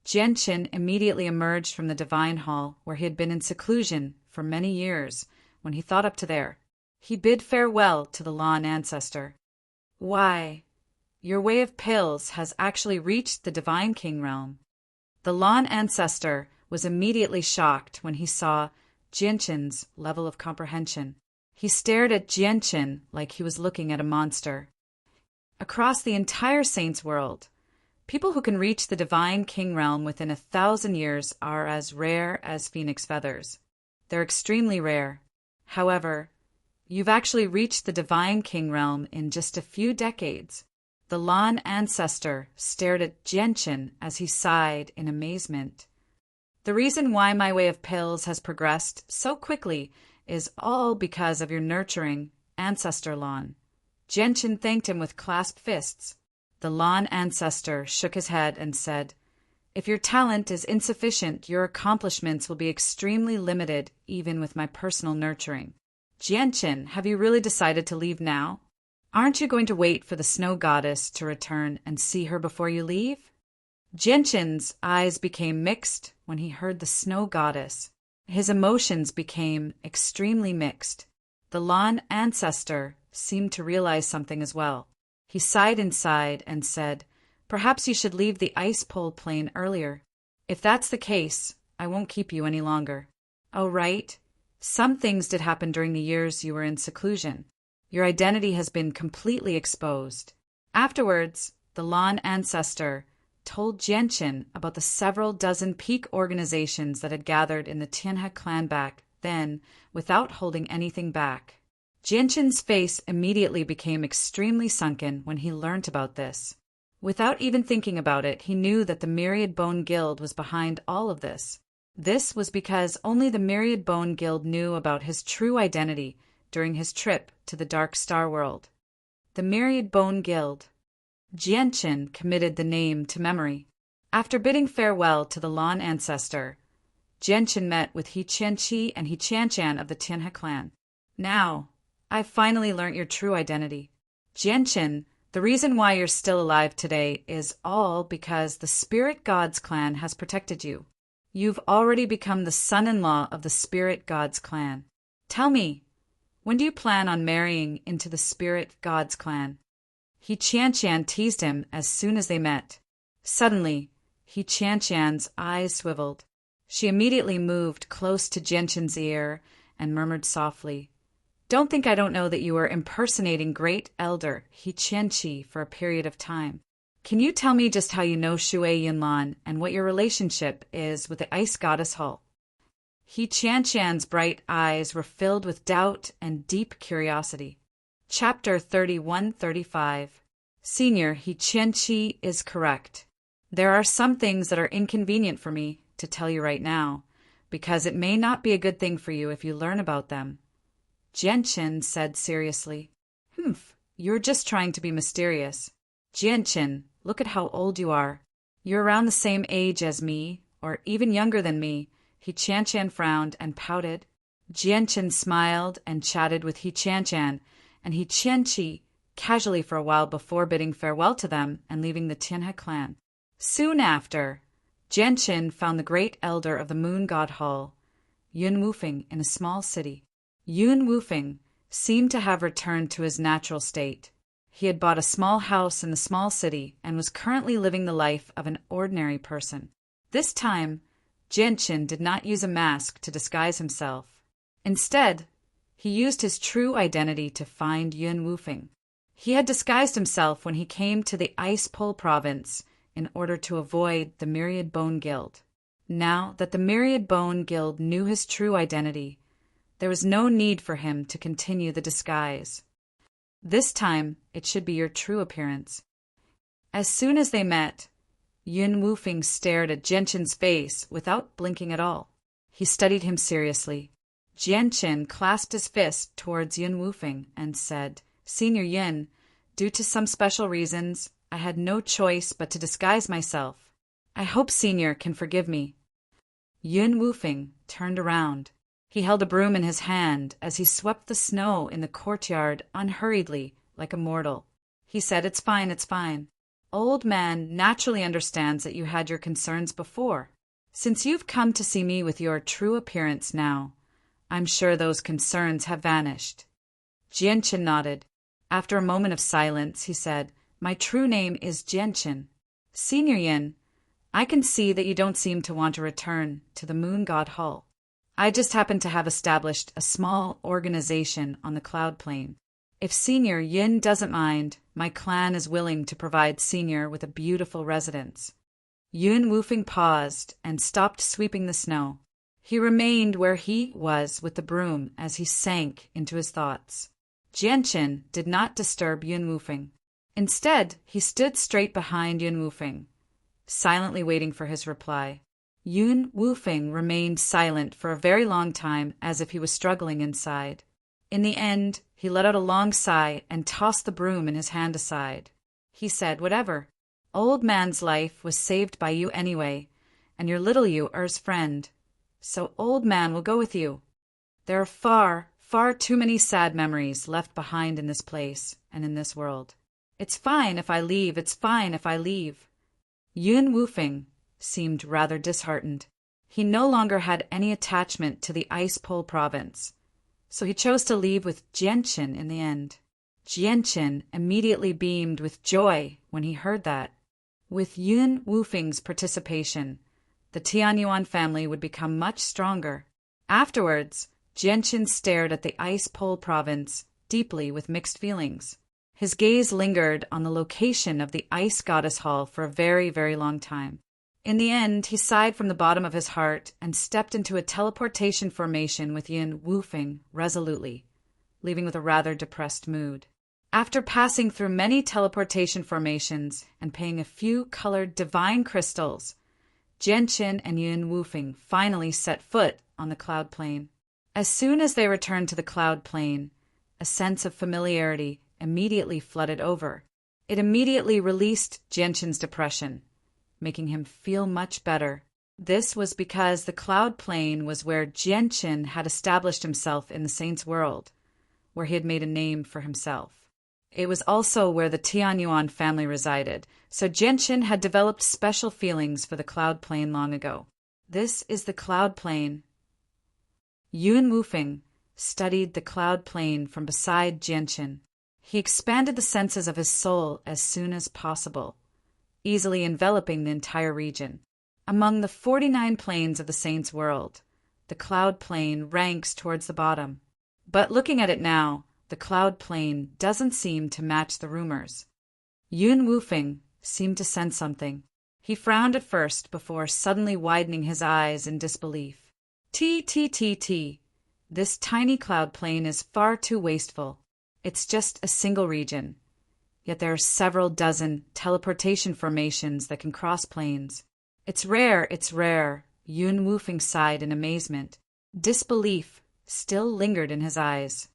Jianqin immediately emerged from the Divine Hall, where he had been in seclusion for many years. When he thought up to there, he bid farewell to the Lan ancestor. Why, your way of pills has actually reached the Divine King realm. The Lan ancestor was immediately shocked when he saw Jianqin's level of comprehension. He stared at Jianqin like he was looking at a monster. Across the entire saints' world, people who can reach the Divine King realm within 1,000 years are as rare as phoenix feathers. They're extremely rare. However, you've actually reached the Divine King realm in just a few decades. The Lan ancestor stared at Jianqin as he sighed in amazement. The reason why my way of pills has progressed so quickly is all because of your nurturing, Ancestor Lan. Jianqin thanked him with clasped fists. The Lan ancestor shook his head and said, "If your talent is insufficient, your accomplishments will be extremely limited, even with my personal nurturing. Jianqin, have you really decided to leave now? Aren't you going to wait for the snow goddess to return and see her before you leave?" Jianqin's eyes became mixed when he heard the snow goddess. His emotions became extremely mixed. The Lan ancestor seemed to realize something as well. He sighed inside and said, "Perhaps you should leave the ice pole plain earlier. If that's the case, I won't keep you any longer." "Oh, right. Some things did happen during the years you were in seclusion. Your identity has been completely exposed." Afterwards, the Lan ancestor told Jianqin about the several dozen peak organizations that had gathered in the Tianhe clan back then without holding anything back. Jianqin's face immediately became extremely sunken when he learnt about this. Without even thinking about it, he knew that the Myriad Bone Guild was behind all of this. This was because only the Myriad Bone Guild knew about his true identity during his trip to the Dark Star World. The Myriad Bone Guild. Jianqin committed the name to memory. After bidding farewell to the Lan ancestor, Jianqin met with He Qianqi and He Qianchan of the Tianhe clan. Now, I've finally learnt your true identity. Jianqin, the reason why you're still alive today is all because the Spirit Gods clan has protected you. You've already become the son-in-law of the Spirit Gods clan. Tell me, when do you plan on marrying into the Spirit Gods clan? He Qianchan teased him as soon as they met. Suddenly, He Qianchan's eyes swiveled. She immediately moved close to Jianqin's ear and murmured softly, "Don't think I don't know that you were impersonating Great Elder He Qianqi for a period of time. Can you tell me just how you know Shui Yunlan and what your relationship is with the Ice Goddess Hull?" He Qianchan's bright eyes were filled with doubt and deep curiosity. Chapter 31-35. Senior He Qianqi is correct. There are some things that are inconvenient for me to tell you right now, because it may not be a good thing for you if you learn about them. Jianqin said seriously. You're just trying to be mysterious. Jianqin, look at how old you are. You're around the same age as me, or even younger than me. He Qianchan frowned and pouted. Jianqin smiled and chatted with He Qianchan and He Qianqi casually for a while before bidding farewell to them and leaving the Tianhe clan. Soon after, Jianqin found the great elder of the Moon God Hall, Yun Wufeng, in a small city. Yun Wufeng seemed to have returned to his natural state. He had bought a small house in the small city and was currently living the life of an ordinary person. This time, Jianqin did not use a mask to disguise himself. Instead, he used his true identity to find Yun Wufeng. He had disguised himself when he came to the Ice Pole province in order to avoid the Myriad Bone Guild. Now that the Myriad Bone Guild knew his true identity, there was no need for him to continue the disguise. This time, it should be your true appearance. As soon as they met, Yun Wufeng stared at Jianqin's face without blinking at all. He studied him seriously. Jianqin clasped his fist towards Yun Wufeng and said, "Senior Yun, due to some special reasons, I had no choice but to disguise myself. I hope Senior can forgive me." Yun Wufeng turned around. He held a broom in his hand as he swept the snow in the courtyard unhurriedly, like a mortal. He said, "It's fine, it's fine. Old man naturally understands that you had your concerns before. Since you've come to see me with your true appearance now, I'm sure those concerns have vanished." Jianqin nodded. After a moment of silence, he said, "My true name is Jianqin. Senior Yin, I can see that you don't seem to want to return to the Moon God Hull. I just happen to have established a small organization on the Cloud Plane. If Senior Yin doesn't mind, my clan is willing to provide Senior with a beautiful residence." Yun Wufeng paused and stopped sweeping the snow. He remained where he was with the broom as he sank into his thoughts. Jianqin did not disturb Yun Wufeng. Instead, he stood straight behind Yun Wufeng, silently waiting for his reply. Yun Wufeng remained silent for a very long time, as if he was struggling inside. In the end, he let out a long sigh and tossed the broom in his hand aside. He said, "Whatever. Old man's life was saved by you anyway, and your little you Er's friend. So old man will go with you. There are far, far too many sad memories left behind in this place and in this world. It's fine if I leave, it's fine if I leave." Yun Wufeng seemed rather disheartened. He no longer had any attachment to the Ice Pole province, so he chose to leave with Jianqin in the end. Jianqin immediately beamed with joy when he heard that. With Yun Wufeng's participation, the Tianyuan family would become much stronger. Afterwards, Jianqin stared at the Ice Pole province deeply with mixed feelings. His gaze lingered on the location of the Ice Goddess Hall for a very, very long time. In the end, he sighed from the bottom of his heart and stepped into a teleportation formation with Yin woofing resolutely, leaving with a rather depressed mood. After passing through many teleportation formations and paying a few colored divine crystals, Jianqin and Yin woofing finally set foot on the cloud plane. As soon as they returned to the cloud plane, a sense of familiarity immediately flooded over. It immediately released Jianqin's depression, making him feel much better. This was because the cloud plane was where Jianqin had established himself in the saint's world, where he had made a name for himself. It was also where the Tianyuan family resided, so Jianqin had developed special feelings for the cloud plane long ago. This is the cloud plane. Yun Wufeng studied the cloud plane from beside Jianqin. He expanded the senses of his soul as soon as possible, easily enveloping the entire region. Among the 49 planes of the saint's world, the cloud plane ranks towards the bottom. But looking at it now, the cloud plane doesn't seem to match the rumors. Yun Wufeng seemed to sense something. He frowned at first before suddenly widening his eyes in disbelief. T. This tiny cloud plane is far too wasteful. It's just a single region. Yet there are several dozen teleportation formations that can cross planes. It's rare. Yun Wufeng sighed in amazement. Disbelief still lingered in his eyes.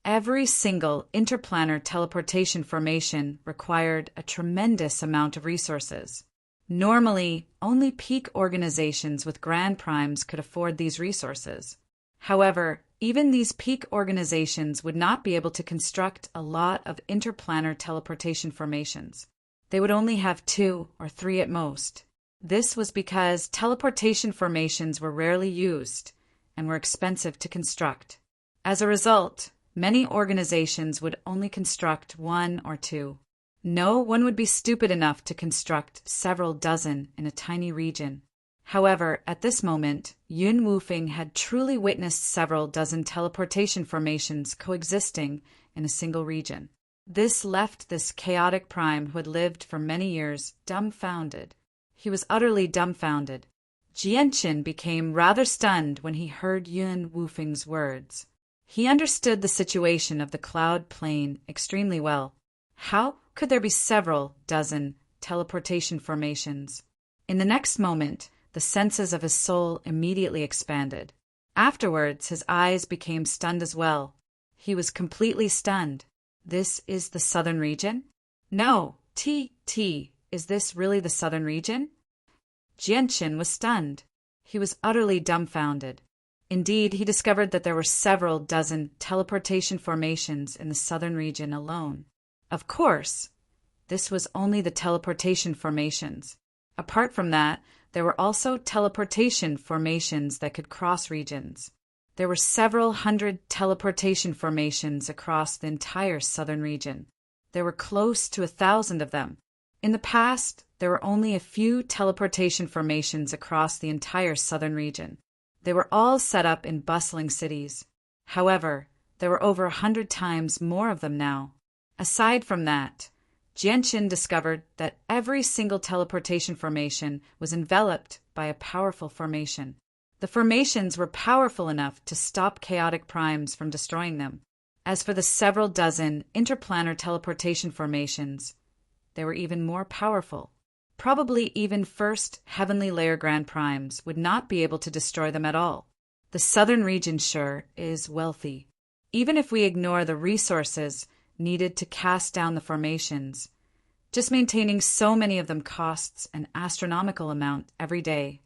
Every single interplanar teleportation formation required a tremendous amount of resources. Normally, only peak organizations with grand primes could afford these resources. However, even these peak organizations would not be able to construct a lot of interplanar teleportation formations. They would only have 2 or 3 at most. This was because teleportation formations were rarely used and were expensive to construct. As a result, many organizations would only construct 1 or 2. No one would be stupid enough to construct several dozen in a tiny region. However, at this moment, Yun Wufeng had truly witnessed several dozen teleportation formations coexisting in a single region. This left this chaotic prime who had lived for many years dumbfounded. He was utterly dumbfounded. Jianqin became rather stunned when he heard Yun Wufeng's words. He understood the situation of the cloud plane extremely well. How could there be several dozen teleportation formations? In the next moment, the senses of his soul immediately expanded. Afterwards, his eyes became stunned as well. He was completely stunned. This is the southern region? No, is this really the southern region? Jianqin was stunned. He was utterly dumbfounded. Indeed, he discovered that there were several dozen teleportation formations in the southern region alone. Of course, this was only the teleportation formations. Apart from that, there were also teleportation formations that could cross regions. There were several hundred teleportation formations across the entire southern region. There were close to 1,000 of them. In the past, there were only a few teleportation formations across the entire southern region. They were all set up in bustling cities. However, there were over 100 times more of them now. Aside from that, Jianqin discovered that every single teleportation formation was enveloped by a powerful formation. The formations were powerful enough to stop chaotic primes from destroying them. As for the several dozen interplanar teleportation formations, they were even more powerful. Probably even first heavenly layer grand primes would not be able to destroy them at all. The southern region sure is wealthy. Even if we ignore the resources needed to cast down the formations, just maintaining so many of them costs an astronomical amount every day.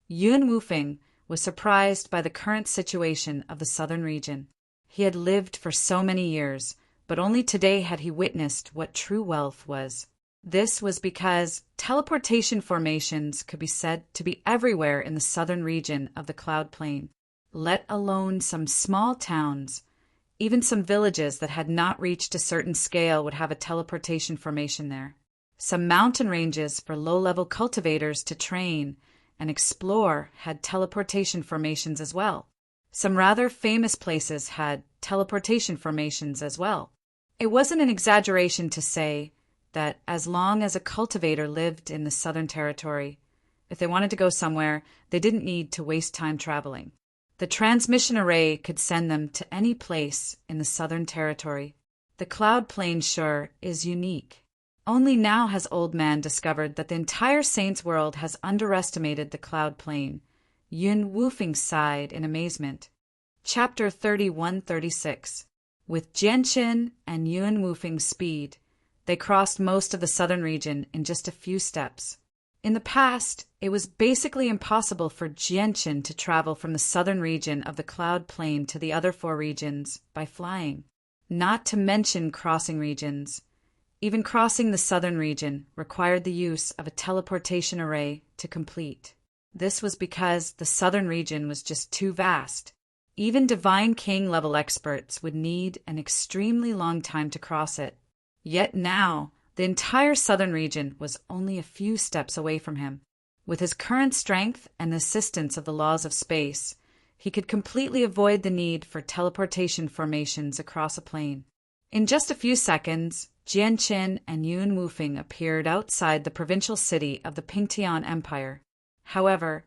Yun Wufeng was surprised by the current situation of the southern region. He had lived for so many years, but only today had he witnessed what true wealth was. This was because teleportation formations could be said to be everywhere in the southern region of the cloud plane, let alone some small towns. Even some villages that had not reached a certain scale would have a teleportation formation there. Some mountain ranges for low-level cultivators to train and explore had teleportation formations as well. Some rather famous places had teleportation formations as well. It wasn't an exaggeration to say that as long as a cultivator lived in the Southern Territory, if they wanted to go somewhere, they didn't need to waste time traveling. The transmission array could send them to any place in the Southern Territory. The cloud plane sure is unique. Only now has Old Man discovered that the entire Saints world has underestimated the cloud plane. Yun Wufeng sighed in amazement. Chapter 31-36. With Jianqin and Yun Wufeng's speed, they crossed most of the southern region in just a few steps. In the past, it was basically impossible for Jianqin to travel from the southern region of the cloud plain to the other 4 regions by flying, not to mention crossing regions. Even crossing the southern region required the use of a teleportation array to complete. This was because the southern region was just too vast. Even Divine King level experts would need an extremely long time to cross it. Yet now, the entire southern region was only a few steps away from him. With his current strength and the assistance of the laws of space, he could completely avoid the need for teleportation formations across a plane. In just a few seconds, Jianqin and Yun Wufeng appeared outside the provincial city of the Pingtian Empire. However,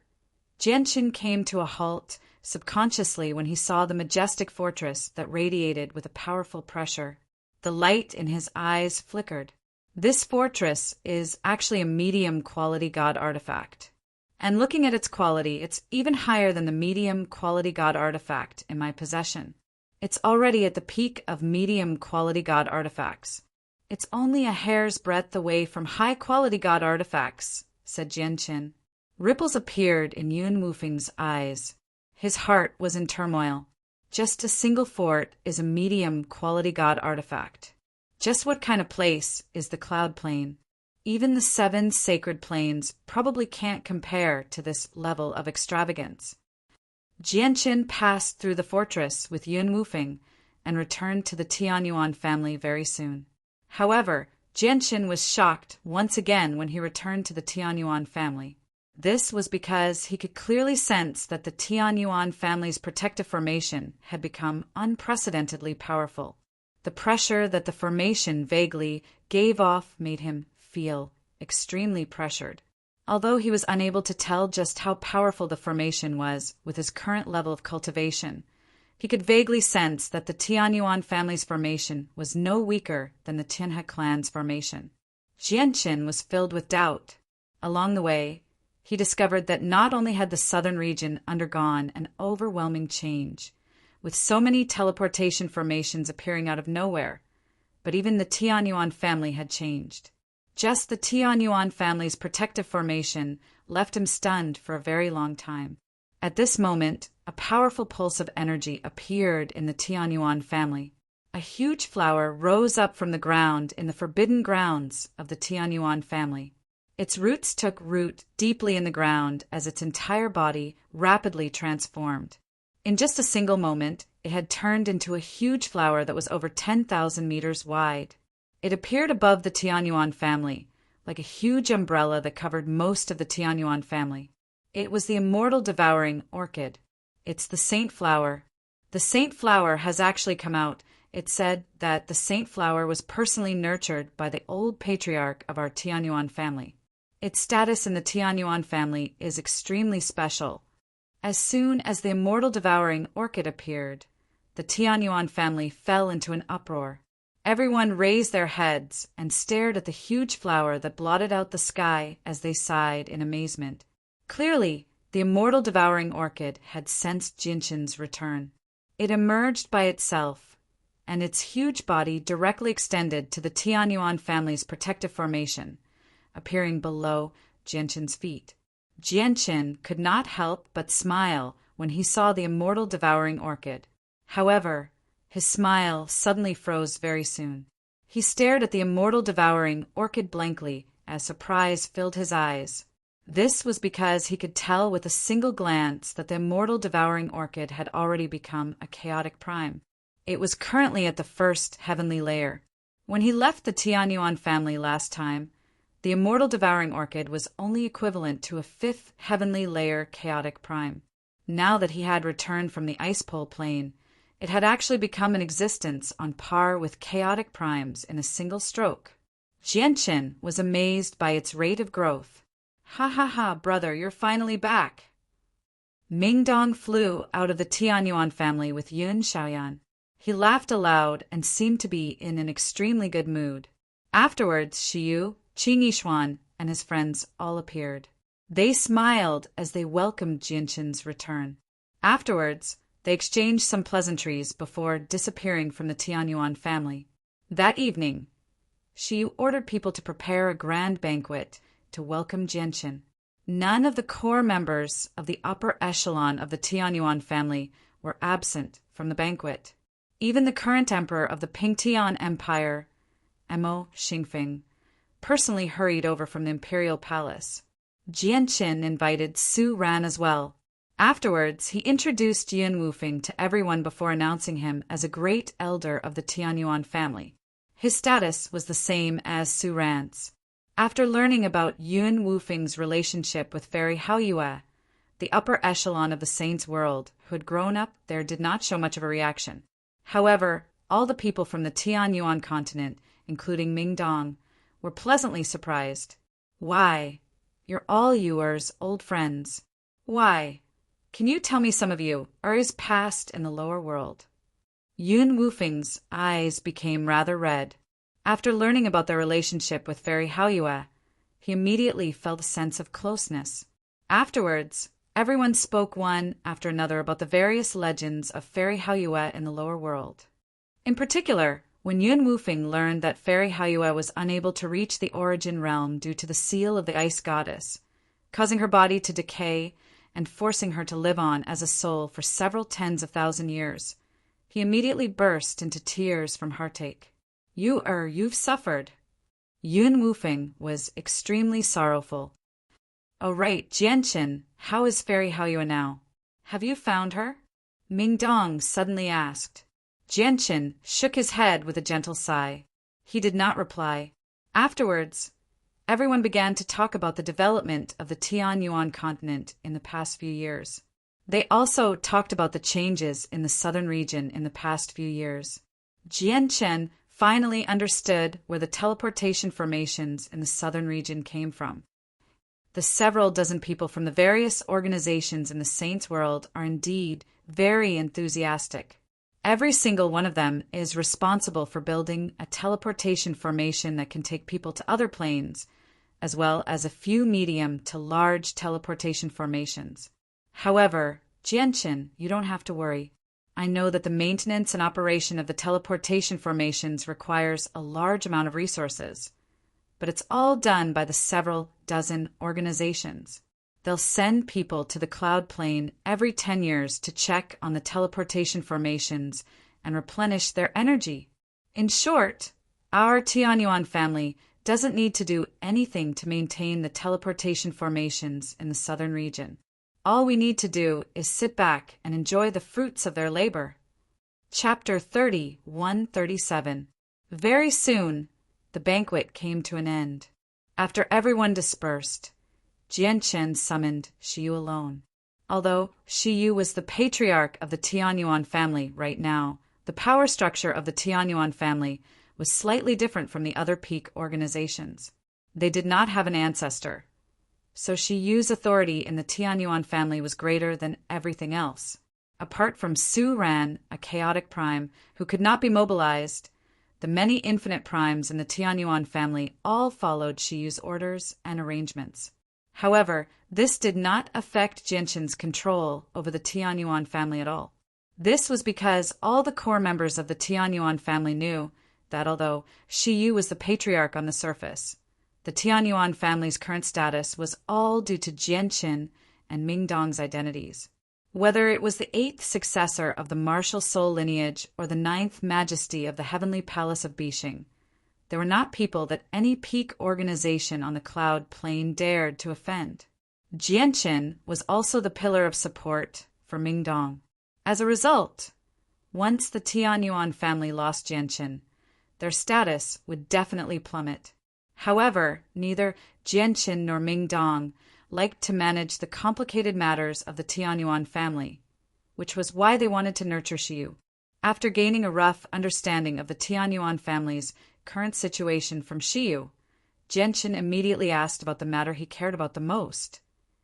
Jianqin came to a halt subconsciously when he saw the majestic fortress that radiated with a powerful pressure. The light in his eyes flickered. This fortress is actually a medium-quality god artifact. And looking at its quality, it's even higher than the medium-quality god artifact in my possession. It's already at the peak of medium-quality god artifacts. It's only a hair's breadth away from high-quality god artifacts, said Jianqin. Ripples appeared in Yun Wufeng's eyes. His heart was in turmoil. Just a single fort is a medium-quality god artifact. Just what kind of place is the cloud plane? Even the 7 sacred planes probably can't compare to this level of extravagance. Jianqin passed through the fortress with Yun Wufeng and returned to the Tianyuan family very soon. However, Jianqin was shocked once again when he returned to the Tianyuan family. This was because he could clearly sense that the Tianyuan family's protective formation had become unprecedentedly powerful. The pressure that the formation vaguely gave off made him feel extremely pressured. Although he was unable to tell just how powerful the formation was with his current level of cultivation, he could vaguely sense that the Tianyuan family's formation was no weaker than the Tianhe clan's formation. Jianqin was filled with doubt. Along the way, he discovered that not only had the southern region undergone an overwhelming change, with so many teleportation formations appearing out of nowhere, but even the Tianyuan family had changed. Just the Tianyuan family's protective formation left him stunned for a very long time. At this moment, a powerful pulse of energy appeared in the Tianyuan family. A huge flower rose up from the ground in the forbidden grounds of the Tianyuan family. Its roots took root deeply in the ground as its entire body rapidly transformed. In just a single moment, it had turned into a huge flower that was over 10,000 meters wide. It appeared above the Tianyuan family, like a huge umbrella that covered most of the Tianyuan family. It was the immortal devouring orchid. It's the saint flower. The saint flower has actually come out. It said that the saint flower was personally nurtured by the old patriarch of our Tianyuan family. Its status in the Tianyuan family is extremely special. As soon as the immortal devouring orchid appeared, the Tianyuan family fell into an uproar. Everyone raised their heads and stared at the huge flower that blotted out the sky as they sighed in amazement. Clearly, the immortal devouring orchid had sensed Jianqin's return. It emerged by itself, and its huge body directly extended to the Tianyuan family's protective formation, appearing below Jianqin's feet. Jianqin could not help but smile when he saw the immortal devouring orchid. However, his smile suddenly froze very soon. He stared at the immortal devouring orchid blankly as surprise filled his eyes. This was because he could tell with a single glance that the immortal devouring orchid had already become a chaotic prime. It was currently at the first heavenly layer. When he left the Tianyuan family last time, the immortal devouring orchid was only equivalent to a 5th heavenly layer chaotic prime. Now that he had returned from the ice pole plane, It had actually become an existence on par with chaotic primes in a single stroke. Jianqin was amazed by its rate of growth. Ha ha ha, brother, you're finally back. Mingdong flew out of the Tianyuan family with Yun Xiaoyan. He laughed aloud and seemed to be in an extremely good mood. Afterwards, Shiyu, Qing Yishuan, and his friends all appeared. They smiled as they welcomed Jianqin's return. Afterwards, they exchanged some pleasantries before disappearing from the Tianyuan family. That evening, Shiyu ordered people to prepare a grand banquet to welcome Jianqin. None of the core members of the upper echelon of the Tianyuan family were absent from the banquet. Even the current emperor of the Pingtian Empire, Mo Xingfeng, personally hurried over from the imperial palace. Jianqin invited Su Ran as well. Afterwards, he introduced Yun Wufeng to everyone before announcing him as a great elder of the Tianyuan family. His status was the same as Su Ran's. After learning about Yun Wufeng's relationship with Fairy Haoyue, the upper echelon of the saints' world who had grown up there did not show much of a reaction. However, all the people from the Tianyuan continent, including Mingdong, were pleasantly surprised. Why, you're all yours, old friends. Why? Can you tell me some of you are his past in the lower world? Yun Wufeng's eyes became rather red. After learning about their relationship with Fairy Haoyue, he immediately felt a sense of closeness. Afterwards, everyone spoke one after another about the various legends of Fairy Haoyue in the lower world. In particular, when Yun Wufeng learned that Fairy Haoyue was unable to reach the origin realm due to the seal of the ice goddess, causing her body to decay and forcing her to live on as a soul for several tens of thousand years, he immediately burst into tears from heartache. You've suffered. Yun Wufeng was extremely sorrowful. Oh right, Jianqin, how is Fairy Haoyue now? Have you found her? Mingdong suddenly asked. Jianqin shook his head with a gentle sigh. He did not reply. Afterwards, everyone began to talk about the development of the Tianyuan continent in the past few years. They also talked about the changes in the southern region in the past few years. Jianqin finally understood where the teleportation formations in the southern region came from. The several dozen people from the various organizations in the Saints' world are indeed very enthusiastic. Every single one of them is responsible for building a teleportation formation that can take people to other planes, as well as a few medium to large teleportation formations. However, Jianqin, you don't have to worry. I know that the maintenance and operation of the teleportation formations requires a large amount of resources, but it's all done by the several dozen organizations. They'll send people to the cloud plane every 10 years to check on the teleportation formations and replenish their energy. In short, our Tianyuan family doesn't need to do anything to maintain the teleportation formations in the southern region. All we need to do is sit back and enjoy the fruits of their labor. Chapter 30:137. Very soon, the banquet came to an end. After everyone dispersed, Jianqin summoned Shiyu alone. Although Shiyu was the patriarch of the Tianyuan family right now, the power structure of the Tianyuan family was slightly different from the other peak organizations. They did not have an ancestor, so Shiyu's authority in the Tianyuan family was greater than everything else. Apart from Su Ran, a chaotic prime who could not be mobilized, the many infinite primes in the Tianyuan family all followed Shiyu's orders and arrangements. However, this did not affect Jianqin's control over the Tianyuan family at all. This was because all the core members of the Tianyuan family knew that although Shiyu was the patriarch on the surface, the Tianyuan family's current status was all due to Jianqin and Mingdong's identities. Whether it was the 8th successor of the martial soul lineage or the 9th majesty of the heavenly palace of Bixing, there were not people that any peak organization on the cloud plane dared to offend. Jianqin was also the pillar of support for Mingdong. As a result, once the Tianyuan family lost Jianqin, their status would definitely plummet. However, neither Jianqin nor Mingdong liked to manage the complicated matters of the Tianyuan family, which was why they wanted to nurture Shiyu. After gaining a rough understanding of the Tianyuan family's current situation from Shiyu, Genshin immediately asked about the matter he cared about the most.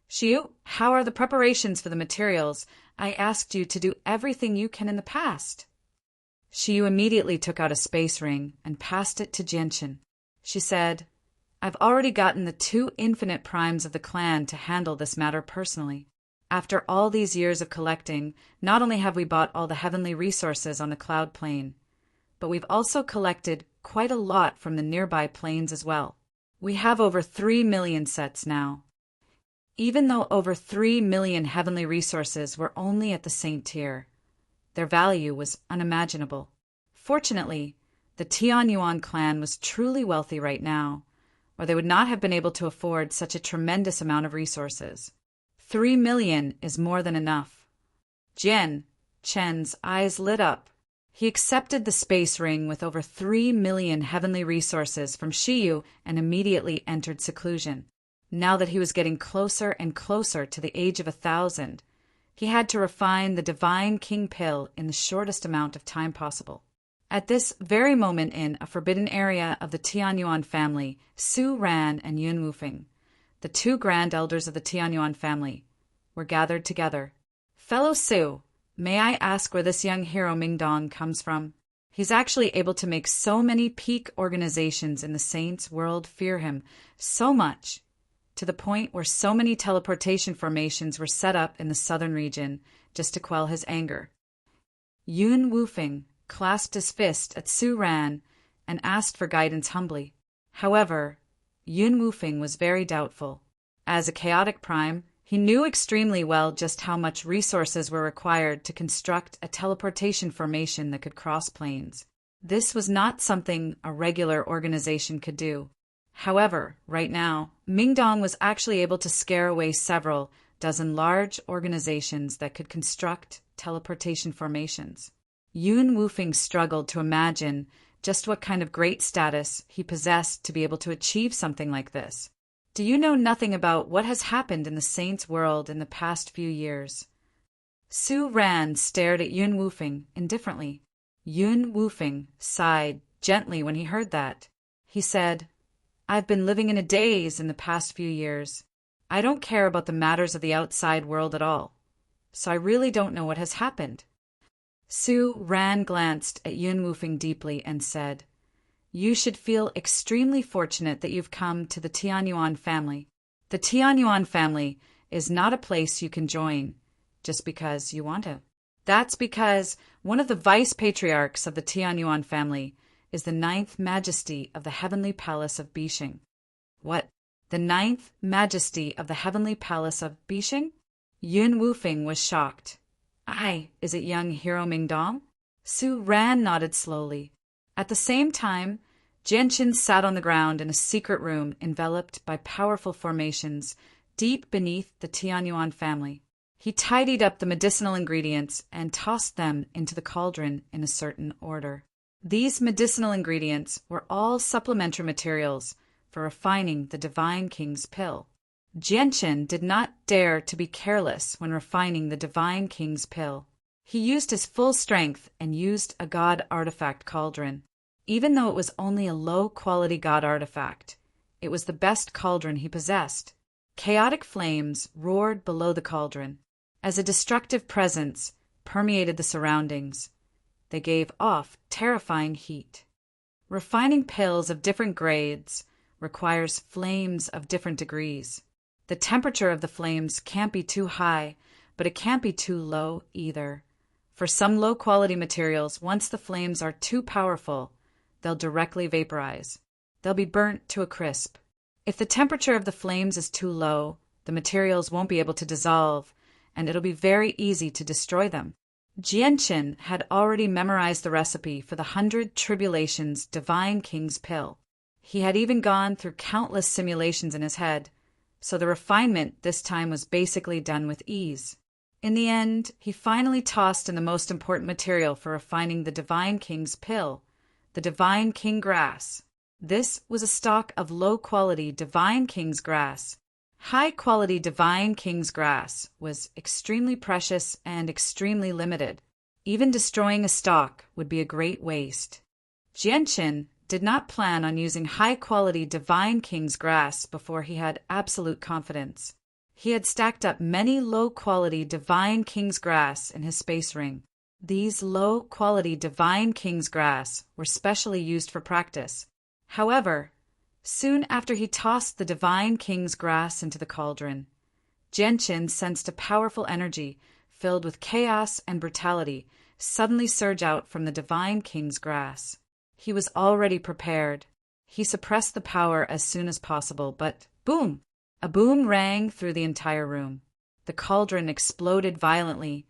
Shiyu, how are the preparations for the materials? I asked you to do everything you can in the past. Shiyu immediately took out a space ring and passed it to Genshin. She said, I've already gotten the 2 infinite primes of the clan to handle this matter personally. After all these years of collecting, not only have we bought all the heavenly resources on the cloud plane, but we've also collected quite a lot from the nearby planes as well. We have over 3 million sets now. Even though over 3 million heavenly resources were only at the Saint tier, their value was unimaginable. Fortunately, the Tianyuan clan was truly wealthy right now, or they would not have been able to afford such a tremendous amount of resources. 3 million is more than enough. Chen's eyes lit up. He accepted the space ring with over 3 million heavenly resources from Shiyu and immediately entered seclusion. Now that he was getting closer and closer to the age of 1,000, he had to refine the Divine King Pill in the shortest amount of time possible. At this very moment in a forbidden area of the Tianyuan family, Su Ran and Yun Wufeng, the 2 grand elders of the Tianyuan family, were gathered together. Fellow Su, may I ask where this young hero Mingdong comes from? He's actually able to make so many peak organizations in the Saints' world fear him so much, to the point where so many teleportation formations were set up in the southern region just to quell his anger. Yun Wufeng clasped his fist at Su Ran and asked for guidance humbly. However, Yun Wufeng was very doubtful. As a chaotic prime, he knew extremely well just how much resources were required to construct a teleportation formation that could cross planes. This was not something a regular organization could do. However, right now, Mingdong was actually able to scare away several dozen large organizations that could construct teleportation formations. Yun Wufeng struggled to imagine just what kind of great status he possessed to be able to achieve something like this. Do you know nothing about what has happened in the Saints' world in the past few years? Su Ran stared at Yun Wufeng indifferently. Yun Wufeng sighed gently when he heard that. He said, I've been living in a daze in the past few years. I don't care about the matters of the outside world at all, so I really don't know what has happened. Su Ran glanced at Yun Wufeng deeply and said, You should feel extremely fortunate that you've come to the Tianyuan family. The Tianyuan family is not a place you can join just because you want to. That's because one of the vice patriarchs of the Tianyuan family is the 9th Majesty of the Heavenly Palace of Bishing. What? The 9th Majesty of the Heavenly Palace of Bishing? Yun Wufeng was shocked. Aye, is it young hero Mingdong? Su Ran nodded slowly. At the same time, Genshin sat on the ground in a secret room enveloped by powerful formations deep beneath the Tianyuan family. He tidied up the medicinal ingredients and tossed them into the cauldron in a certain order. These medicinal ingredients were all supplementary materials for refining the Divine King's Pill. Genshin did not dare to be careless when refining the Divine King's Pill. He used his full strength and used a god artifact cauldron. Even though it was only a low-quality god artifact, it was the best cauldron he possessed. Chaotic flames roared below the cauldron. As a destructive presence permeated the surroundings, they gave off terrifying heat. Refining pills of different grades requires flames of different degrees. The temperature of the flames can't be too high, but it can't be too low either. For some low-quality materials, once the flames are too powerful, they'll directly vaporize. They'll be burnt to a crisp. If the temperature of the flames is too low, the materials won't be able to dissolve, and it'll be very easy to destroy them. Genshin had already memorized the recipe for the 100 Tribulations Divine King's Pill. He had even gone through countless simulations in his head, so the refinement this time was basically done with ease. In the end, he finally tossed in the most important material for refining the Divine King's Pill, the Divine King Grass. This was a stalk of low-quality Divine King's Grass. High-quality Divine King's Grass was extremely precious and extremely limited. Even destroying a stalk would be a great waste. Jianqin did not plan on using high-quality Divine King's grass before he had absolute confidence. He had stacked up many low-quality Divine King's grass in his space ring. These low-quality Divine King's grass were specially used for practice. However, soon after he tossed the Divine King's grass into the cauldron, Jianqin sensed a powerful energy filled with chaos and brutality suddenly surge out from the Divine King's grass. He was already prepared. He suppressed the power as soon as possible, but boom! A boom rang through the entire room. The cauldron exploded violently.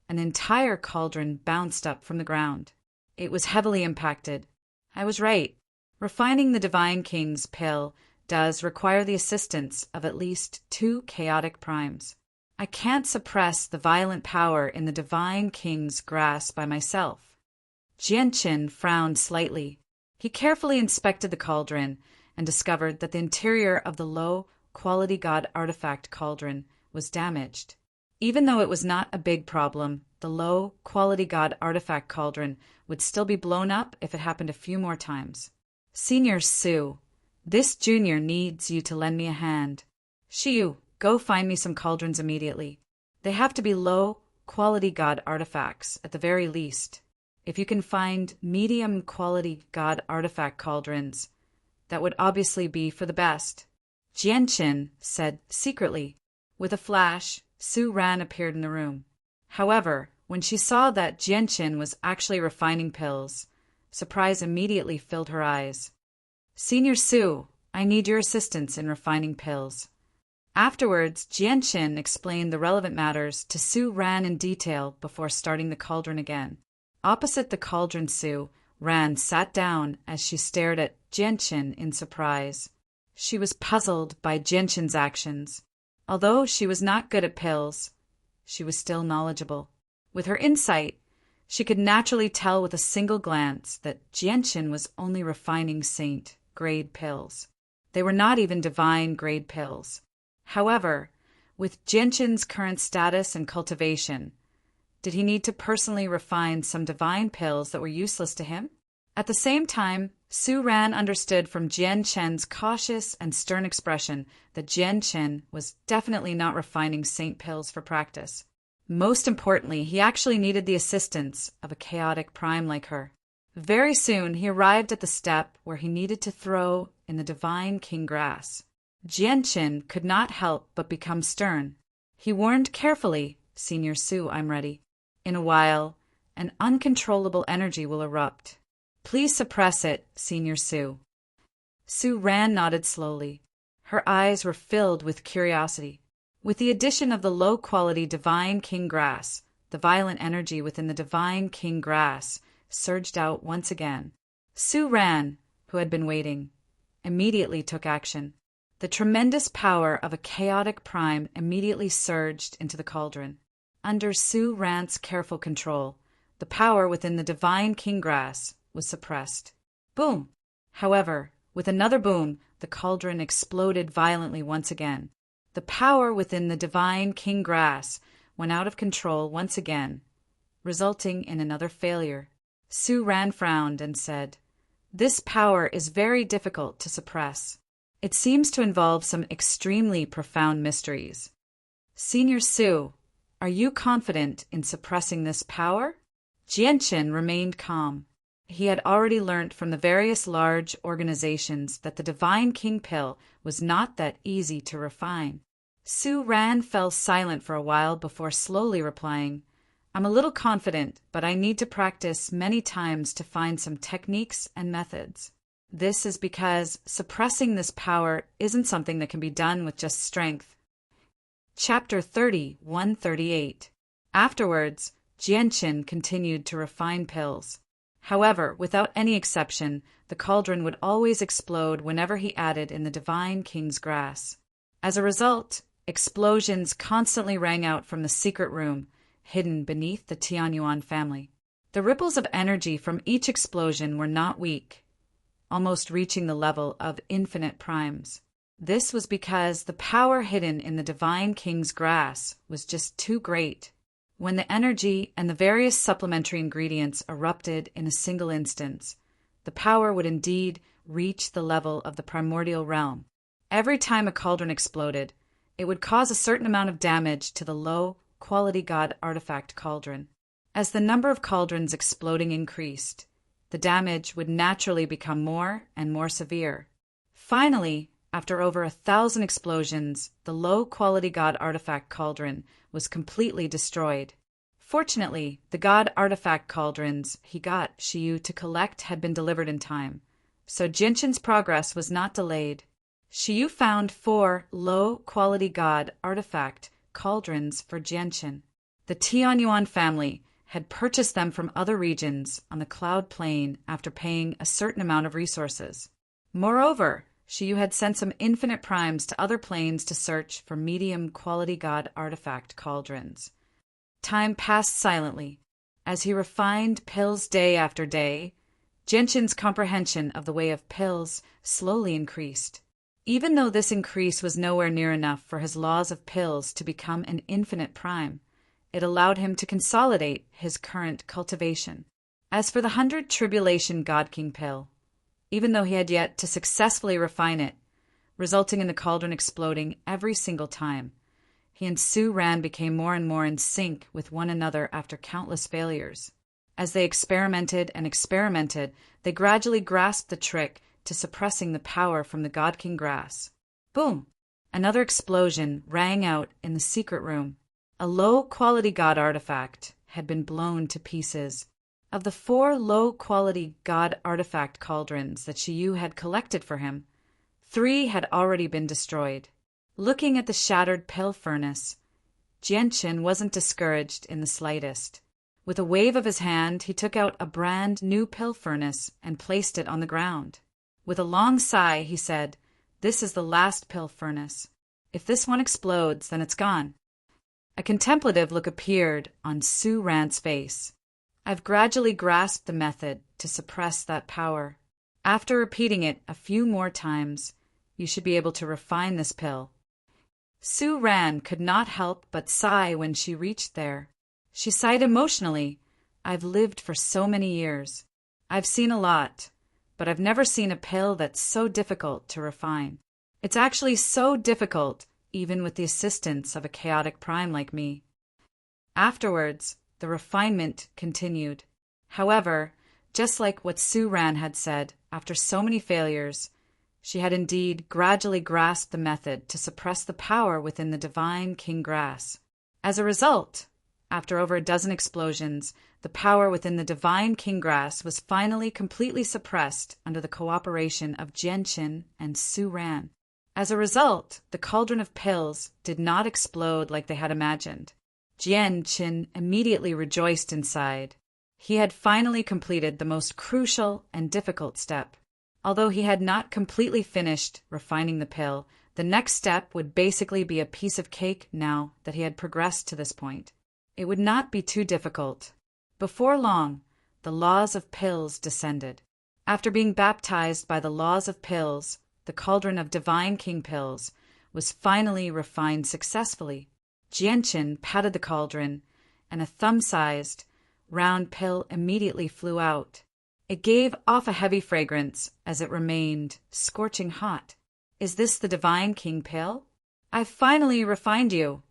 An entire cauldron bounced up from the ground. It was heavily impacted. I was right. Refining the Divine King's pill does require the assistance of at least 2 chaotic primes. I can't suppress the violent power in the Divine King's grass by myself. Jianqin frowned slightly. He carefully inspected the cauldron and discovered that the interior of the low-quality god artifact cauldron was damaged. Even though it was not a big problem, the low-quality god artifact cauldron would still be blown up if it happened a few more times. Senior Su, this junior needs you to lend me a hand. Shiyu, go find me some cauldrons immediately. They have to be low-quality god artifacts, at the very least. If you can find medium-quality god artifact cauldrons, that would obviously be for the best. Jianqin said secretly. With a flash, Su Ran appeared in the room. However, when she saw that Jianqin was actually refining pills, surprise immediately filled her eyes. Senior Su, I need your assistance in refining pills. Afterwards, Jianqin explained the relevant matters to Su Ran in detail before starting the cauldron again. Opposite the cauldron, Su Ran sat down as she stared at Jianqin in surprise. She was puzzled by Jianqin's actions. Although she was not good at pills, she was still knowledgeable. With her insight, she could naturally tell with a single glance that Jianqin was only refining saint-grade pills. They were not even divine-grade pills. However, with Jianqin's current status and cultivation, did he need to personally refine some divine pills that were useless to him? At the same time, Su Ran understood from Jianqin's cautious and stern expression that Jianqin was definitely not refining saint pills for practice. Most importantly, he actually needed the assistance of a chaotic prime like her. Very soon, he arrived at the step where he needed to throw in the Divine King grass. Jianqin could not help but become stern. He warned carefully, Senior Su, I'm ready. In a while, an uncontrollable energy will erupt. Please suppress it, Senior Su. Su Ran nodded slowly. Her eyes were filled with curiosity. With the addition of the low-quality Divine King grass, the violent energy within the Divine King grass surged out once again. Su Ran, who had been waiting, immediately took action. The tremendous power of a chaotic prime immediately surged into the cauldron. Under Su Ran's careful control, the power within the Divine King grass was suppressed. Boom! However, with another boom, the cauldron exploded violently once again. The power within the Divine King grass went out of control once again, resulting in another failure. Su Ran frowned and said, This power is very difficult to suppress. It seems to involve some extremely profound mysteries. Senior Su, are you confident in suppressing this power? Jianqin remained calm. He had already learnt from the various large organizations that the Divine King pill was not that easy to refine. Su Ran fell silent for a while before slowly replying, I'm a little confident, but I need to practice many times to find some techniques and methods. This is because suppressing this power isn't something that can be done with just strength. Chapter 30:138. Afterwards, Jianqin continued to refine pills. However, without any exception, the cauldron would always explode whenever he added in the Divine King's grass. As a result, explosions constantly rang out from the secret room, hidden beneath the Tianyuan family. The ripples of energy from each explosion were not weak, almost reaching the level of infinite primes. This was because the power hidden in the Divine King's grass was just too great. when the energy and the various supplementary ingredients erupted in a single instance, the power would indeed reach the level of the primordial realm. Every time a cauldron exploded, it would cause a certain amount of damage to the low-quality god artifact cauldron. As the number of cauldrons exploding increased, the damage would naturally become more and more severe. Finally, after over 1,000 explosions, the low-quality god artifact cauldron was completely destroyed. Fortunately, the god artifact cauldrons he got Shiyu to collect had been delivered in time, so Jinshin's progress was not delayed. Shiyu found 4 low-quality god artifact cauldrons for Jinshin. The Tianyuan family had purchased them from other regions on the Cloud Plain after paying a certain amount of resources. Moreover, Shiyu had sent some infinite primes to other planes to search for medium-quality god artifact cauldrons. Time passed silently. As he refined pills day after day, Jinshin's comprehension of the way of pills slowly increased. Even though this increase was nowhere near enough for his laws of pills to become an infinite prime, it allowed him to consolidate his current cultivation. As for the 100 Tribulation God King pill, even though he had yet to successfully refine it, resulting in the cauldron exploding every single time, he and Su Ran became more and more in sync with one another after countless failures. As they experimented and experimented, they gradually grasped the trick to suppressing the power from the God King grass. Boom! Another explosion rang out in the secret room. A low-quality god artifact had been blown to pieces. Of the 4 low-quality god artifact cauldrons that Shiyu had collected for him, 3 had already been destroyed. Looking at the shattered pill furnace, Jinshin wasn't discouraged in the slightest. With a wave of his hand, he took out a brand new pill furnace and placed it on the ground. With a long sigh, he said, "This is the last pill furnace. If this one explodes, then it's gone." A contemplative look appeared on Su Ran's face. "I've gradually grasped the method to suppress that power. After repeating it a few more times, you should be able to refine this pill." Su Ran could not help but sigh when she reached there. She sighed emotionally. "I've lived for so many years. I've seen a lot, but I've never seen a pill that's so difficult to refine. It's actually so difficult, even with the assistance of a chaotic prime like me." Afterwards, the refinement continued. However, just like what Su Ran had said, after so many failures, she had indeed gradually grasped the method to suppress the power within the divine king grass. As a result, after over a dozen explosions, the power within the divine king grass was finally completely suppressed under the cooperation of Jinshin and Su Ran. As a result, the cauldron of pills did not explode like they had imagined. Jinshin immediately rejoiced inside. He had finally completed the most crucial and difficult step. Although he had not completely finished refining the pill, the next step would basically be a piece of cake now that he had progressed to this point. It would not be too difficult. Before long, the laws of pills descended. After being baptized by the laws of pills, the cauldron of divine king pills was finally refined successfully. Jinshin patted the cauldron, and a thumb-sized, round pill immediately flew out. It gave off a heavy fragrance as it remained scorching hot. "Is this the divine king pill? I've finally refined you."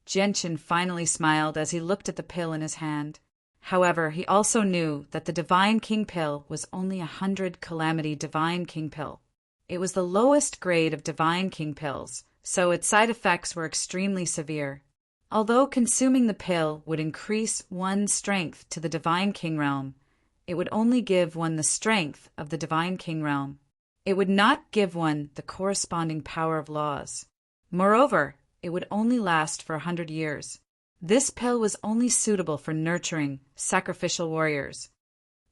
Jinshin finally smiled as he looked at the pill in his hand. However, he also knew that the divine king pill was only 100 calamity divine king pill. It was the lowest grade of divine king pills, so its side effects were extremely severe. Although consuming the pill would increase one's strength to the divine king realm, it would only give one the strength of the divine king realm. It would not give one the corresponding power of laws. Moreover, it would only last for 100 years. This pill was only suitable for nurturing sacrificial warriors.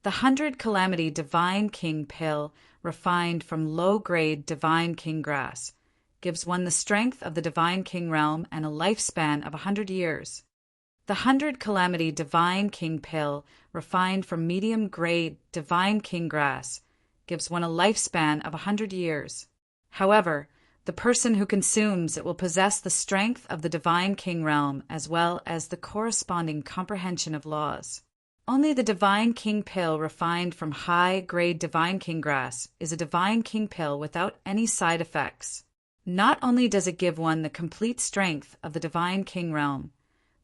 The 100 calamity divine king pill, refined from low-grade divine king grass, gives one the strength of the divine king realm and a lifespan of 100 years. The 100 calamity divine king pill, refined from medium-grade divine king grass, gives one a lifespan of 100 years. However, The person who consumes it will possess the strength of the divine king realm as well as the corresponding comprehension of laws. Only the divine king pill refined from high-grade divine king grass is a divine king pill without any side effects. Not only does it give one the complete strength of the divine king realm,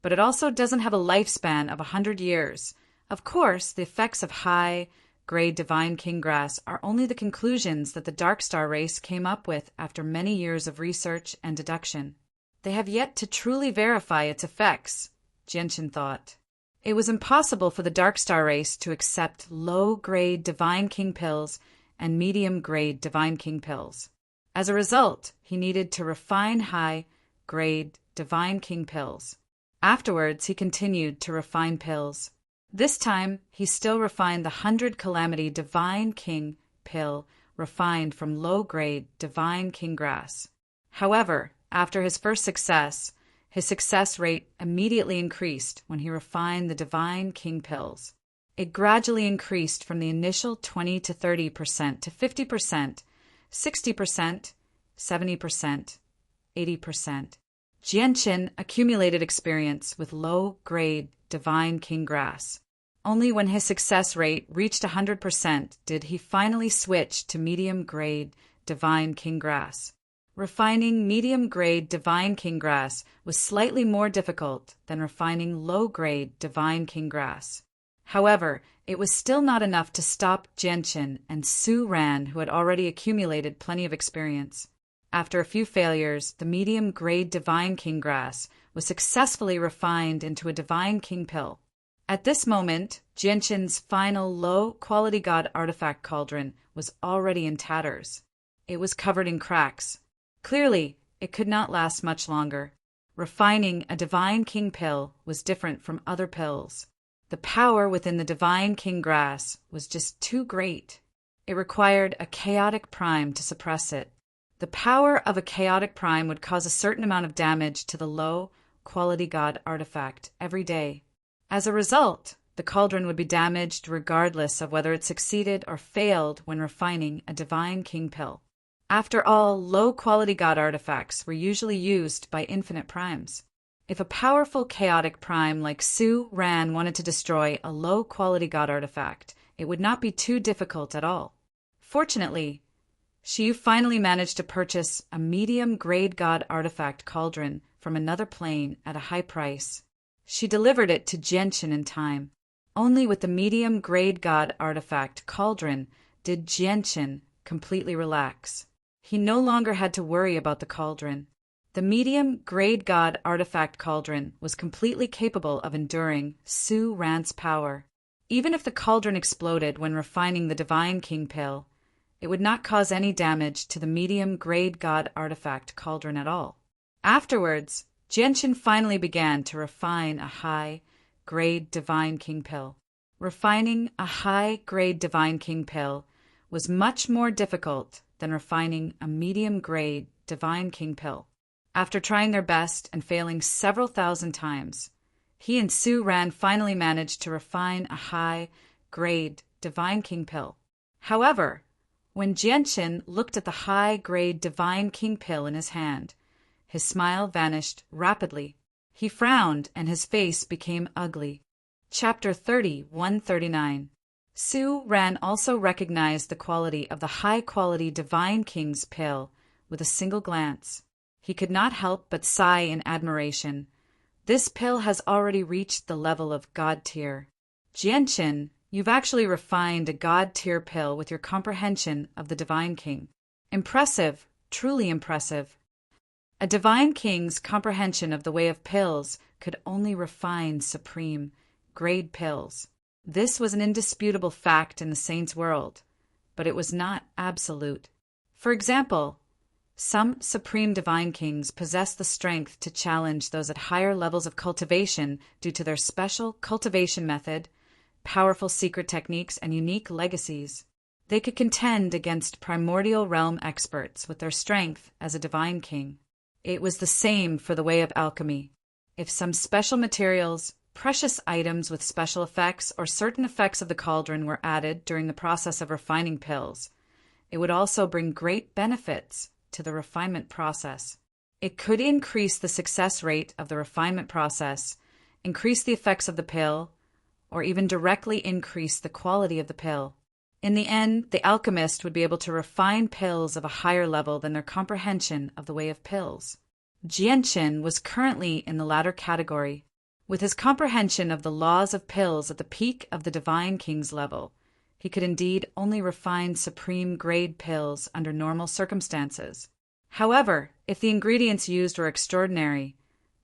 but it also doesn't have a lifespan of 100 years. Of course, the effects of high-grade divine king grass are only the conclusions that the Dark Star race came up with after many years of research and deduction. They have yet to truly verify its effects, Gentian thought. It was impossible for the Dark Star race to accept low-grade divine king pills and medium-grade divine king pills. As a result, he needed to refine high-grade divine king pills. Afterwards, he continued to refine pills. This time, he still refined the 100 Calamity Divine King pill refined from low-grade Divine King grass. However, after his first success, his success rate immediately increased when he refined the Divine King pills. It gradually increased from the initial 20 to 30% to 50%, 60%, 70%, 80%. Jianqin accumulated experience with low-grade Divine King grass. Only when his success rate reached 100% did he finally switch to medium-grade Divine King grass. Refining medium-grade Divine King grass was slightly more difficult than refining low-grade Divine King grass. However, it was still not enough to stop Jianqin and Su Ran, who had already accumulated plenty of experience. After a few failures, the medium-grade Divine King grass was successfully refined into a Divine King pill. At this moment, Jianqin's final low-quality god artifact cauldron was already in tatters. It was covered in cracks. Clearly, it could not last much longer. Refining a Divine King pill was different from other pills. The power within the Divine King grass was just too great. It required a chaotic prime to suppress it. The power of a chaotic prime would cause a certain amount of damage to the low-quality god artifact every day. As a result, the cauldron would be damaged regardless of whether it succeeded or failed when refining a Divine King pill. After all, low-quality god artifacts were usually used by infinite primes. If a powerful chaotic prime like Su Ran wanted to destroy a low-quality god artifact, it would not be too difficult at all. Fortunately, Xiu finally managed to purchase a medium-grade god artifact cauldron from another plane at a high price. She delivered it to Jianqin in time. Only with the medium-grade god artifact cauldron did Jianqin completely relax. He no longer had to worry about the cauldron. The medium-grade god artifact cauldron was completely capable of enduring Su Ran's power. Even if the cauldron exploded when refining the Divine King pill, it would not cause any damage to the medium-grade god artifact cauldron at all. Afterwards, Jianqin finally began to refine a high-grade Divine King pill. Refining a high-grade Divine King pill was much more difficult than refining a medium-grade Divine King pill. After trying their best and failing several thousand times, he and Su Ran finally managed to refine a high-grade Divine King pill. However, when Jianqin looked at the high-grade Divine King pill in his hand, his smile vanished rapidly. He frowned and his face became ugly. Chapter 30:139. Su Ran also recognized the quality of the high-quality Divine King's pill with a single glance. He could not help but sigh in admiration. This pill has already reached the level of God tier. Jianqin, you've actually refined a God tier pill with your comprehension of the Divine King. Impressive, truly impressive. A Divine King's comprehension of the way of pills could only refine supreme grade pills. This was an indisputable fact in the saints' world, but it was not absolute. For example, some supreme Divine Kings possess the strength to challenge those at higher levels of cultivation due to their special cultivation method, powerful secret techniques, and unique legacies. They could contend against primordial realm experts with their strength as a Divine King. It was the same for the way of alchemy. If some special materials, precious items with special effects, or certain effects of the cauldron were added during the process of refining pills, it would also bring great benefits to the refinement process. It could increase the success rate of the refinement process, increase the effects of the pill, or even directly increase the quality of the pill. In the end, the alchemist would be able to refine pills of a higher level than their comprehension of the way of pills. Jianqin was currently in the latter category. With his comprehension of the laws of pills at the peak of the Divine King's level, he could indeed only refine supreme grade pills under normal circumstances. However, if the ingredients used were extraordinary,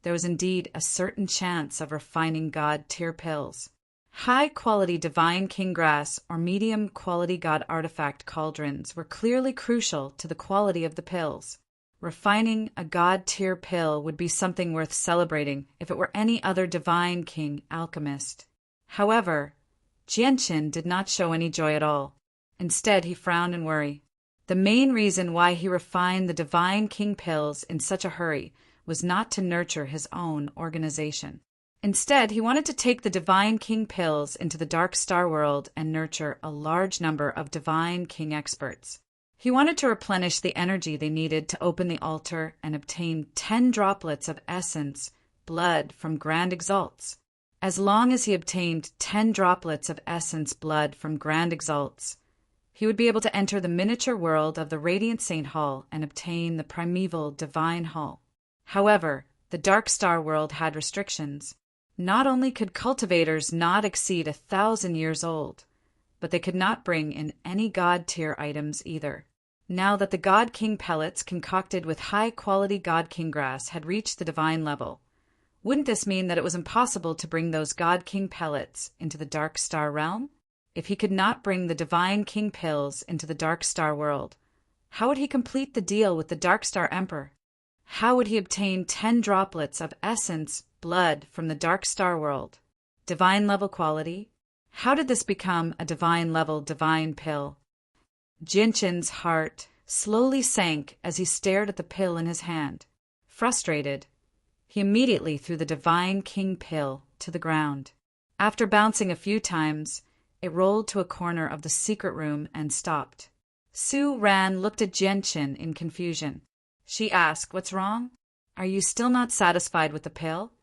there was indeed a certain chance of refining God-tier pills. High-quality Divine King grass or medium-quality God artifact cauldrons were clearly crucial to the quality of the pills. Refining a God-tier pill would be something worth celebrating if it were any other Divine King alchemist. However, Jianqin did not show any joy at all. Instead, he frowned in worry. The main reason why he refined the Divine King pills in such a hurry was not to nurture his own organization. Instead, he wanted to take the Divine King pills into the Dark Star world and nurture a large number of Divine King experts. He wanted to replenish the energy they needed to open the altar and obtain 10 droplets of essence, blood from Grand Exalts. As long as he obtained 10 droplets of essence blood from Grand Exalts, he would be able to enter the miniature world of the Radiant Saint Hall and obtain the primeval Divine Hall. However, the Dark Star world had restrictions. Not only could cultivators not exceed 1,000 years old, but they could not bring in any God-tier items either. Now that the God King pellets concocted with high-quality God King grass had reached the divine level, wouldn't this mean that it was impossible to bring those God King pellets into the Dark Star realm? If he could not bring the Divine King pills into the Dark Star world, how would he complete the deal with the Dark Star Emperor? How would he obtain 10 droplets of essence, blood from the Dark Star world? Divine level quality? How did this become a divine level divine pill? Jianqin's heart slowly sank as he stared at the pill in his hand. Frustrated, he immediately threw the Divine King pill to the ground. After bouncing a few times, it rolled to a corner of the secret room and stopped. Su Ran looked at Jianqin in confusion. She asked, "What's wrong? Are you still not satisfied with the pill?"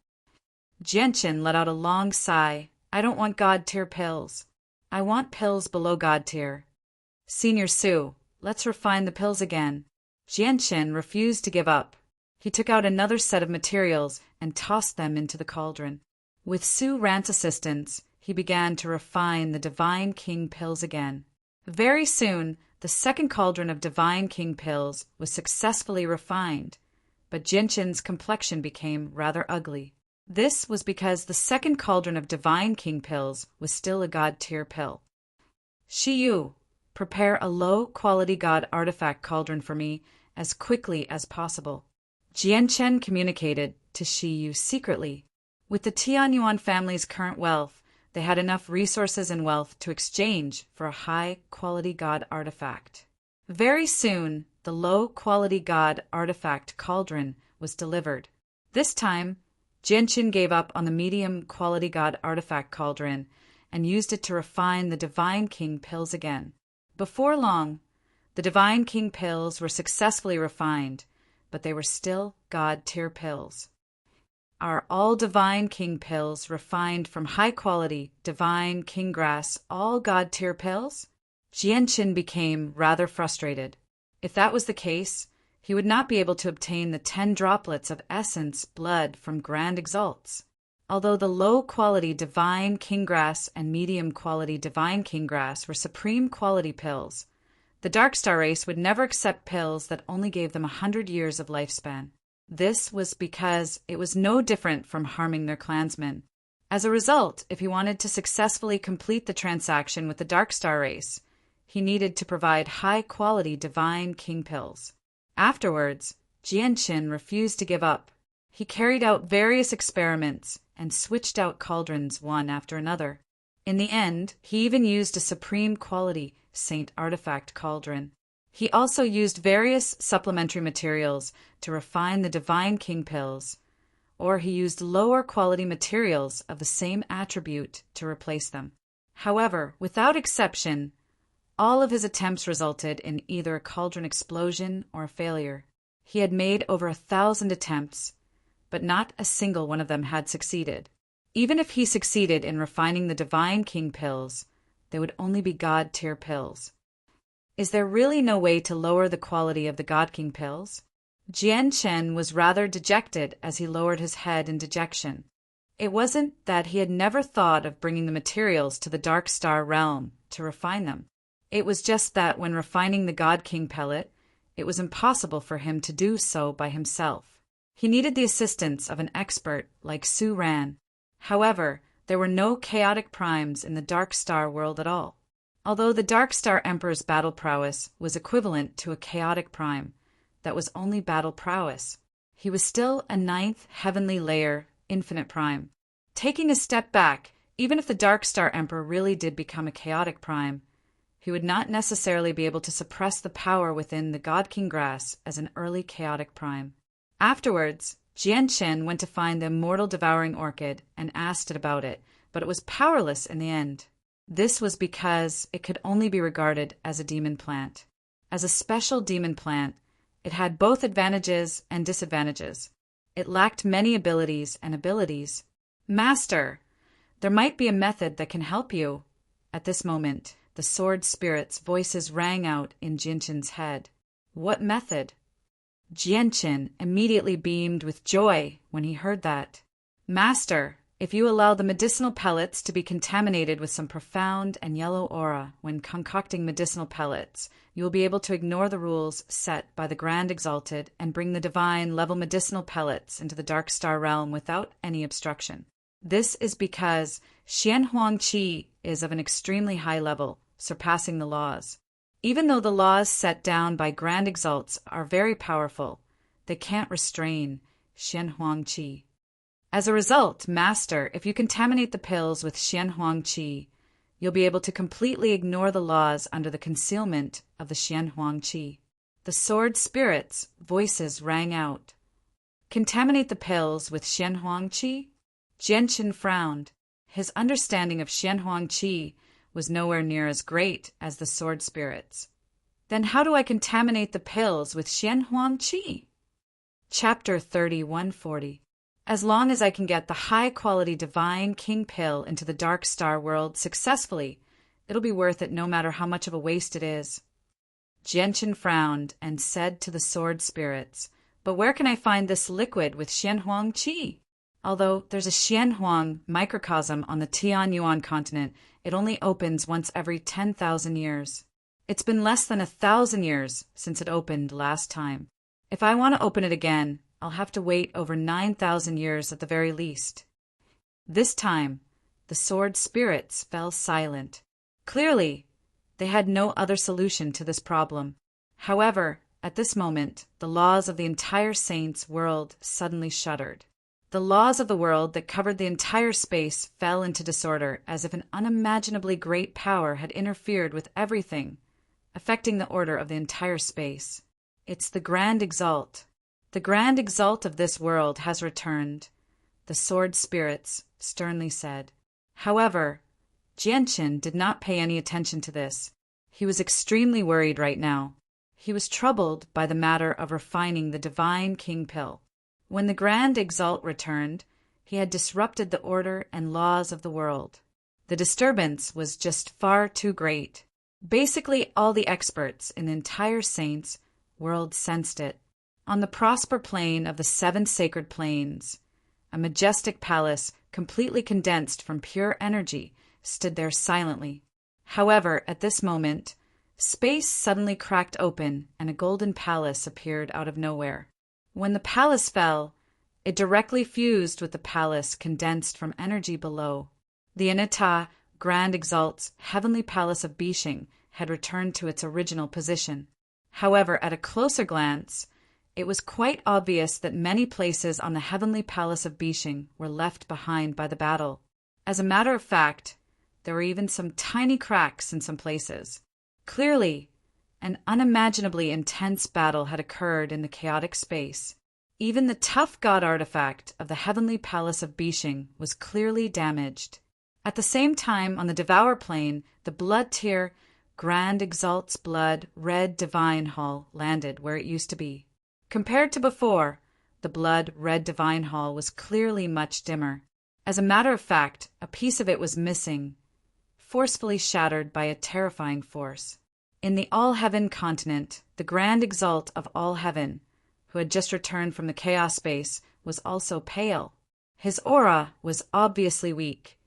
Jianqin let out a long sigh. "I don't want God-tier pills. I want pills below God-tier. Senior Su, let's refine the pills again." Jianqin refused to give up. He took out another set of materials and tossed them into the cauldron. With Su Ran's assistance, he began to refine the Divine King pills again. Very soon, the second cauldron of Divine King pills was successfully refined, but Jianqin's complexion became rather ugly. This was because the second cauldron of Divine King pills was still a God-tier pill. "Shiyu, prepare a low-quality God artifact cauldron for me as quickly as possible." Jianqin communicated to Shiyu secretly. With the Tianyuan family's current wealth, they had enough resources and wealth to exchange for a high-quality God artifact. Very soon, the low-quality God artifact cauldron was delivered. This time, Jianqin gave up on the medium-quality God artifact cauldron and used it to refine the Divine King pills again. Before long, the Divine King pills were successfully refined, but they were still God-tier pills. Are all Divine King pills refined from high-quality Divine King grass all God-tier pills? Jianqin became rather frustrated. If that was the case, he would not be able to obtain the 10 droplets of essence blood from Grand Exalts. Although the low-quality Divine King grass and medium-quality Divine King grass were supreme quality pills, the Dark Star race would never accept pills that only gave them 100 years of lifespan. This was because it was no different from harming their clansmen. As a result, if he wanted to successfully complete the transaction with the Dark Star race, he needed to provide high-quality Divine King pills. Afterwards, Jianqin refused to give up. He carried out various experiments and switched out cauldrons one after another. In the end, he even used a supreme quality Saint Artifact cauldron. He also used various supplementary materials to refine the Divine King pills, or he used lower quality materials of the same attribute to replace them. However, without exception, All of his attempts resulted in either a cauldron explosion or a failure. He had made over 1,000 attempts, but not a single one of them had succeeded. Even if he succeeded in refining the Divine King pills, they would only be God-tier pills. Is there really no way to lower the quality of the God King pills? Jian Chen was rather dejected as he lowered his head in dejection. It wasn't that he had never thought of bringing the materials to the Dark Star realm to refine them. It was just that when refining the God King pellet, it was impossible for him to do so by himself. He needed the assistance of an expert like Su Ran. However, there were no chaotic primes in the Dark Star world at all. Although the Dark Star Emperor's battle prowess was equivalent to a chaotic prime, that was only battle prowess. He was still a 9th heavenly layer infinite prime. Taking a step back, even if the Dark Star Emperor really did become a chaotic prime, he would not necessarily be able to suppress the power within the God King grass as an early chaotic prime. Afterwards, Jian Chen went to find the immortal devouring orchid and asked it about it, but it was powerless in the end. This was because it could only be regarded as a demon plant. As a special demon plant, it had both advantages and disadvantages. It lacked many abilities and abilities. Master, there might be a method that can help you. At this moment, the sword spirit's voices rang out in Jian Chen's head. What method? Jian Chen immediately beamed with joy when he heard that. Master, if you allow the medicinal pellets to be contaminated with some profound and yellow aura when concocting medicinal pellets, you will be able to ignore the rules set by the Grand Exalted and bring the divine level medicinal pellets into the Dark Star realm without any obstruction. This is because Xianhuang Qi is of an extremely high level, surpassing the laws. Even though the laws set down by Grand Exalts are very powerful, they can't restrain Xianhuang Qi. As a result, Master, if you contaminate the pills with Xianhuang Qi, you'll be able to completely ignore the laws under the concealment of the Xianhuang Qi. The sword spirit's voices rang out. Contaminate the pills with Xianhuang Qi? Jian Chen frowned. His understanding of Xianhuang Qi was nowhere near as great as the sword spirit's. Then how do I contaminate the pills with Xianhuang Qi? Chapter 3140. As long as I can get the high-quality Divine King pill into the Dark Star world successfully, it'll be worth it no matter how much of a waste it is. Jian Chen frowned and said to the sword spirits, but where can I find this liquid with Xianhuang Qi? Although there's a Xianhuang microcosm on the Tianyuan continent, it only opens once every 10,000 years. It's been less than 1,000 years since it opened last time. If I want to open it again, I'll have to wait over 9,000 years at the very least. This time, the sword spirits fell silent. Clearly, they had no other solution to this problem. However, at this moment, the laws of the entire Saints' world suddenly shuddered. The laws of the world that covered the entire space fell into disorder as if an unimaginably great power had interfered with everything, affecting the order of the entire space. It's the Grand Exalt. The Grand Exalt of this world has returned, the sword spirits sternly said. However, Jian Chen did not pay any attention to this. He was extremely worried right now. He was troubled by the matter of refining the Divine King pill. When the Grand Exalt returned, he had disrupted the order and laws of the world. The disturbance was just far too great. Basically, all the experts in the entire Saints' world sensed it. On the Prosper Plain of the 7 sacred plains, a majestic palace completely condensed from pure energy stood there silently. However, at this moment, space suddenly cracked open and a golden palace appeared out of nowhere. When the palace fell, it directly fused with the palace condensed from energy below. The Anita Grand Exalt's heavenly palace of Bishing had returned to its original position. However, at a closer glance, it was quite obvious that many places on the heavenly palace of Bishing were left behind by the battle. As a matter of fact, there were even some tiny cracks in some places. Clearly, an unimaginably intense battle had occurred in the chaotic space. Even the tough god artifact of the heavenly palace of Bishing was clearly damaged. At the same time, on the Devour Plane, the blood tier Grand Exalt's blood red divine hall landed where it used to be. Compared to before, the blood red divine hall was clearly much dimmer. As a matter of fact, a piece of it was missing, forcefully shattered by a terrifying force. In the all-heaven continent, the Grand Exalt of all heaven, who had just returned from the chaos space, was also pale. His aura was obviously weak,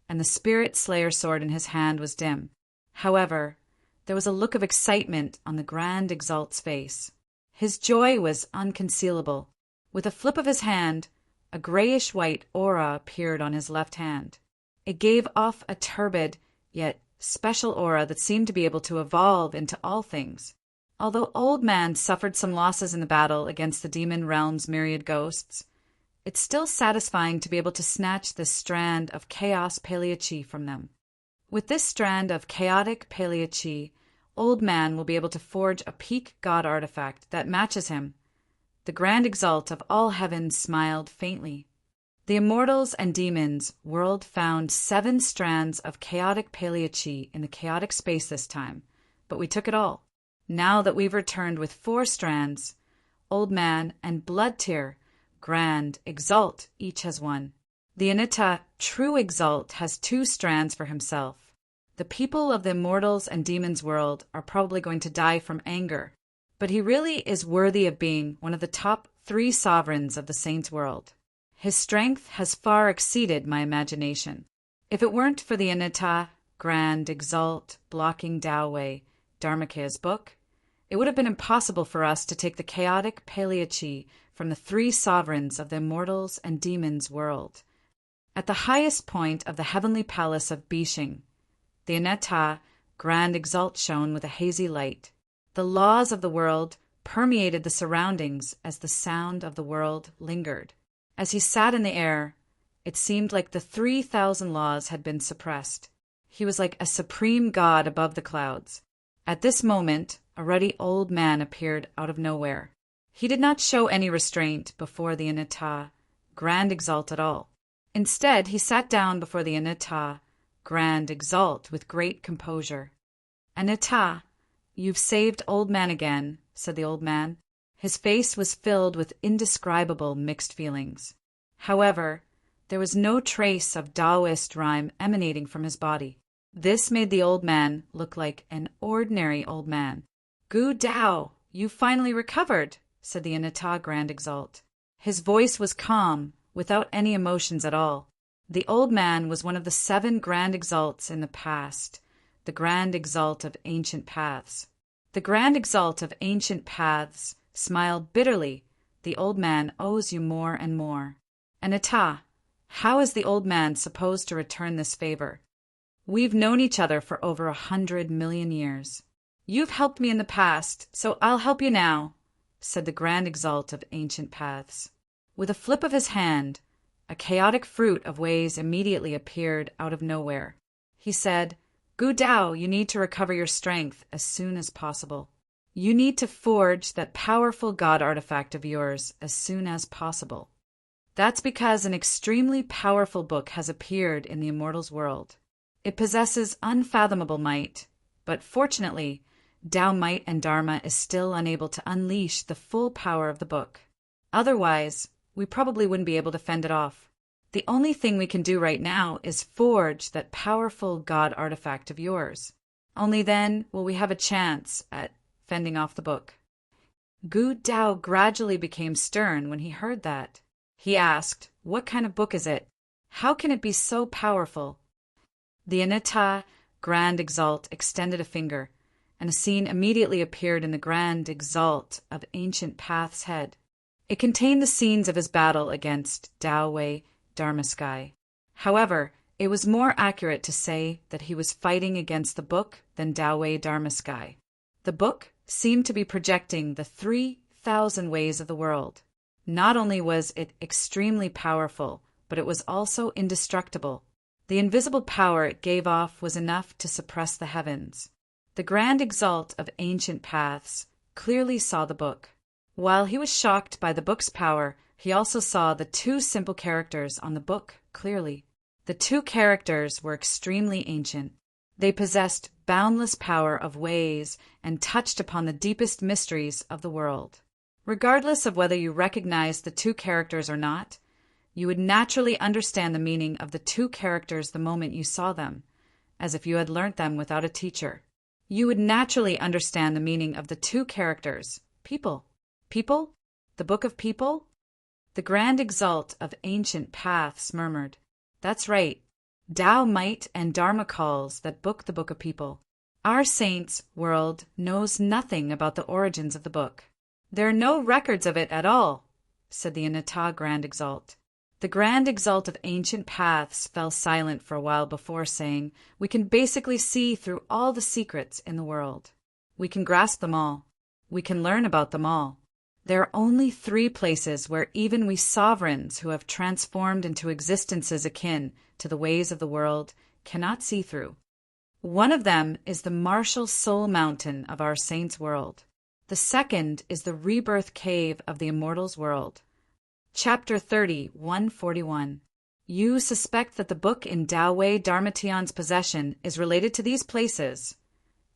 and the Spirit Slayer sword in his hand was dim. However, there was a look of excitement on the Grand Exalt's face. His joy was unconcealable. With a flip of his hand, a grayish-white aura appeared on his left hand. It gave off a turbid, yet special aura that seemed to be able to evolve into all things. Although Old Man suffered some losses in the battle against the demon realm's myriad ghosts, it's still satisfying to be able to snatch this strand of chaos Paleo-Chi from them. With this strand of chaotic Paleo-Chi, Old Man will be able to forge a peak god artifact that matches him. The Grand Exalt of all heaven smiled faintly. The immortals and demons world found 7 strands of chaotic Paleo-Chi in the chaotic space this time, but we took it all. Now that we've returned with 4 strands, Old Man and Blood Tear, Grand Exalt, each has 1. The Anitta, True Exalt, has 2 strands for himself. The people of the immortals and demons world are probably going to die from anger, but he really is worthy of being one of the top 3 sovereigns of the saints' world. His strength has far exceeded my imagination. If it weren't for the Anitta, Grand Exalt, blocking Daowei, Dharmakea's book, it would have been impossible for us to take the chaotic Paleo-Chi from the 3 sovereigns of the immortals and demons world. At the highest point of the heavenly palace of Bishing, the Anitta, Grand Exalt shone with a hazy light. The laws of the world permeated the surroundings as the sound of the world lingered. As he sat in the air, it seemed like the 3,000 laws had been suppressed. He was like a supreme god above the clouds. At this moment, a ruddy old man appeared out of nowhere. He did not show any restraint before the Anitta, Grand Exalt at all. Instead, he sat down before the Anitta, Grand Exalt with great composure. "Anitta, you've saved Old Man again," said the old man. His face was filled with indescribable mixed feelings. However, there was no trace of Taoist rhyme emanating from his body. This made the old man look like an ordinary old man. "Gu Dao, you finally recovered," said the Anitta Grand Exalt. His voice was calm, without any emotions at all. The old man was one of the 7 Grand Exalts in the past, the Grand Exalt of Ancient Paths. The Grand Exalt of Ancient Paths smiled bitterly. "The old man owes you more and more. Anitta, how is the old man supposed to return this favor? We've known each other for over 100 million years. You've helped me in the past, so I'll help you now," said the Grand Exalt of Ancient Paths. With a flip of his hand, a chaotic fruit of ways immediately appeared out of nowhere. He said, "Gu Dao, you need to recover your strength as soon as possible. You need to forge that powerful god artifact of yours as soon as possible. That's because an extremely powerful book has appeared in the immortals world. It possesses unfathomable might, but fortunately, Tao Might and Dharma is still unable to unleash the full power of the book. Otherwise, we probably wouldn't be able to fend it off. The only thing we can do right now is forge that powerful god artifact of yours. Only then will we have a chance at fending off the book." Gu Dao gradually became stern when he heard that. He asked, "What kind of book is it? How can it be so powerful?" The Anitta Grand Exalt extended a finger, and a scene immediately appeared in the Grand Exalt of Ancient Path's head. It contained the scenes of his battle against Daowei Dharmasky. However, it was more accurate to say that he was fighting against the book than Daowei Dharmasky. The book seemed to be projecting the 3,000 ways of the world. Not only was it extremely powerful, but it was also indestructible. The invisible power it gave off was enough to suppress the heavens. The Grand Exalt of Ancient Paths clearly saw the book. While he was shocked by the book's power, he also saw the 2 simple characters on the book clearly. The 2 characters were extremely ancient. They possessed boundless power of ways and touched upon the deepest mysteries of the world. Regardless of whether you recognized the two characters or not, you would naturally understand the meaning of the two characters the moment you saw them, as if you had learnt them without a teacher. You would naturally understand the meaning of the two characters. People. People? The Book of People? The Grand Exalt of Ancient Paths murmured. That's right. Tao might and Dharma calls that book the Book of People. Our saints' world knows nothing about the origins of the book. There are no records of it at all, said the Anata Grand Exalt. The Grand Exalt of Ancient Paths fell silent for a while before saying, we can basically see through all the secrets in the world. We can grasp them all. We can learn about them all. There are only 3 places where even we sovereigns who have transformed into existences akin to the ways of the world cannot see through. One of them is the martial soul mountain of our saints' world. The second is the rebirth cave of the immortals' world. Chapter 30, 141. You suspect that the book in Daowei Dharmatian's possession is related to these places?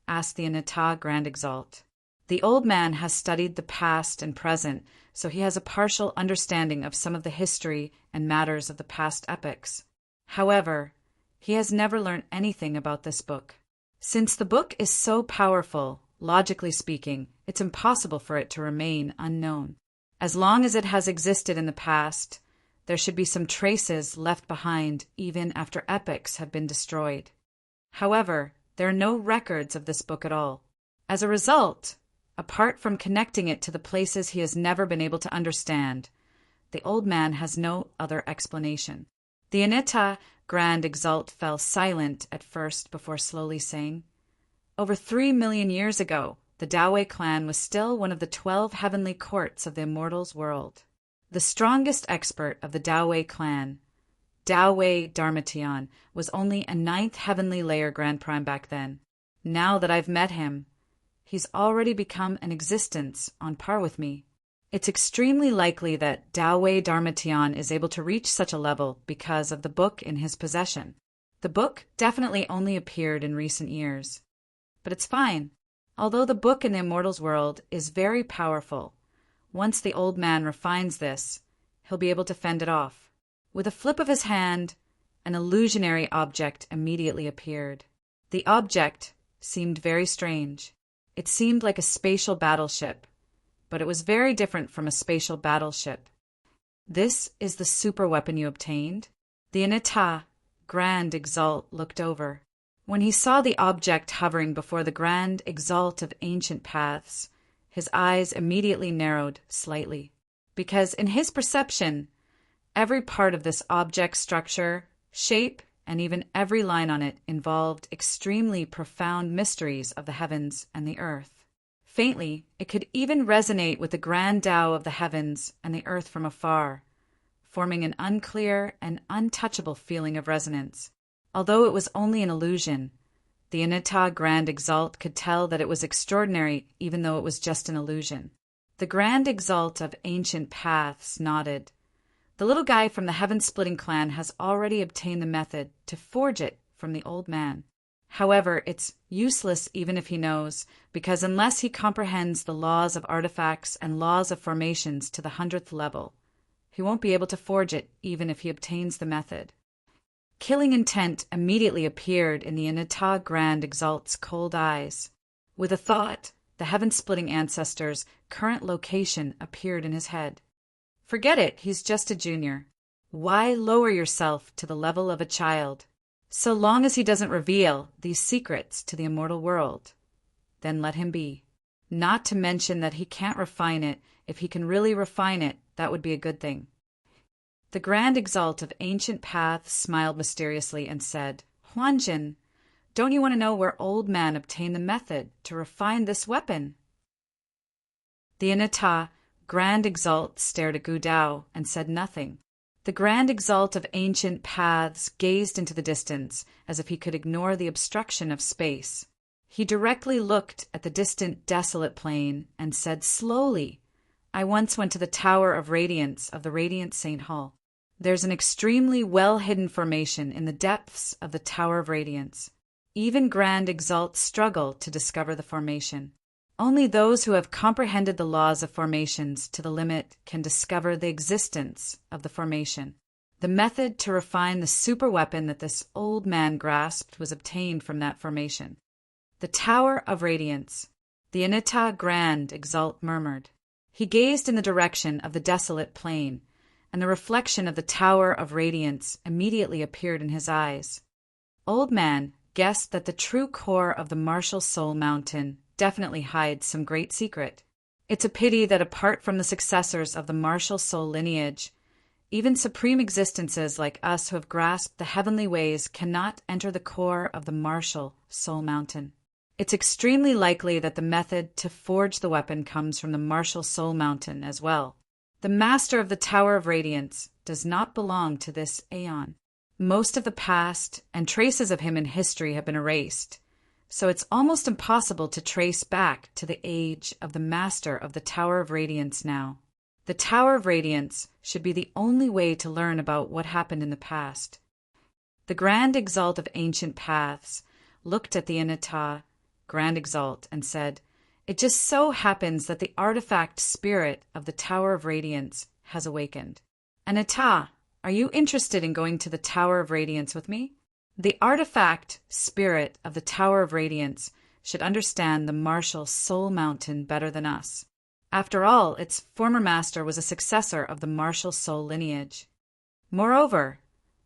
Asked the Anata Grand Exalt. The old man has studied the past and present, so he has a partial understanding of some of the history and matters of the past epochs. However, he has never learned anything about this book. Since the book is so powerful, logically speaking, it's impossible for it to remain unknown. As long as it has existed in the past, there should be some traces left behind even after epochs have been destroyed. However, there are no records of this book at all. As a result, apart from connecting it to the places he has never been able to understand, the old man has no other explanation. The Anita Grand Exalt fell silent at first before slowly saying, over 3 million years ago, the Daowei clan was still one of the 12 heavenly courts of the immortals world. The strongest expert of the Daowei clan, Daowei Dharmatian, was only a 9th heavenly layer Grand Prime back then. Now that I've met him, he's already become an existence on par with me. It's extremely likely that Daowei Dharmatian is able to reach such a level because of the book in his possession. The book definitely only appeared in recent years. But it's fine. Although the book in the immortals world is very powerful, once the old man refines this, he'll be able to fend it off. With a flip of his hand, an illusionary object immediately appeared. The object seemed very strange. It seemed like a spatial battleship, but it was very different from a spatial battleship. This is the super weapon you obtained? The Anita Grand Exalt looked over. When he saw the object hovering before the Grand Exalt of Ancient Paths, his eyes immediately narrowed slightly, because in his perception, every part of this object's structure, shape, and even every line on it involved extremely profound mysteries of the heavens and the earth. Faintly, it could even resonate with the grand Tao of the heavens and the earth from afar, forming an unclear and untouchable feeling of resonance. Although it was only an illusion, the Anita Grand Exalt could tell that it was extraordinary even though it was just an illusion. The Grand Exalt of Ancient Paths nodded. The little guy from the Heaven-Splitting clan has already obtained the method to forge it from the old man. However, it's useless even if he knows, because unless he comprehends the laws of artifacts and laws of formations to the 100th level, he won't be able to forge it even if he obtains the method. Killing intent immediately appeared in the Anita Grand Exalt's cold eyes. With a thought, the Heaven-Splitting ancestor's current location appeared in his head. Forget it, he's just a junior. Why lower yourself to the level of a child? So long as he doesn't reveal these secrets to the immortal world, then let him be. Not to mention that he can't refine it. If he can really refine it, that would be a good thing. The Grand Exalt of Ancient Paths smiled mysteriously and said, Huanjin, don't you want to know where Old Man obtained the method to refine this weapon? The Anita Grand Exalt stared at Gu Dao and said nothing. The Grand Exalt of Ancient Paths gazed into the distance as if he could ignore the obstruction of space. He directly looked at the distant desolate plain and said slowly, I once went to the Tower of Radiance of the Radiant St. Hall. There's an extremely well-hidden formation in the depths of the Tower of Radiance. Even grand exalts struggle to discover the formation. Only those who have comprehended the laws of formations to the limit can discover the existence of the formation. The method to refine the superweapon that this old man grasped was obtained from that formation. The Tower of Radiance. The Inita Grand Exalt murmured. He gazed in the direction of the desolate plain, and the reflection of the Tower of Radiance immediately appeared in his eyes. Old Man guessed that the true core of the martial soul mountain definitely hides some great secret. It's a pity that apart from the successors of the martial soul lineage, even supreme existences like us who have grasped the heavenly ways cannot enter the core of the martial soul mountain. It's extremely likely that the method to forge the weapon comes from the martial soul mountain as well. The master of the Tower of Radiance does not belong to this aeon. Most of the past and traces of him in history have been erased, so it's almost impossible to trace back to the age of the master of the Tower of Radiance now. The Tower of Radiance should be the only way to learn about what happened in the past. The Grand Exalt of Ancient Paths looked at the Inita Grand Exalt and said, "It just so happens that the artifact spirit of the Tower of Radiance has awakened. Inita, are you interested in going to the Tower of Radiance with me?" The artifact spirit of the Tower of Radiance should understand the martial soul mountain better than us. After all, its former master was a successor of the martial soul lineage. Moreover,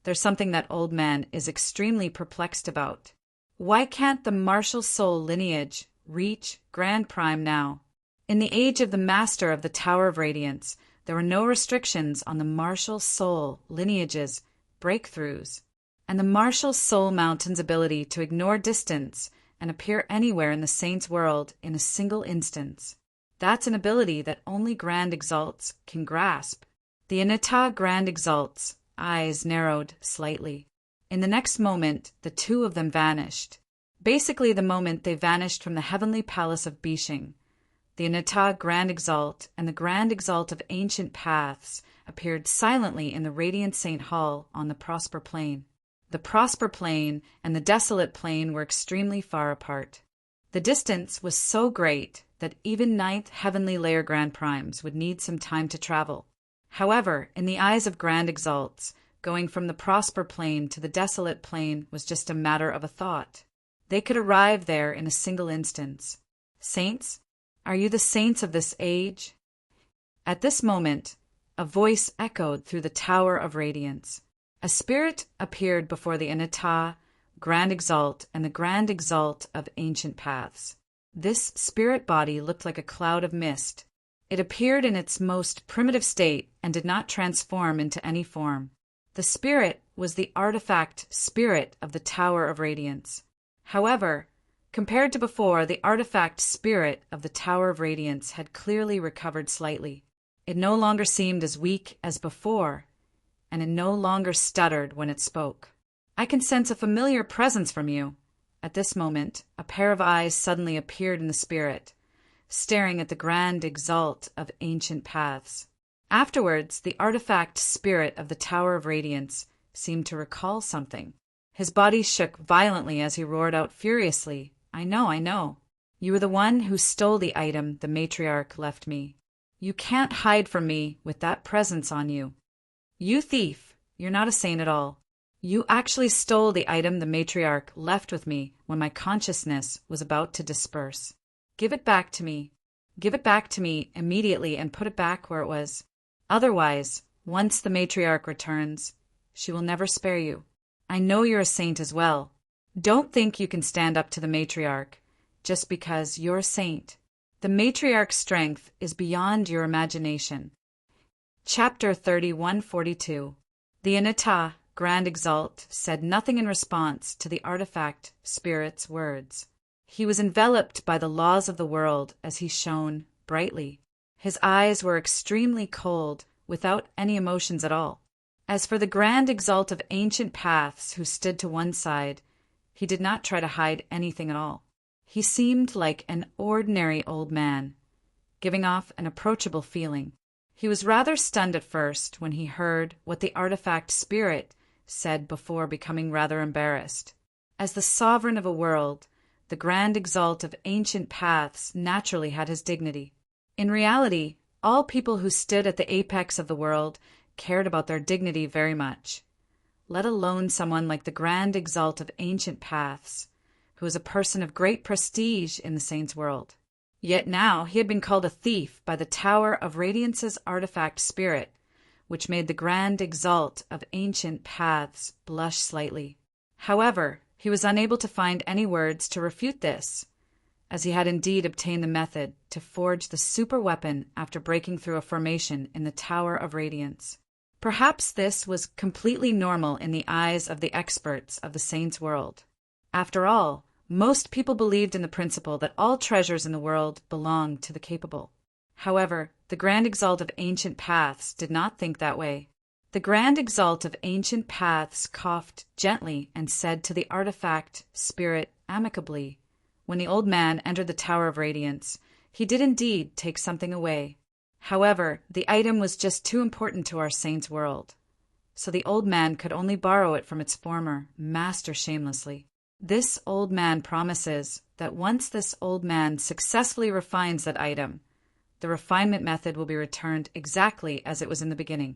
there's something that old man is extremely perplexed about. Why can't the martial soul lineage reach Grand Prime now? In the age of the master of the Tower of Radiance, there were no restrictions on the martial soul lineage's breakthroughs, and the martial soul mountain's ability to ignore distance and appear anywhere in the saint's world in a single instance. That's an ability that only Grand Exalts can grasp. The Inita Grand Exalt's eyes narrowed slightly. In the next moment, the two of them vanished. Basically, the moment they vanished from the heavenly palace of Bishing, the Inita Grand Exalt and the Grand Exalt of Ancient Paths appeared silently in the Radiant Saint Hall on the Prosper Plain. The Prosper Plain and the Desolate Plain were extremely far apart. The distance was so great that even ninth heavenly layer Grand Primes would need some time to travel. However, in the eyes of Grand Exalts, going from the Prosper Plain to the Desolate Plain was just a matter of a thought. They could arrive there in a single instance. Saints, are you the saints of this age? At this moment, a voice echoed through the Tower of Radiance. A spirit appeared before the Inita Grand Exalt and the Grand Exalt of Ancient Paths. This spirit body looked like a cloud of mist. It appeared in its most primitive state and did not transform into any form. The spirit was the artifact spirit of the Tower of Radiance. However, compared to before, the artifact spirit of the Tower of Radiance had clearly recovered slightly. It no longer seemed as weak as before, and it no longer stuttered when it spoke. "I can sense a familiar presence from you." At this moment, a pair of eyes suddenly appeared in the spirit, staring at the Grand Exalt of Ancient Paths. Afterwards, the artifact spirit of the Tower of Radiance seemed to recall something. His body shook violently as he roared out furiously, I know. You were the one who stole the item the matriarch left me. You can't hide from me with that presence on you. You thief, you're not a saint at all. You actually stole the item the matriarch left with me when my consciousness was about to disperse. Give it back to me. Give it back to me immediately and put it back where it was. Otherwise, once the matriarch returns, she will never spare you. I know you're a saint as well. Don't think you can stand up to the matriarch just because you're a saint. The matriarch's strength is beyond your imagination. Chapter 3142. The Inita Grand Exalt said nothing in response to the artifact spirit's words. He was enveloped by the laws of the world as he shone brightly. His eyes were extremely cold, without any emotions at all. As for the Grand Exalt of Ancient Paths who stood to one side, he did not try to hide anything at all. He seemed like an ordinary old man, giving off an approachable feeling. He was rather stunned at first when he heard what the artifact spirit said before becoming rather embarrassed. As the sovereign of a world, the grand exalt of ancient paths naturally had his dignity. In reality, all people who stood at the apex of the world cared about their dignity very much, let alone someone like the grand exalt of ancient paths, who was a person of great prestige in the saint's world. Yet now he had been called a thief by the Tower of Radiance's artifact spirit, which made the grand exalt of ancient paths blush slightly. However, he was unable to find any words to refute this, as he had indeed obtained the method to forge the super weapon after breaking through a formation in the Tower of Radiance. Perhaps this was completely normal in the eyes of the experts of the saint's world. After all, most people believed in the principle that all treasures in the world belonged to the capable. However, the Grand Exalt of Ancient Paths did not think that way. The Grand Exalt of Ancient Paths coughed gently and said to the artifact spirit amicably, when the old man entered the Tower of Radiance, he did indeed take something away. However, the item was just too important to our saint's world, so the old man could only borrow it from its former master shamelessly. This old man promises that once this old man successfully refines that item, the refinement method will be returned exactly as it was in the beginning.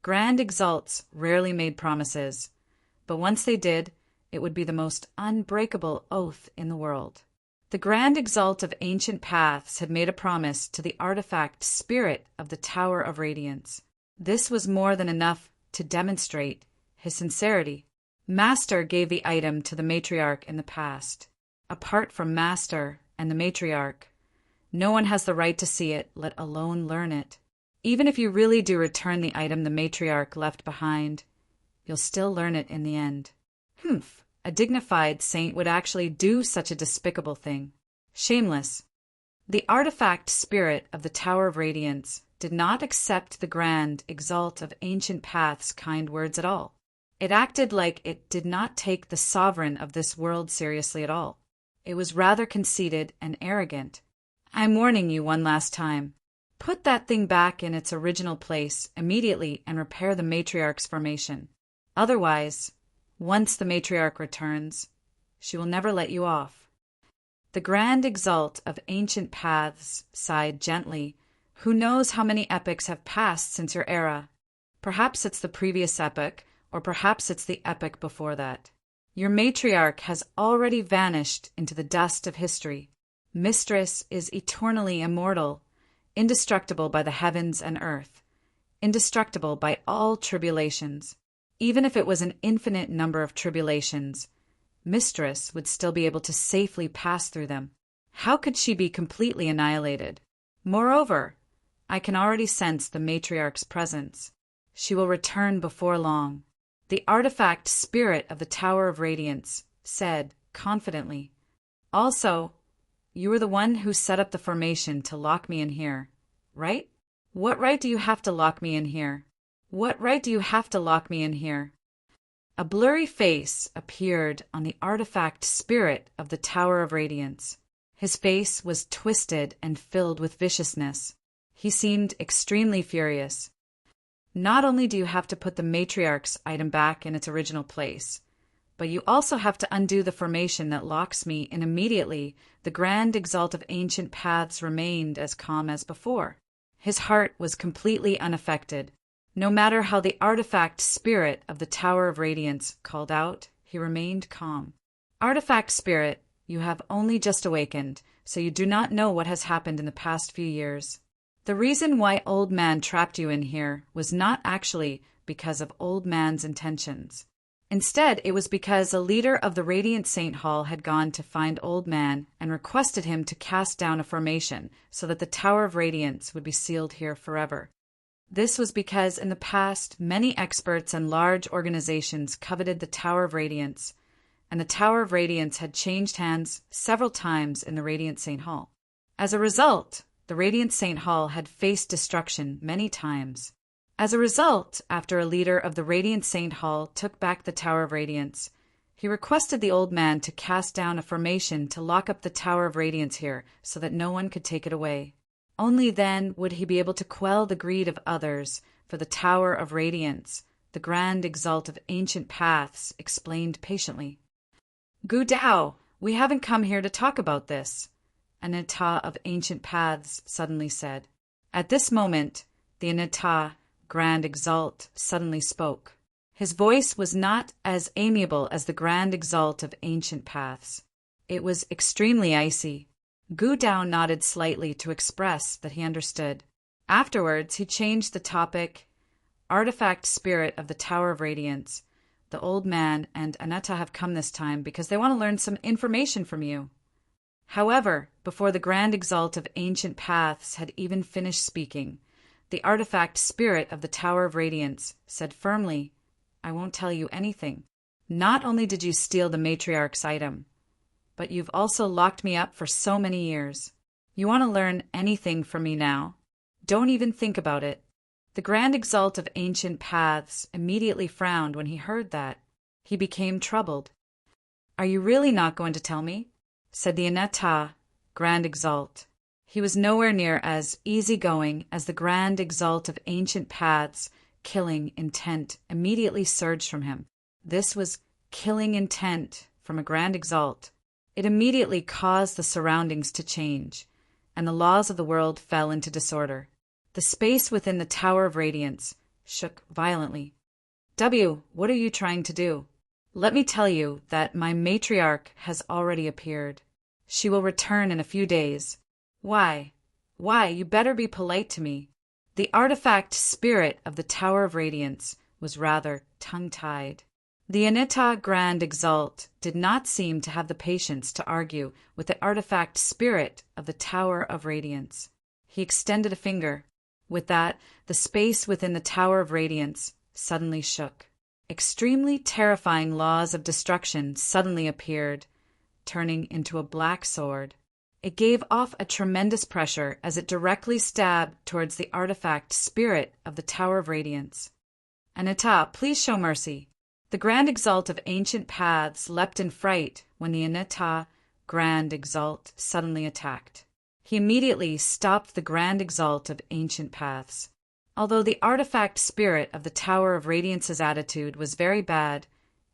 Grand exalts rarely made promises, but once they did, it would be the most unbreakable oath in the world. The Grand Exalt of Ancient Paths had made a promise to the artifact spirit of the Tower of Radiance. This was more than enough to demonstrate his sincerity. Master gave the item to the matriarch in the past. Apart from Master and the matriarch, no one has the right to see it, let alone learn it. Even if you really do return the item the matriarch left behind, you'll still learn it in the end. Humph! A dignified saint would actually do such a despicable thing. Shameless. The artifact spirit of the Tower of Radiance did not accept the Grand Exalt of Ancient Paths' kind words at all. It acted like it did not take the sovereign of this world seriously at all. It was rather conceited and arrogant. I'm warning you one last time. Put that thing back in its original place immediately and repair the matriarch's formation. Otherwise, once the matriarch returns, she will never let you off. The Grand Exalt of Ancient Paths sighed gently. Who knows how many epochs have passed since your era? Perhaps it's the previous epoch, or perhaps it's the epoch before that. Your matriarch has already vanished into the dust of history. Mistress is eternally immortal, indestructible by the heavens and earth, indestructible by all tribulations. Even if it was an infinite number of tribulations, Mistress would still be able to safely pass through them. How could she be completely annihilated? Moreover, I can already sense the matriarch's presence. She will return before long. The artifact spirit of the Tower of Radiance said confidently, also, you were the one who set up the formation to lock me in here, right? What right do you have to lock me in here? What right do you have to lock me in here? A blurry face appeared on the artifact spirit of the Tower of Radiance. His face was twisted and filled with viciousness. He seemed extremely furious. Not only do you have to put the matriarch's item back in its original place, but you also have to undo the formation that locks me in immediately. The Grand Exalt of Ancient Paths remained as calm as before. His heart was completely unaffected. No matter how the artifact spirit of the Tower of Radiance called out, he remained calm. Artifact spirit, you have only just awakened, so you do not know what has happened in the past few years. The reason why Old Man trapped you in here was not actually because of Old Man's intentions. Instead, it was because a leader of the Radiant Saint Hall had gone to find Old Man and requested him to cast down a formation so that the Tower of Radiance would be sealed here forever. This was because in the past, many experts and large organizations coveted the Tower of Radiance, and the Tower of Radiance had changed hands several times in the Radiant Saint Hall. As a result, the Radiant Saint Hall had faced destruction many times. As a result, after a leader of the Radiant Saint Hall took back the Tower of Radiance, he requested the old man to cast down a formation to lock up the Tower of Radiance here so that no one could take it away. Only then would he be able to quell the greed of others for the Tower of Radiance, the Grand Exalt of Ancient Paths explained patiently. Gu Dao, we haven't come here to talk about this, Anita of Ancient Paths suddenly said. At this moment, the Anita, Grand Exalt, suddenly spoke. His voice was not as amiable as the Grand Exalt of Ancient Paths. It was extremely icy. Gu Dao nodded slightly to express that he understood. Afterwards, he changed the topic. Artifact Spirit of the Tower of Radiance. The old man and Aneta have come this time because they want to learn some information from you. However, before the Grand Exalt of Ancient Paths had even finished speaking, the Artifact Spirit of the Tower of Radiance said firmly, I won't tell you anything. Not only did you steal the Matriarch's item, but you've also locked me up for so many years. You want to learn anything from me now? Don't even think about it. The Grand Exalt of Ancient Paths immediately frowned when he heard that. He became troubled. Are you really not going to tell me? Said the Aneta, Grand Exalt. He was nowhere near as easygoing as the Grand Exalt of Ancient Paths. Killing intent immediately surged from him. This was killing intent from a Grand Exalt. It immediately caused the surroundings to change, and the laws of the world fell into disorder. The space within the Tower of Radiance shook violently. What are you trying to do? Let me tell you that my matriarch has already appeared. She will return in a few days. Why, you better be polite to me. The artifact spirit of the Tower of Radiance was rather tongue-tied. The Anita Grand Exalt did not seem to have the patience to argue with the artifact spirit of the Tower of Radiance. He extended a finger. With that, the space within the Tower of Radiance suddenly shook. Extremely terrifying laws of destruction suddenly appeared, turning into a black sword. It gave off a tremendous pressure as it directly stabbed towards the artifact spirit of the Tower of Radiance. Anita, please show mercy. The Grand Exalt of Ancient Paths leapt in fright when the Anita Grand Exalt suddenly attacked. He immediately stopped the Grand Exalt of Ancient Paths. Although the artifact spirit of the Tower of Radiance's attitude was very bad,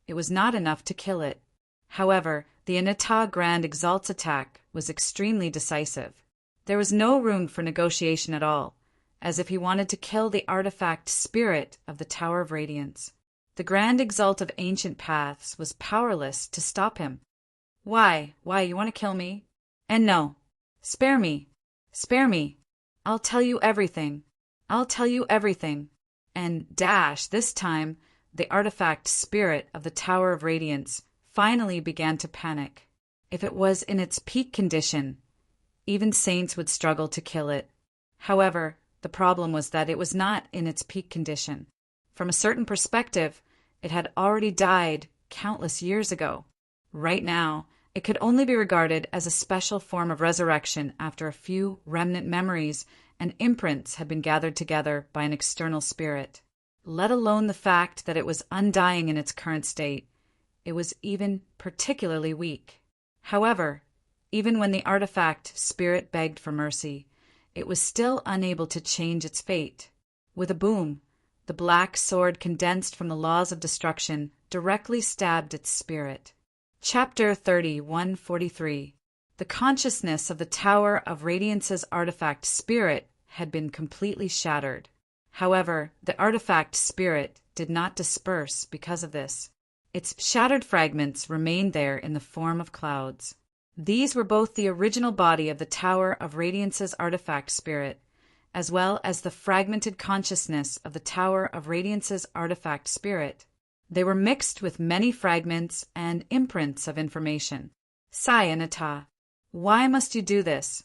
it was not enough to kill it. However, the Anita Grand Exalt's attack was extremely decisive. There was no room for negotiation at all, as if he wanted to kill the artifact spirit of the Tower of Radiance. The Grand Exalt of Ancient Paths was powerless to stop him. Why, you want to kill me? And no. Spare me. I'll tell you everything. And this time, the artifact spirit of the Tower of Radiance finally began to panic. If it was in its peak condition, even saints would struggle to kill it. However, the problem was that it was not in its peak condition. From a certain perspective, it had already died countless years ago. Right now, it could only be regarded as a special form of resurrection after a few remnant memories and imprints had been gathered together by an external spirit. Let alone the fact that it was undying in its current state, it was even particularly weak. However, even when the artifact spirit begged for mercy, it was still unable to change its fate. With a boom, the black sword condensed from the laws of destruction directly stabbed its spirit. Chapter 30:143. The consciousness of the Tower of Radiance's artifact spirit had been completely shattered. However, the artifact spirit did not disperse because of this. Its shattered fragments remained there in the form of clouds. These were both the original body of the Tower of Radiance's artifact spirit, as well as the fragmented consciousness of the Tower of Radiance's artifact spirit. They were mixed with many fragments and imprints of information. Sigh, Anita. Why must you do this?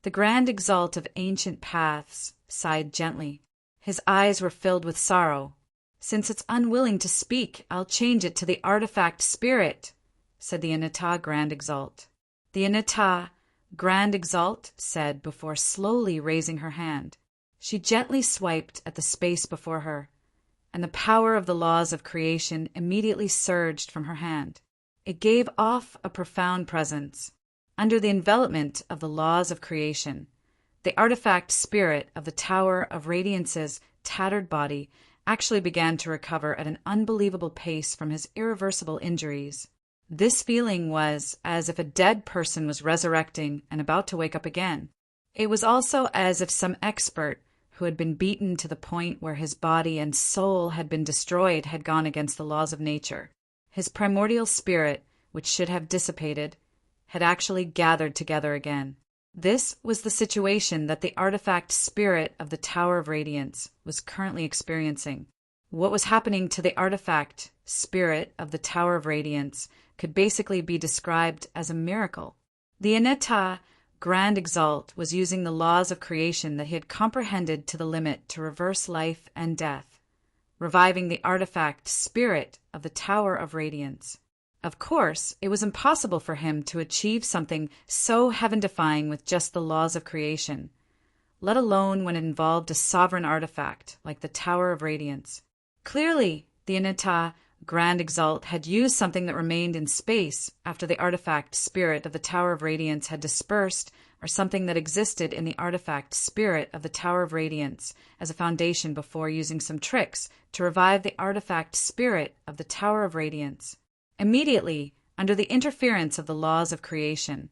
The Grand Exalt of Ancient Paths sighed gently. His eyes were filled with sorrow. Since it's unwilling to speak, I'll change it to the artifact spirit, said the Anita Grand Exalt. The Anita Grand Exalt said before slowly raising her hand. She gently swiped at the space before her, and the power of the laws of creation immediately surged from her hand. It gave off a profound presence. Under the envelopment of the laws of creation, the artifact spirit of the Tower of Radiance's tattered body actually began to recover at an unbelievable pace from his irreversible injuries. This feeling was as if a dead person was resurrecting and about to wake up again. It was also as if some expert who had been beaten to the point where his body and soul had been destroyed had gone against the laws of nature. His primordial spirit, which should have dissipated, had actually gathered together again. This was the situation that the artifact spirit of the Tower of Radiance was currently experiencing. What was happening to the artifact spirit of the Tower of Radiance could basically be described as a miracle. The Aneta Grand Exalt was using the laws of creation that he had comprehended to the limit to reverse life and death, reviving the artifact spirit of the Tower of Radiance. Of course, it was impossible for him to achieve something so heaven-defying with just the laws of creation, let alone when it involved a sovereign artifact like the Tower of Radiance. Clearly, the Aneta Grand Exalt had used something that remained in space after the artifact spirit of the Tower of Radiance had dispersed, or something that existed in the artifact spirit of the Tower of Radiance as a foundation before using some tricks to revive the artifact spirit of the Tower of Radiance. Immediately, under the interference of the laws of creation,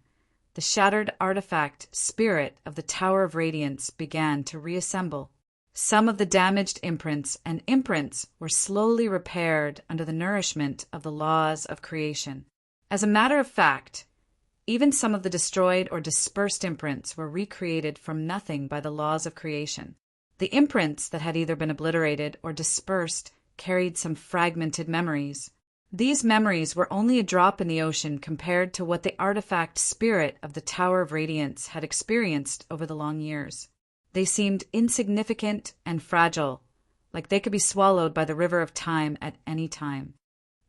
the shattered artifact spirit of the Tower of Radiance began to reassemble. Some of the damaged imprints were slowly repaired under the nourishment of the laws of creation. As a matter of fact, even some of the destroyed or dispersed imprints were recreated from nothing by the laws of creation. The imprints that had either been obliterated or dispersed carried some fragmented memories. These memories were only a drop in the ocean compared to what the artifact spirit of the Tower of Radiance had experienced over the long years. They seemed insignificant and fragile, like they could be swallowed by the river of time at any time.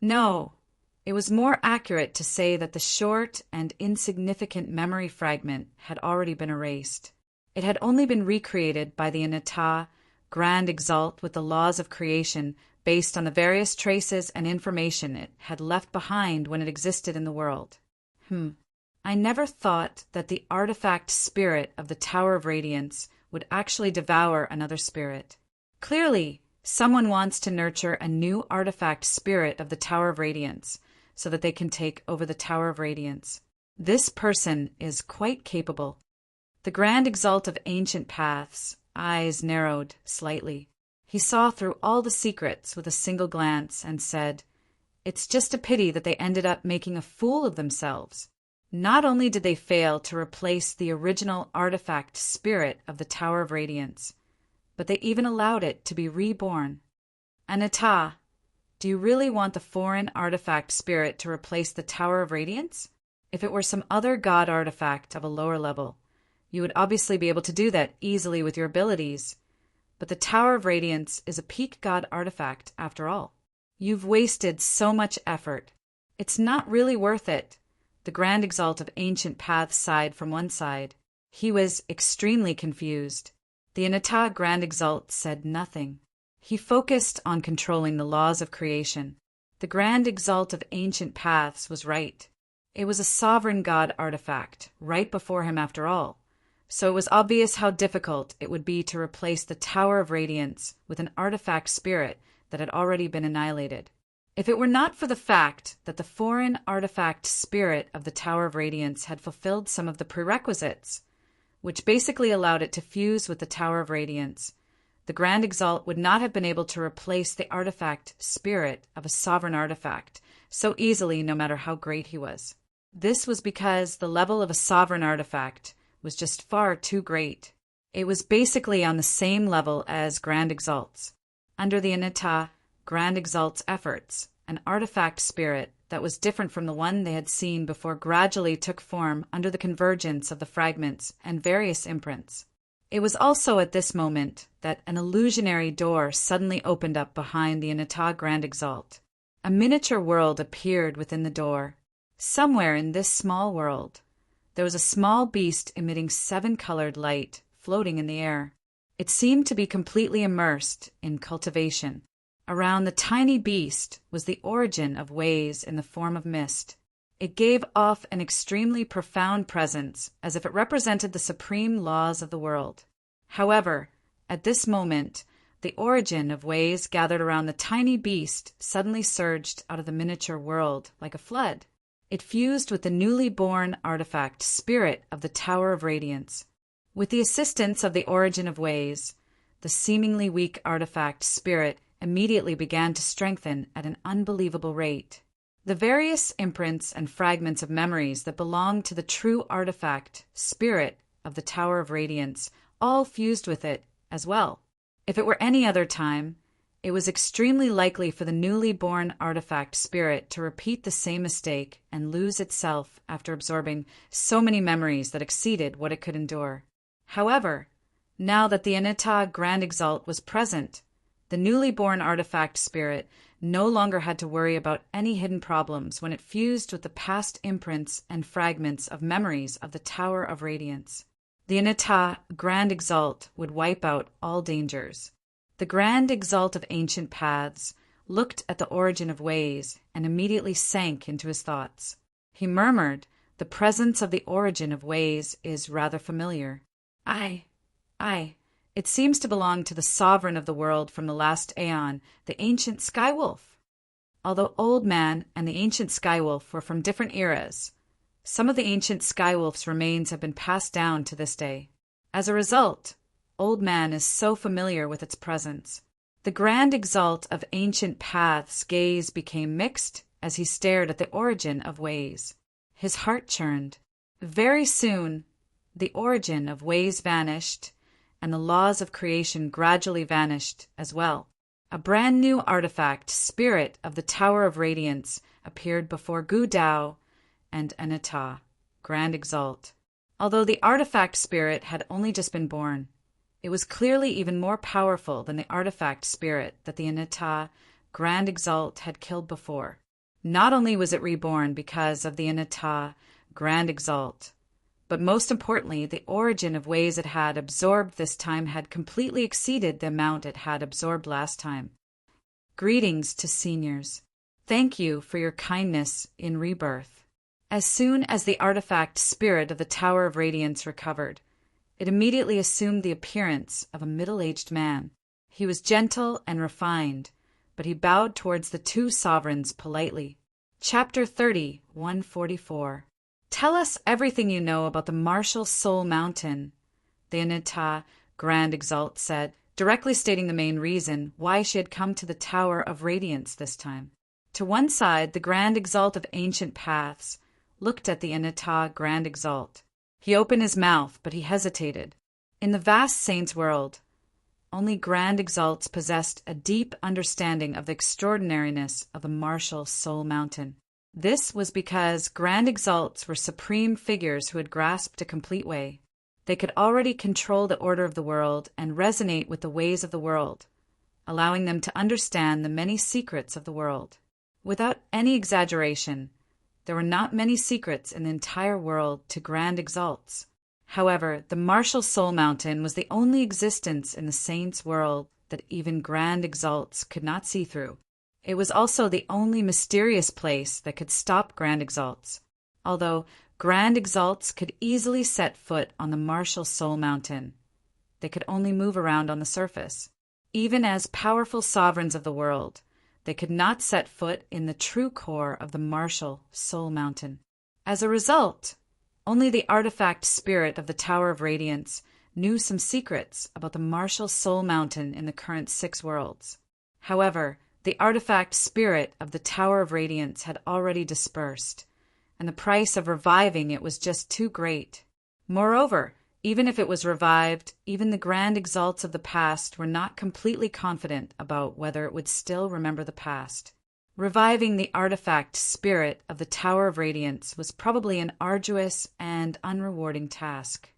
No, it was more accurate to say that the short and insignificant memory fragment had already been erased. It had only been recreated by the Aneta Grand Exalt with the laws of creation based on the various traces and information it had left behind when it existed in the world. I never thought that the artifact spirit of the Tower of Radiance would actually devour another spirit. Clearly, someone wants to nurture a new artifact spirit of the Tower of Radiance so that they can take over the Tower of Radiance. This person is quite capable. The Grand Exalt of Ancient Paths' eyes narrowed slightly. He saw through all the secrets with a single glance and said, "It's just a pity that they ended up making a fool of themselves. Not only did they fail to replace the original artifact spirit of the Tower of Radiance, but they even allowed it to be reborn. Aneta, do you really want the foreign artifact spirit to replace the Tower of Radiance? If it were some other god artifact of a lower level, you would obviously be able to do that easily with your abilities. But the Tower of Radiance is a peak god artifact after all. You've wasted so much effort. It's not really worth it." The Grand Exalt of Ancient Paths sighed from one side. He was extremely confused. The Aneta Grand Exalt said nothing. He focused on controlling the laws of creation. The Grand Exalt of Ancient Paths was right. It was a sovereign god artifact, right before him after all. So it was obvious how difficult it would be to replace the Tower of Radiance with an artifact spirit that had already been annihilated. If it were not for the fact that the foreign artifact spirit of the Tower of Radiance had fulfilled some of the prerequisites, which basically allowed it to fuse with the Tower of Radiance, the Grand Exalt would not have been able to replace the artifact spirit of a sovereign artifact so easily, no matter how great he was. This was because the level of a sovereign artifact was just far too great. It was basically on the same level as Grand Exalt's. Under the Aneta Grand Exalt's efforts, an artifact spirit that was different from the one they had seen before gradually took form under the convergence of the fragments and various imprints. It was also at this moment that an illusionary door suddenly opened up behind the Aneta Grand Exalt. A miniature world appeared within the door. Somewhere in this small world, there was a small beast emitting 7-colored light floating in the air. It seemed to be completely immersed in cultivation. Around the tiny beast was the origin of ways in the form of mist. It gave off an extremely profound presence, as if it represented the supreme laws of the world. However, at this moment, the origin of ways gathered around the tiny beast suddenly surged out of the miniature world like a flood. It fused with the newly born artifact spirit of the Tower of Radiance. With the assistance of the Origin of Ways, the seemingly weak artifact spirit immediately began to strengthen at an unbelievable rate. The various imprints and fragments of memories that belonged to the true artifact spirit of the Tower of Radiance all fused with it as well. If it were any other time, it was extremely likely for the newly born artifact spirit to repeat the same mistake and lose itself after absorbing so many memories that exceeded what it could endure. However, now that the Anita Grand Exalt was present, the newly born artifact spirit no longer had to worry about any hidden problems when it fused with the past imprints and fragments of memories of the Tower of Radiance. The Anita Grand Exalt would wipe out all dangers. The Grand Exalt of Ancient Paths looked at the Origin of Ways and immediately sank into his thoughts. He murmured, "The presence of the Origin of Ways is rather familiar. It seems to belong to the sovereign of the world from the last aeon, the ancient Skywolf." Although Old Man and the ancient Skywolf were from different eras, some of the ancient Skywolf's remains have been passed down to this day. As a result, Old Man is so familiar with its presence. The Grand Exalt of Ancient Paths' gaze became mixed as he stared at the Origin of Ways. His heart churned. Very soon, the Origin of Ways vanished, and the laws of creation gradually vanished as well. A brand new artifact, spirit of the Tower of Radiance, appeared before Gu Dao and Anita, Grand Exalt. Although the artifact spirit had only just been born, it was clearly even more powerful than the artifact spirit that the Anita, Grand Exalt, had killed before. Not only was it reborn because of the Anita, Grand Exalt, but most importantly, the Origin of Ways it had absorbed this time had completely exceeded the amount it had absorbed last time. Greetings to seniors. Thank you for your kindness in rebirth. As soon as the artifact spirit of the Tower of Radiance recovered, it immediately assumed the appearance of a middle-aged man. He was gentle and refined, but he bowed towards the two sovereigns politely. Chapter 30, 144. Tell us everything you know about the Martial Soul Mountain, the Anita Grand Exalt said, directly stating the main reason why she had come to the Tower of Radiance this time. To one side, the Grand Exalt of Ancient Paths looked at the Anita Grand Exalt. He opened his mouth, but he hesitated. In the vast Saints' world, only Grand Exalts possessed a deep understanding of the extraordinariness of the Martial Soul Mountain. This was because Grand Exalts were supreme figures who had grasped a complete way. They could already control the order of the world and resonate with the ways of the world, allowing them to understand the many secrets of the world. Without any exaggeration, there were not many secrets in the entire world to Grand Exalts. However, the Martial Soul Mountain was the only existence in the Saints' world that even Grand Exalts could not see through. It was also the only mysterious place that could stop Grand Exalts. Although Grand Exalts could easily set foot on the Martial Soul Mountain, they could only move around on the surface. Even as powerful sovereigns of the world, they could not set foot in the true core of the Martial Soul Mountain. As a result, only the artifact spirit of the Tower of Radiance knew some secrets about the Martial Soul Mountain in the current 6 worlds. However, the artifact spirit of the Tower of Radiance had already dispersed, and the price of reviving it was just too great. Moreover, even if it was revived, even the Grand Exalts of the past were not completely confident about whether it would still remember the past. Reviving the artifact spirit of the Tower of Radiance was probably an arduous and unrewarding task.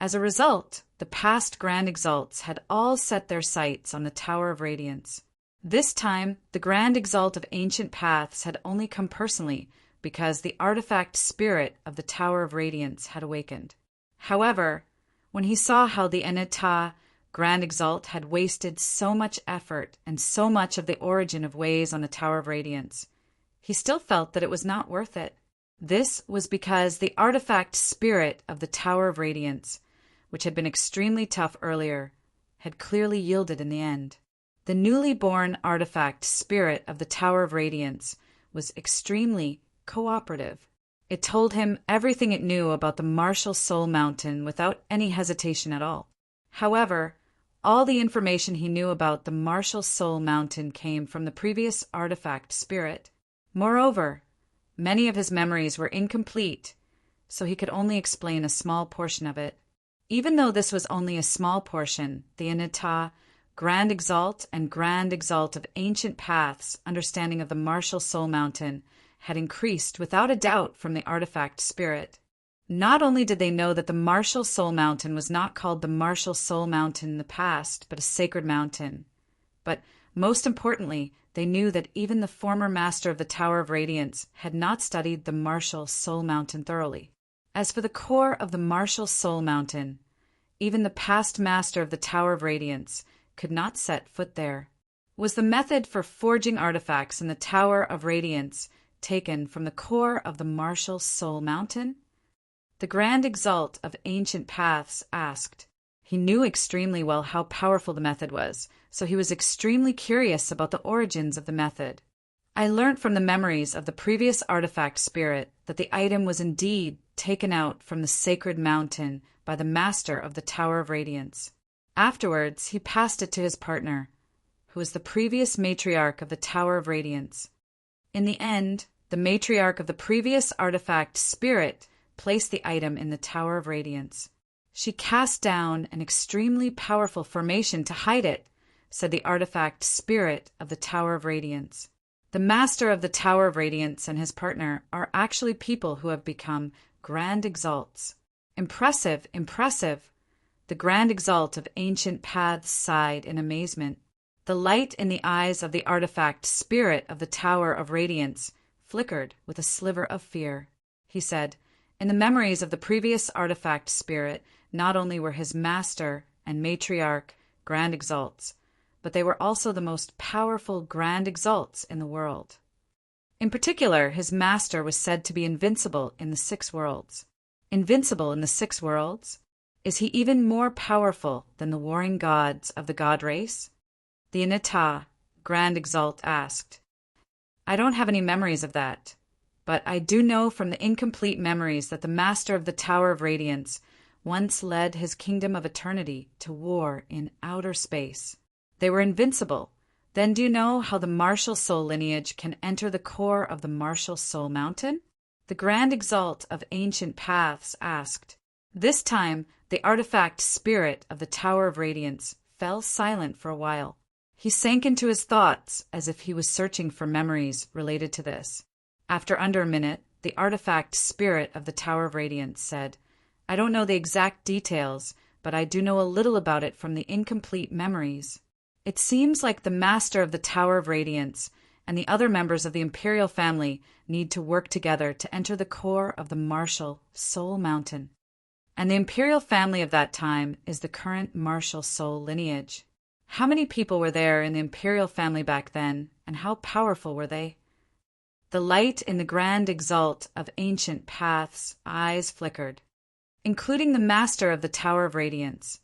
As a result, the past Grand Exalts had all set their sights on the Tower of Radiance. This time, the Grand Exalt of Ancient Paths had only come personally because the artifact spirit of the Tower of Radiance had awakened. However, when he saw how the Anita Grand Exalt had wasted so much effort and so much of the Origin of Ways on the Tower of Radiance, he still felt that it was not worth it. This was because the artifact spirit of the Tower of Radiance, which had been extremely tough earlier, had clearly yielded in the end. The newly born artifact spirit of the Tower of Radiance was extremely cooperative. It told him everything it knew about the martial soul mountain without any hesitation at all. However, all the information he knew about the martial soul mountain came from the previous artifact spirit. Moreover, many of his memories were incomplete, so he could only explain a small portion of it. Even though this was only a small portion, the Anita, Grand Exalt and Grand Exalt of Ancient Paths' understanding of the martial soul mountain had increased without a doubt from the artifact spirit. Not only did they know that the martial soul mountain was not called the martial soul mountain in the past, but a sacred mountain, but most importantly, they knew that even the former master of the Tower of Radiance had not studied the martial soul mountain thoroughly. As for the core of the martial soul mountain, even the past master of the Tower of Radiance could not set foot there. Was the method for forging artifacts in the Tower of Radiance taken from the core of the martial soul mountain? The Grand Exalt of Ancient Paths asked. He knew extremely well how powerful the method was, so he was extremely curious about the origins of the method. I learnt from the memories of the previous artifact spirit that the item was indeed taken out from the sacred mountain by the master of the Tower of Radiance. Afterwards, he passed it to his partner, who was the previous matriarch of the Tower of Radiance. In the end, the matriarch of the previous artifact spirit placed the item in the Tower of Radiance. She cast down an extremely powerful formation to hide it, said the artifact spirit of the Tower of Radiance. The master of the Tower of Radiance and his partner are actually people who have become Grand Exalts. Impressive, impressive! The Grand Exalt of Ancient Paths sighed in amazement. The light in the eyes of the artifact spirit of the Tower of Radiance flickered with a sliver of fear. He said, in the memories of the previous artifact spirit, not only were his master and matriarch Grand Exalts, but they were also the most powerful Grand Exalts in the world. In particular, his master was said to be invincible in the 6 worlds. Invincible in the 6 worlds? Is he even more powerful than the warring gods of the god race? The Anita, Grand Exalt, asked. I don't have any memories of that, but I do know from the incomplete memories that the master of the Tower of Radiance once led his kingdom of eternity to war in outer space. They were invincible. Then do you know how the martial soul lineage can enter the core of the martial soul mountain? The Grand Exalt of Ancient Paths asked. This time, the artifact spirit of the Tower of Radiance fell silent for a while. He sank into his thoughts as if he was searching for memories related to this. After under a minute, the artifact spirit of the Tower of Radiance said, I don't know the exact details, but I do know a little about it from the incomplete memories. It seems like the master of the Tower of Radiance and the other members of the Imperial family need to work together to enter the core of the martial soul mountain. And the Imperial family of that time is the current martial soul lineage. How many people were there in the Imperial family back then, and how powerful were they? The light in the Grand Exalt of Ancient Paths' eyes flickered. Including the master of the Tower of Radiance,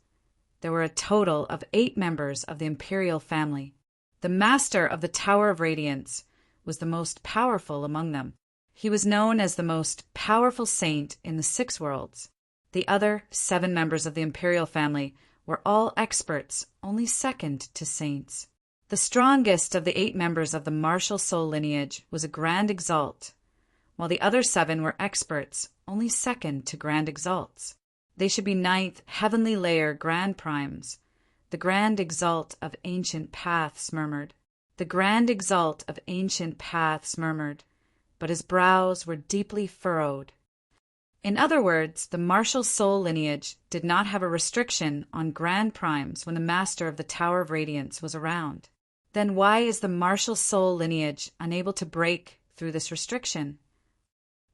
there were a total of 8 members of the Imperial family. The master of the Tower of Radiance was the most powerful among them. He was known as the most powerful saint in the 6 worlds. The other 7 members of the Imperial family were all experts, only second to saints. The strongest of the 8 members of the martial soul lineage was a Grand Exalt, while the other 7 were experts, only second to Grand Exalts. They should be 9th heavenly layer Grand Primes. The Grand Exalt of Ancient Paths murmured. The Grand Exalt of Ancient Paths murmured, but his brows were deeply furrowed. In other words, the martial soul lineage did not have a restriction on Grand Primes when the master of the Tower of Radiance was around. Then why is the martial soul lineage unable to break through this restriction?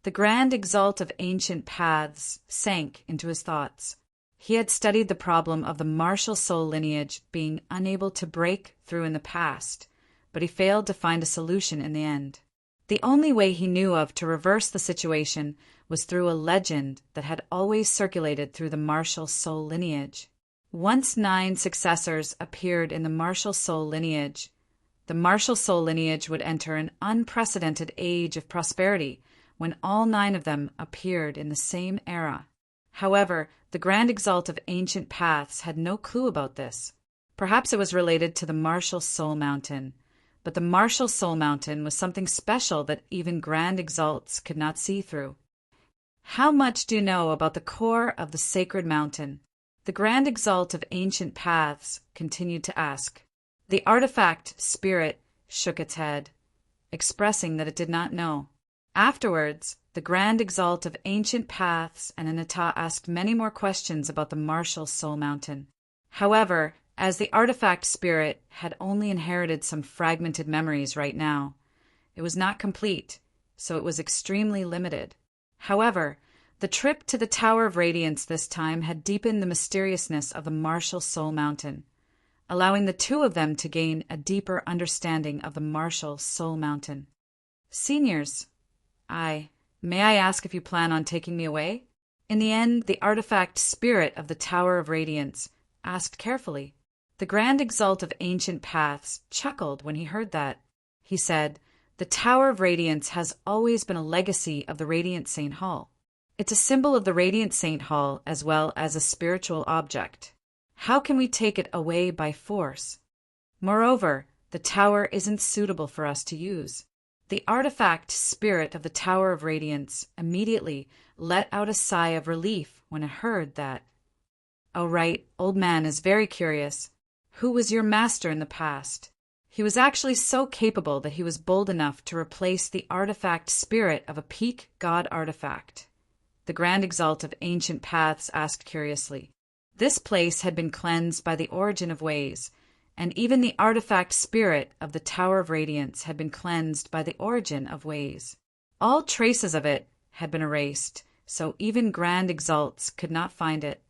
The Grand Exalt of Ancient Paths sank into his thoughts. He had studied the problem of the martial soul lineage being unable to break through in the past, but he failed to find a solution in the end. The only way he knew of to reverse the situation was through a legend that had always circulated through the martial soul lineage. Once 9 successors appeared in the martial soul lineage, the martial soul lineage would enter an unprecedented age of prosperity when all 9 of them appeared in the same era. However, the Grand Exalt of Ancient Paths had no clue about this. Perhaps it was related to the Martial Soul Mountain, but the Martial Soul Mountain was something special that even Grand Exalts could not see through. How much do you know about the core of the Sacred Mountain? The Grand Exalt of Ancient Paths continued to ask. The artifact spirit shook its head, expressing that it did not know. Afterwards, the Grand Exalt of Ancient Paths and Anita asked many more questions about the Martial Soul Mountain. However, as the artifact spirit had only inherited some fragmented memories right now, it was not complete, so it was extremely limited. However, the trip to the Tower of Radiance this time had deepened the mysteriousness of the Martial Soul Mountain, allowing the 2 of them to gain a deeper understanding of the Martial Soul Mountain. Seniors, may I ask if you plan on taking me away? In the end, the artifact spirit of the Tower of Radiance asked carefully. The Grand Exalt of Ancient Paths chuckled when he heard that. He said, "The Tower of Radiance has always been a legacy of the Radiant Saint Hall. It's a symbol of the Radiant Saint Hall as well as a spiritual object. How can we take it away by force? Moreover, the tower isn't suitable for us to use." The artifact spirit of the Tower of Radiance immediately let out a sigh of relief when it heard that. "Oh right, old man is very curious. Who was your master in the past?" He was actually so capable that he was bold enough to replace the artifact spirit of a peak god artifact. The Grand Exalt of Ancient Paths asked curiously. This place had been cleansed by the origin of ways, and even the artifact spirit of the Tower of Radiance had been cleansed by the origin of ways. All traces of it had been erased, so even Grand Exalts could not find it.